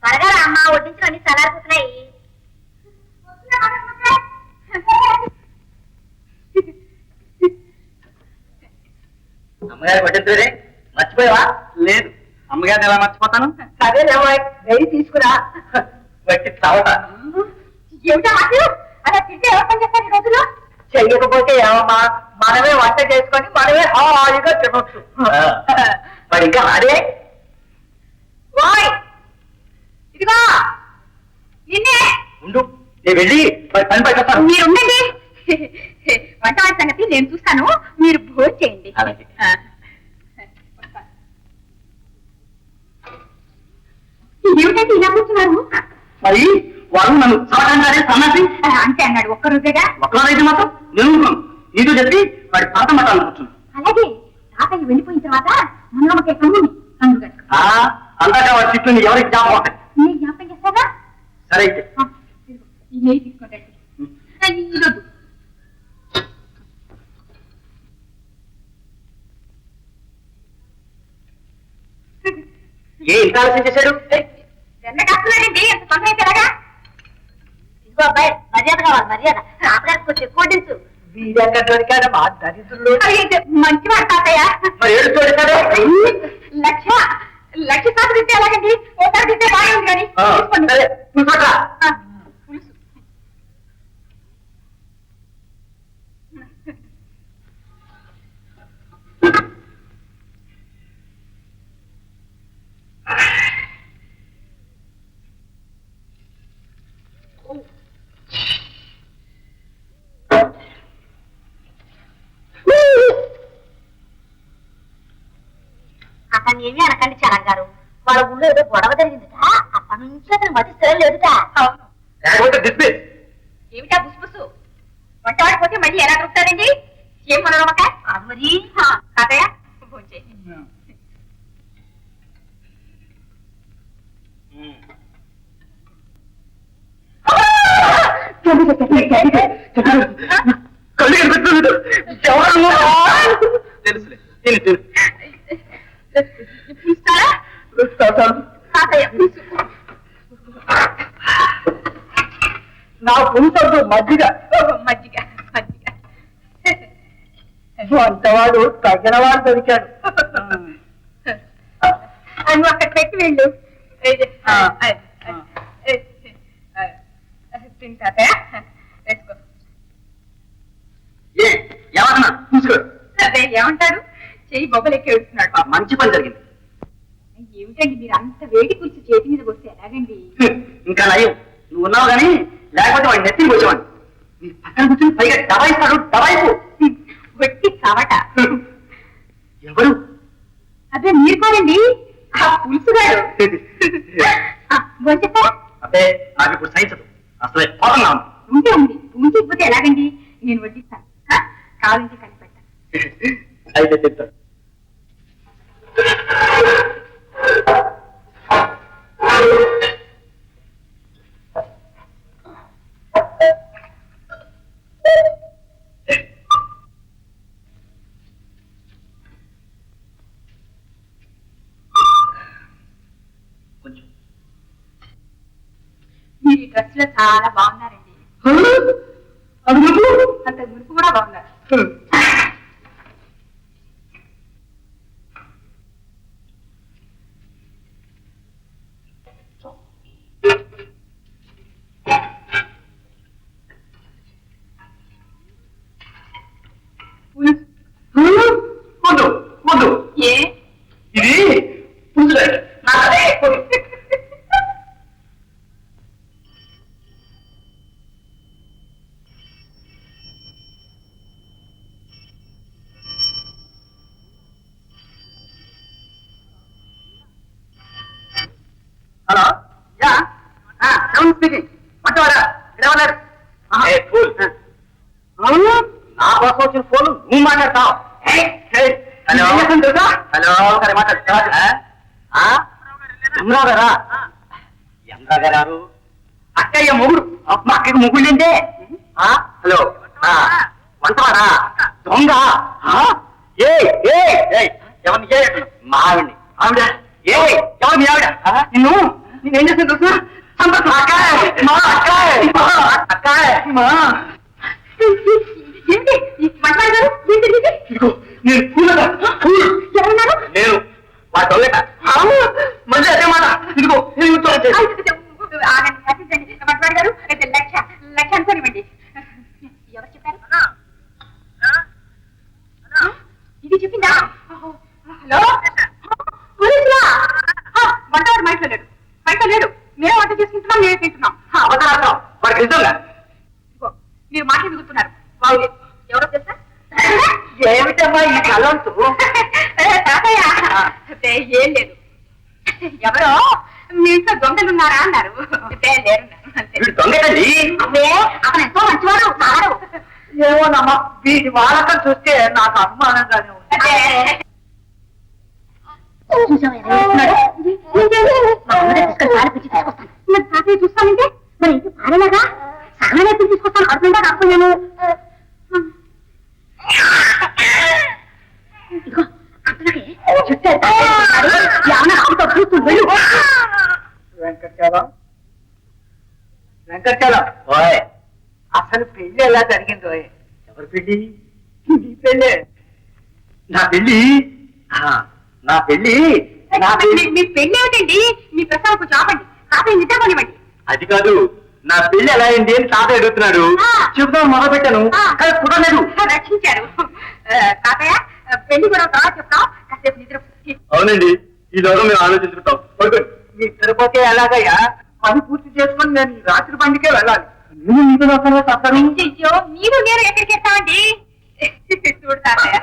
త్వరగా అమ్మ వడ్డించిన అన్ని చల్లారిపోతున్నాయి. అమ్మగారు పట్టించరే మర్చిపోయావా? లేదు. అమ్మగారిని ఎలా మర్చిపోతాను? సరేలేవా, నెయ్యి తీసుకురా. బట్టి తావట. ఏమిటా మాటలు? అలా తింటే ఎవరు పని చేస్తారు ఈ రోజులో? చెయ్యకపోతే ఏమమ్మా, మనమే వంట చేసుకొని మనమే హాయిగా తినొచ్చు. మరి ఇంకా రాడే? ఓయ్ ఇదిగో నిన్నే. ఉండు నేను వెళ్ళి మరి పని పట్టుకొస్తాను. మీరు ఉండండి. వంటవాడి సంగతి నేను చూస్తాను. మీరు భోజనం చేయండి. అలాగే. ఏమిటంటే ఇలా కూర్చున్నారు? మరి వాళ్ళు నన్ను చదవడానికే సన్నాసి అంతే అన్నాడు. ఒక్కరోజేగా. ఒక్కరోజైతే మాత్రం నేను నీతో చెప్పి వాడి పాత మతాలను కూర్చున్నాను. అలాగే తాతయ్య వెళ్ళిపోయిన తర్వాత మనమ్మకే కమ్ముని అందుగారు అందాక వాడి చిట్టుని ఎవరికి జ్ఞాపకం? నేను జ్ఞాపకం చేస్తాగా. సరే అయితే ఈ నెయ్యి తీసుకోండి. ఇదొద్దు. ఏ ఇంత ఆలోచన చేశాడు? వెన్న కాస్తున్నాడండి. ఎంత తొందర అయితే ఎలాగా? ఇదిగో అబ్బాయి మర్యాద కావాలి మర్యాద. ఆపడానికి కొంచెం ఎక్కువ వడ్డించు. వీడెక్కడ దొరికాడు మా దరిద్రులు. మంచివాడు తాతయ్య. మరి ఏడు చూడతాడు. 1,00,000 సార్లు తింటే ఎలాగండి? ఓసారి తింటే బాగా ఉంది కానీ తీసుకోండి. సరే కూర్చోట్రా. పులుసు. అతను ఏమీ అనకండి చరణ్ గారు. వాళ్ళ ఊళ్ళో ఏదో గొడవ జరిగిందిట. అప్పటి నుంచి అతను మతి స్థిరం లేదుట. లేకపోతే డిస్మిస్. ఏమిటా బుస్బుసు? వంటవాడి పోతే మళ్ళీ ఎలా దొరుకుతాడండి? ఏం మనమ్మక? అది మరి తాతయ్య భోంచేయండి. కళ్ళు కనిపించలేదు. తెలుసులే. పులుస్తారా తాతయ్య పులుసు నా పులుసు మజ్జిగ మజ్జిగ మజ్జిగ వంటవాడు తగిన వాడు దొరికాడు. నువ్వు అక్కడ పెట్టి వెళ్ళు తింటాతే వేసుకో ఏమన్నా చూసుకో. అదే ఏమంటాడు చెయ్యి బొబ్బలెక్కి ఏడుస్తున్నాడు. మంచి పని జరిగింది. ఏమిటండి మీరు అంత వేడి పులుసు చేతి మీద వస్తే ఎలాగండి? ఇంకా నయం నువ్వు ఉన్నావు కానీ లేకపోతే వాడిని నెత్తికి వచ్చేవాడిని. నీ పక్కన కూర్చొని పైగా దబాయిస్తాడు. దబాయిపు వట్టి కవట. ఎవరు? అదే మీరు కాదండి ఆ పులుసుగాడు. చెప్పా అదే నాకు ఇప్పుడు సహించదు. అసలే పోతున్నాను. ఉంటే ఉంది ఉంచిపోతే ఎలాగండి? నేను వడ్డిస్తాను. కావాలంటే కనిపెట్టాను. అయితే చెప్తాను. మీరు ఈ డ్రెస్ లో చాలా బాగున్నారండి. అది అంత మురుపు కూడా బాగున్నారు. వద్దు వద్దు. ఏ ఇది పులుసులే. Hello yeah speaking. మంటవారా ఏమన్నారు? నా కోసం వచ్చిన ఫోన్ నువ్వు మాట్లాడతావు. హలో హలో సరే మాట్లాడు. చంద్రరావు గారా? చంద్రరావు గారు అక్కయ్య మొగుడు. మా అక్కడికి మొగుళ్ళంటే హలో వంటవారా? దొంగ ఎవరిని మా ఆవిడ్ని. ఆవిడ ఎవరిని ఆవిడ? నిన్ను నేనేం చేస్తాను తెలుసా? ఏంటి మాట్లాడగారు? నేను కూలగా ఎవరున్నారు? నేను వాడి దొంగట. మళ్ళీ అదే మాట. ఇదిగో నేను ఆగండి మాట్లాడగారు. అయితే లక్ష అనుకోనివ్వండి. ఎవరు చెప్పారు? ఇది చెప్పిందా? హలో పోలీసులా? వంటవాడు మైట్లో లేడు. మైట్లో లేడు. మేమే వంట చేసుకుంటున్నాం. మేమే తింటున్నాం. అవతారం వాడికి నిజంగా మీరు మాట్లాడుతున్నారు. బాగులేదు. ఎవరో తెలుసా? ఏమిటమ్మా ఈ కలంతు? తాతయ్య ఏం లేదు. ఎవరో మీ ఇంట్లో దొంగలున్నారా అన్నారు. లేరు. వీడు దొంగటండి. అదే అతను ఎంతో మంచివాడు. కాడు. ఏమోనమ్మా వీటి వాడకం చూస్తే నాకు అనుమానంగానే ఉంది. మరి తాతయ్య చూస్తానంటే మరి ఇంటి పాడలేగా సగమే తీసుకొస్తాను. అర్థంగా కాకపోయాను. వెంకటచలం వెంకటచలం అసలు పెళ్లి ఎలా జరిగిందో? ఎవరి పెళ్లి? నీ పెళ్ళే. నా పెళ్లి నా పెళ్లి నా పెళ్లి మీ పెళ్లి ఏమిటండి? మీ ప్రసాదం కొంచెం ఆపండి. తాతయ్య నిద్ర కొనివ్వండి. అది కాదు. నా పెళ్లి ఎలా అయింది అని తాతయ్య అడుగుతున్నాడు. చెబుతాను మొదలు పెట్టాను కానీ కుదరలేదు. రక్షించారు. తాతయ్య పెళ్లి కూడా తర్వాత చెప్తాం. కాసేపు నిద్ర. అవునండి ఈ లోకం మేము ఆలోచించుకుంటాం. నీ తిరుపతి ఎలాగయ్యా? పని పూర్తి చేసుకుని నేను ఈ రాత్రి బండికే వెళ్ళాలి. నువ్వు ఇంటి వస్తానో తప్పదు. అయ్యో నీవు నేను ఎక్కడికి వెళ్తామండి? చూడు తాతయ్య.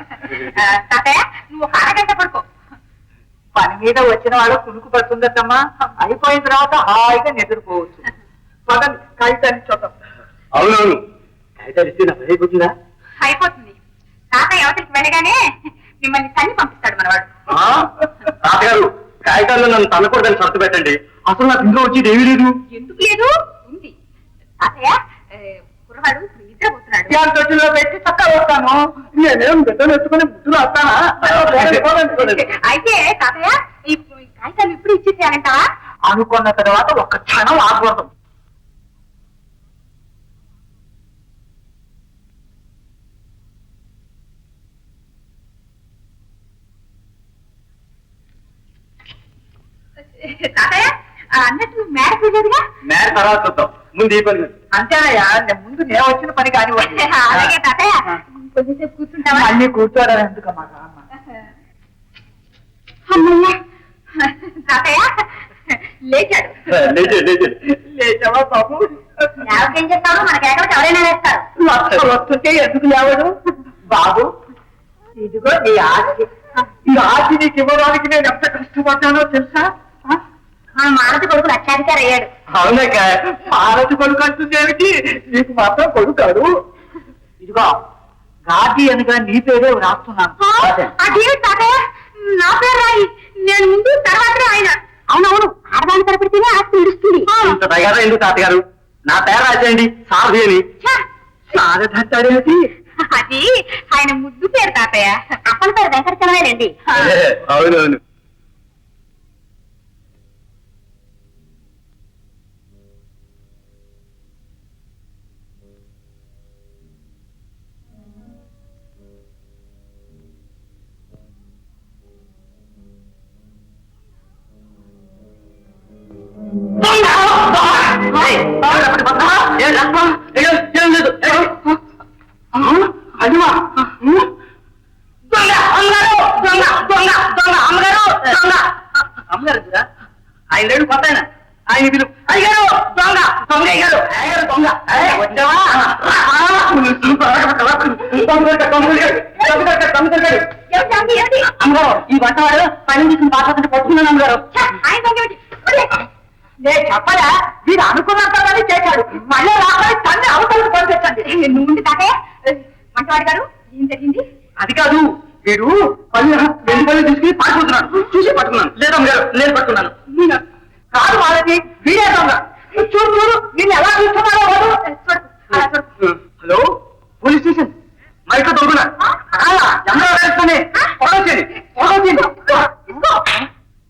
తాతయ్య నువ్వు ఒక అరగంట పడుకో. పని మీద వచ్చిన వాళ్ళు కునుకు పడుతుందమ్మా. అయిపోయిన తర్వాత హాయిగా నిద్రపోవచ్చు. పదండి కాగితాన్ని చూద్దాం. అవునవును కాగితాలు ఇస్తే నా పని అయిపోతుందా? అయిపోతుంది. తాతయ్య అవతలికి వెళ్ళగానే మిమ్మల్ని తల్లి పంపిస్తాడు మనవాడు. తాతగారు కాగితాల్లో నన్ను తనకూడదని షరతు పెట్టండి. అసలు నాకు ఇంట్లో వచ్చేది ఏమీ లేదు. ఎందుకు లేదు? ఉంది. తాతయ్య కుర్రవాడు నిద్రపోతున్నాడు. ఇవాళ తొట్టిలో పెట్టి చక్కగా వస్తాను. నేనేం బిడ్డలు ఎత్తుకుని ముద్దులు వస్తానా? అయితే తాతయ్య ఈ కాగితాలు ఇప్పుడు ఇచ్చేసేయాలంటావా? అనుకున్న తర్వాత ఒక్క క్షణం ఆగకూడదు. తాతయ్య అన్నట్టు మేడ పూజగా మేర తర్వాత చూద్దాం, ముందు ఈ పని. అంతేనయ్యా, ముందు నేను వచ్చిన పని కానివ్వండి. అలాగే తాతయ్య కొంచెంసేపు కూర్చుంటావా? అన్ని కూర్చోవడం ఎందుకమ్మా? అమ్మయ్య తాతయ్య లేచాడు. లేచావా బాబు? లేవకేం చేస్తావు? మన కేకలకు ఎవరైనా వేస్తారు. లక్షలు వస్తుంటే ఎందుకు లేవడు? బాబు ఇదిగో నీ ఆస్తి. ఈ ఆస్తి నీకు ఇవ్వడానికి నేను ఎంత కష్టపడ్డానో తెలుసా? మన మానసి కొడుకు లక్షాధికారి అయ్యాడు. అవునక్క, భారతి కొడుకు అంటుందేమిటి? నీకు మాత్రం కొడుకాడు. ఇదిగో గార్డియన్ గా నీ పేరే రాస్తున్నాను. అదేమిటి తాతయ్య? నా పేరు రాయి. నేను ముందు తర్వాతనే ఆయన. అవునవును, ఆడదాని తరపుడితేనే ఆస్తి ఇడుస్తుంది. ఇంత దయగా ఎందుకు తాతగారు? నా పేరు రాసేయండి, సారథి అని. సారథంటాడేమిటి? అది ఆయన ముద్దు పేరు తాతయ్య. అసలు పేరు వెంకటచలమేనండి. అవునవును. అదిమా దొంగ అమ్మగారు, దొంగ దొంగ దొంగ అమ్మగారు, దొంగ అమ్మగారు ఆయన లేడు కొత్త ఆయన పిలు. అయ్యారు దొంగ దొంగ అయ్యారు అయ్యారు దొంగ. వచ్చావా? అమ్మగారు, ఈ వంటవాడు పని తీసుకుని పాత్ర పట్టుకున్నాను అమ్మగారు. ఆయన దొంగ నేను చెప్పరా, వీడు అనుకున్నంతగానే చేశాడు. మళ్ళీ రాబోయే తల్లి అవతలకు పంపించండి. నువ్వు తాతయ్య వంటవాడి గారు ఏం జరిగింది? అది కాదు, వీడు వెండి పళ్ళు తీసుకుని పారిపోతున్నాడు. చూసి పట్టుకున్నాను. లేదా అమ్మగారు, నేను పట్టుకున్నాను. కాదు వాళ్ళది, వీడే దొంగ. చూడు చూడు, నిన్ను ఎలా చూస్తున్నాడో వాడు. చూడు, అలా చూడు. Hello, police station. మా ఇంట్లో దొరుకున్నాడు. ఎవరో వేసుకుని పొడవచ్చేది.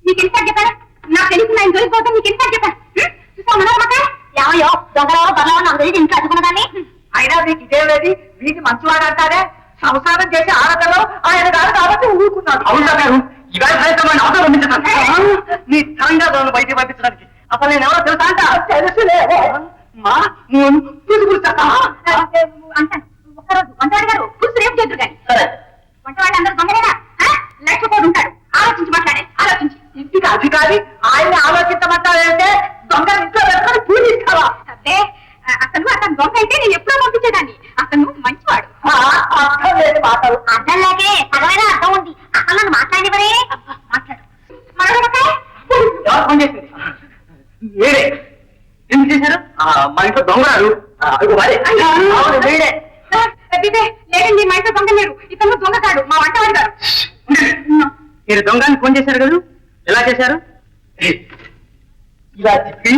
నీకు ఎంత చెప్పాను? నాకు తెలిసి నేను దొరికిపోతే నీకు ఎంత చెప్పాను? చూసామన్నా ఏమయ్యో దొంగలవో బలవో నాకు తెలిసి ఇంట్లో అట్టుకున్నదాన్ని. అయినా మీకు ఇదే లేదు, వీటి మంచివాడు అంటారే. సంసారం చేసి ఆడతలో ఆయన కాదు కాబట్టి ఊరుకున్నాడు. అవునా గారు, ఇవాళ సాయంత్రం ఆయన అవసరం పంపించాను. నీ తరంగా దాన్ని బయటికి పంపించడానికి. అసలు నేను ఎవరో తెలుసా అంట? తెలుసులే మా అంటాను ఒక్కరోజు వంటవాడి గారు పులుసు రేపు చేద్దరు కానీ సరే, వంటవాడి అందరూ దొంగలేనా? లక్షకోడు ఉంటాడు. ఆలోచించి మాట్లాడే, ఆలోచించి. ఇంటికి అధికారి ఆయన్ని ఆలోచించమంటారంటే దొంగ ఇంట్లో పెట్టుకొని పూజిస్తావా? అబ్బే అతను దొంగ అయితే నేను ఎప్పుడో పంపించేదాన్ని. అతను మంచివాడు. అర్థం లేని మాటలు. అర్థం లేకే సగమైన అర్థం ఉంది. అసలు నన్ను మాట్లాడివరే. మాట్లాడు మరొక ఎవరు ఫోన్ చేసింది? వేరే ఎందుకు చేశారు? మా ఇంట్లో దొంగరాడు. అవును, వీడే. లేదండి, మా ఇంట్లో దొంగ లేడు. ఇతను దొంగ కాడు, మా వంటవాడి గారు. మీరు దొంగని ఫోన్ చేశారు కదా, ఎలా చేశారు? ఇలా చెప్పి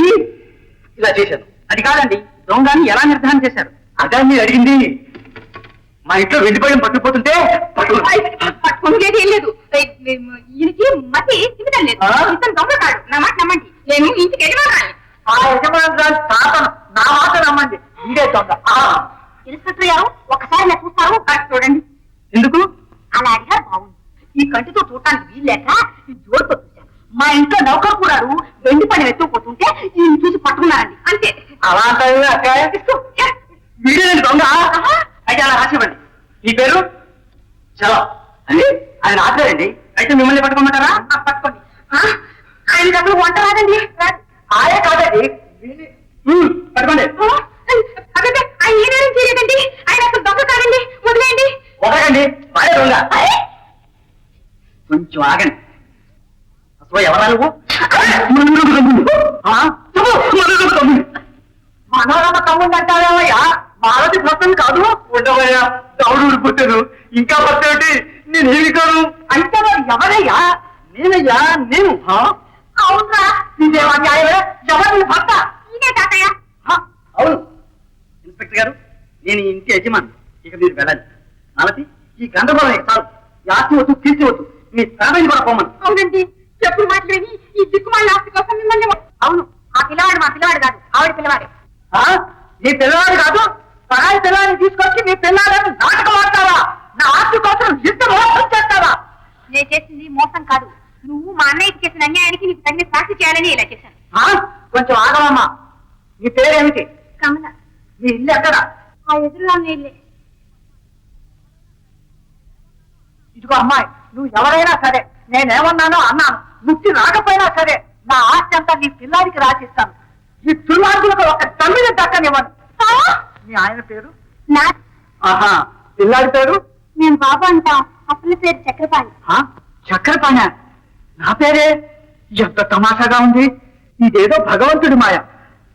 ఇలా చేశాను. అది కాదండి, దొంగని ఎలా నిర్ధారణ చేశారు? అదే మీరు అడిగింది. మా ఇంట్లో వెండిపడం పట్టుకుపోతుంటే పట్టుకునేది ఏం లేదు. ఈయనకి మతి తిమితం లేదు. ఇతను దొంగ కాడు, నా మాట నమ్మండి. నేను ఇంటికి యజమాని. ఆ యజమానురాలు తాతను, నా మాట నమ్మండి, వీడే దొంగ. ఇన్స్పెక్టర్ గారు ఒకసారి నా చూస్తారు. చూడండి. ఎందుకు? అలా అడిగారు బాగుంది. ఈ కంటితో చూడటానికి వీల్లేక ఈ జోడుతో చూశాను. మా ఇంట్లో నౌకరు కూడా వెండి పని ఎత్తుకుపోతుంటే ఈయన చూసి పట్టుకున్నారండి, అంతే. అలా అంటారు అక్క. వీడేనండి దొంగ. అయితే అలా రాసివ్వండి. ఈ పేరు చలో అని ఆయన రాశారండి. అయితే మిమ్మల్ని పట్టుకోమంటారా? పట్టుకోండి. ఆయనకి అసలు వంట రాదండి. ఆయే కాదండి, పట్టుకోండి. అదే ఆయన ఏమేమి చేయలేదండి. ఆయన అసలు దొంగ కాదండి, వదిలేయండి. వదలండి, వాడే దొంగ. కొంచెం ఆగండి. అసలు ఎవరా నువ్వు? మనోరమ తమ్ముడు అంటారేమయ్యా, మాలతి భర్తను కాదు. ఉండవయ్యా, దౌడు ఊడిపోతాను. ఇంకా భర్త ఏమిటి? నేనేమి కాను. అయితే మరి ఎవరయ్యా? నేనయ్యా, నేను. అవునరా, ఇదేమన్యాయమే. ఎవరి భర్త? ఈయనే తాతయ్య. అవును ఇన్స్పెక్టర్ గారు, నేను ఈ ఇంటి యజమాని. ఇక మీరు వెళ్ళండి. మాలతి, ఈ గందరగోళం ఇక చాలు. ఈ ఆస్తి వద్దు, కీర్తి వద్దు. మీ తండ్రిని కూడా పోమని. అవునండి, చెప్పుడు మాటలు విని ఈ దిక్కుమాల ఆస్తి కోసం మిమ్మల్ని అవును, ఆ పిల్లవాడు మా పిల్లవాడు కాదు, ఆవిడ పిల్లవాడే. నీ పిల్లవాడు కాదు, పరాయి పిల్లాన్ని తీసుకొచ్చి నీ పిల్లాడని నాటకం ఆడతావా? నా ఆస్తి కోసం ఇంత మోసం చేస్తావా? నేను చేసింది మోసం కాదు, నువ్వు మా అన్నయ్యకి చేసిన అన్యాయానికి నీకు తగిన శాస్తి చేయాలని ఇలా చేశాను. కొంచెం ఆగవమ్మా. నీ పేరేమిటి? కమల. నీ ఇల్లు ఎక్కడ? ఆ ఎదురుగా నీళ్ళే. ఇదిగో అమ్మాయి, నువ్వు ఎవరైనా సరే, నేనేమన్నానో అన్నాను. ముక్తి రాకపోయినా సరే నా ఆస్తి అంతా నీ పిల్లాడికి రాసిస్తాను. ఈ దుర్మార్గులకు ఒక తల్లిని దక్కనివ్వను. మీ ఆయన పేరు? నా ఆహా, పిల్లాడి పేరు? మేము బాబు అంటాం, అసలు పేరు చక్రపాణి. చక్రపాణి? నా పేరే? ఎంత తమాషాగా ఉంది. ఇదేదో భగవంతుడి మాయ.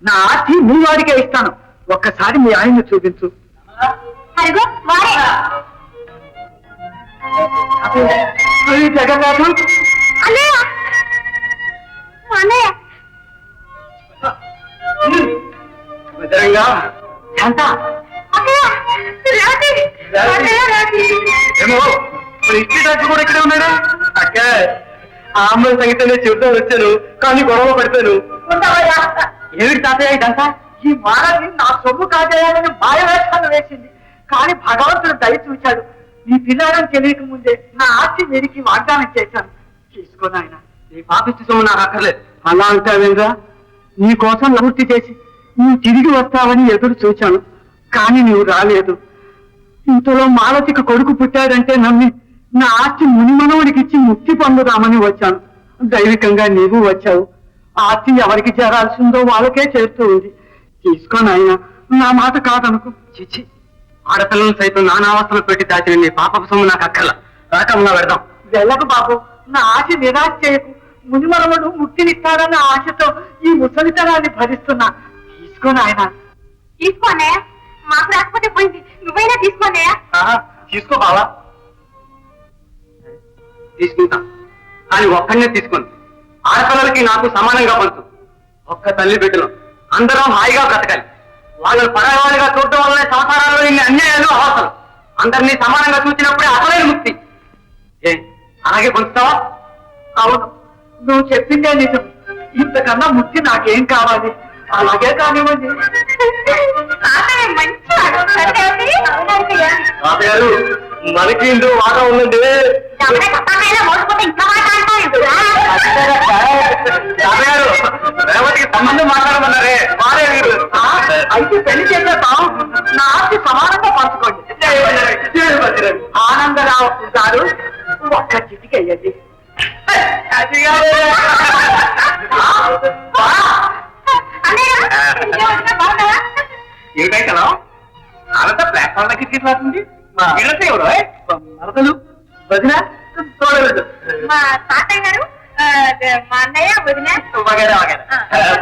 నా ఆస్తి నీ వాడికే ఇస్తాను. ఒక్కసారి మీ ఆయన్ని చూపించు. అదిగో వారే. జగన్నాథం, అన్నయ్య, మా అన్నయ్య. ఎంత? అన్నయ్య, రాత్రి. అన్నయ్య, రాత్రి. ఏమో ఇష్టి డాక్టర్ కూడా ఇక్కడే ఉన్నాడా? అక్క, ఆ అమ్మాయి సంగతి నేను చెబుతా వచ్చాను, కానీ గొడవ పడిపోయాను. ఉండవయ్యా. ఏమిటి తాతయ్య ఇదంతా? ఈ మానవి నా సొమ్ము కాజేయాలని మాయ వేషాలు వేసింది. కానీ భగవంతుడు దయ చూశాడు. నీ పిల్లాడని తెలియక ముందే నా ఆస్తి వీరికి వాగ్దానం చేశాను. తీసుకోను ఆయన. నీ పాపిష్టి సొమ్ము నాకు అక్కర్లేదు. అలా అంటావేంద్రా? నీ కోసం పూర్తి చేసి నువ్వు తిరిగి వస్తావని ఎదురు చూశాను, కానీ నువ్వు రాలేదు. ఇంతలో మాలతికి కొడుకు పుట్టాడంటే నమ్మి నా ఆస్తి మునిమనవుడికి ఇచ్చి ముక్తి పొందుదామని వచ్చాను. దైవికంగా నీవు వచ్చావు. ఆస్తి ఎవరికి చేరాల్సిందో వాళ్ళకే చేరుతూ ఉంది. తీసుకోను ఆయన, నా మాట కాదనుకో. చిచ్చి, ఆడపిల్లలు సైతం నానావస్థలు పెట్టి దాచిన నీ పాపపు సొమ్ము నాకు అక్కర్లా. రాకమున్నా పెడదాం. వెళ్ళకు బాబు, నా ఆశ నిరాశ చేయకు. మునిమనవుడు ముక్తినిస్తాడన్న ఆశతో ఈ ముసలితనాన్ని భరిస్తున్నా. తీసుకోను ఆయన. తీసుకో అన్నయ్య, మాకు రాకపోతే పోయింది, నువ్వైనా తీసుకో అన్నయ్య. తీసుకో బావా. తీసుకుంటా, కానీ ఒక్కడనే తీసుకుంది. ఆడపిల్లలకి నాకు సమానంగా పంచు. ఒక్క తల్లి బిడ్డలు అందరం హాయిగా బ్రతకాలి. వాళ్ళని పరాయవాళ్ళుగా చూడటం వల్లనే సంసారాల్లో ఇన్ని అన్యాయాలు అవసరం. అందరినీ సమానంగా చూసినప్పుడే అసలైన ముక్తి. ఏ అలాగే పంచుతావా? అవును, నువ్వు చెప్పిందే నిజం. ఇంతకన్నా ముక్తి నాకేం కావాలి? అలాగే కానివ్వండి. మంచివాడు. సరేనండి? అవునన్నయ్య. తాతగారు, మనకి ఇందులో వాటా ఉందండి. ఎవరైనా తప్పకైనా ఓడిపోతే ఇంత మాట అంటారు. తాతగారు, రేవతికి సంబంధం మాట్లాడమన్నారే, వారే మీరు. అయితే పెళ్లి చేసేద్దాం. నా ఆస్తి సమానంగా పంచుకోండి. ఆనందరావు గారు, ఒక్క చిటికి అయ్యండి. ఏమిటై కదా అంతా ప్లాట్ఫామ్ తీసుకురాస్తుంది. ఎవరు మరదలు వదిన తోడలు మా తాతయ్య గారు, మా అన్నయ్య, వదిన.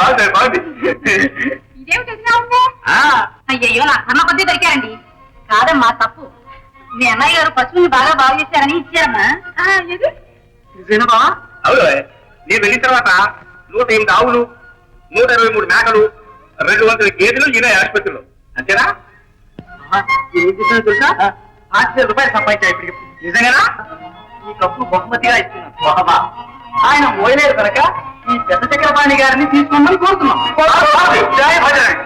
బాగుంది బాగుంది. ఇదేమిటి ఎదురుగా ఉంది? అయ్యయ్యో, నా కన్న కొద్ది దొరికారండి. కాదమ్మా, తప్పు. మీ అన్నయ్య గారు పశువుని బాగా బాగు చేశారని ఇచ్చారమ్మా. ఇది నిజమా? అవును, నేను వెళ్ళిన తర్వాత 108 ఆవులు, 123 మేకలు, 200 గేదెలు ఈయన ఆసుపత్రిలో. అంతేనా? ఏం చేశాను తెలుసా? 5,000 రూపాయలు సంపాదించా ఇప్పటికి. నిజంగానా? ఈ కప్పు బహుమతిగా ఇస్తున్నాను. ఆయన మోయలేరు కనుక ఈ పెద్ద చక్రపాణి గారిని తీసుకోమని కోరుతున్నాం.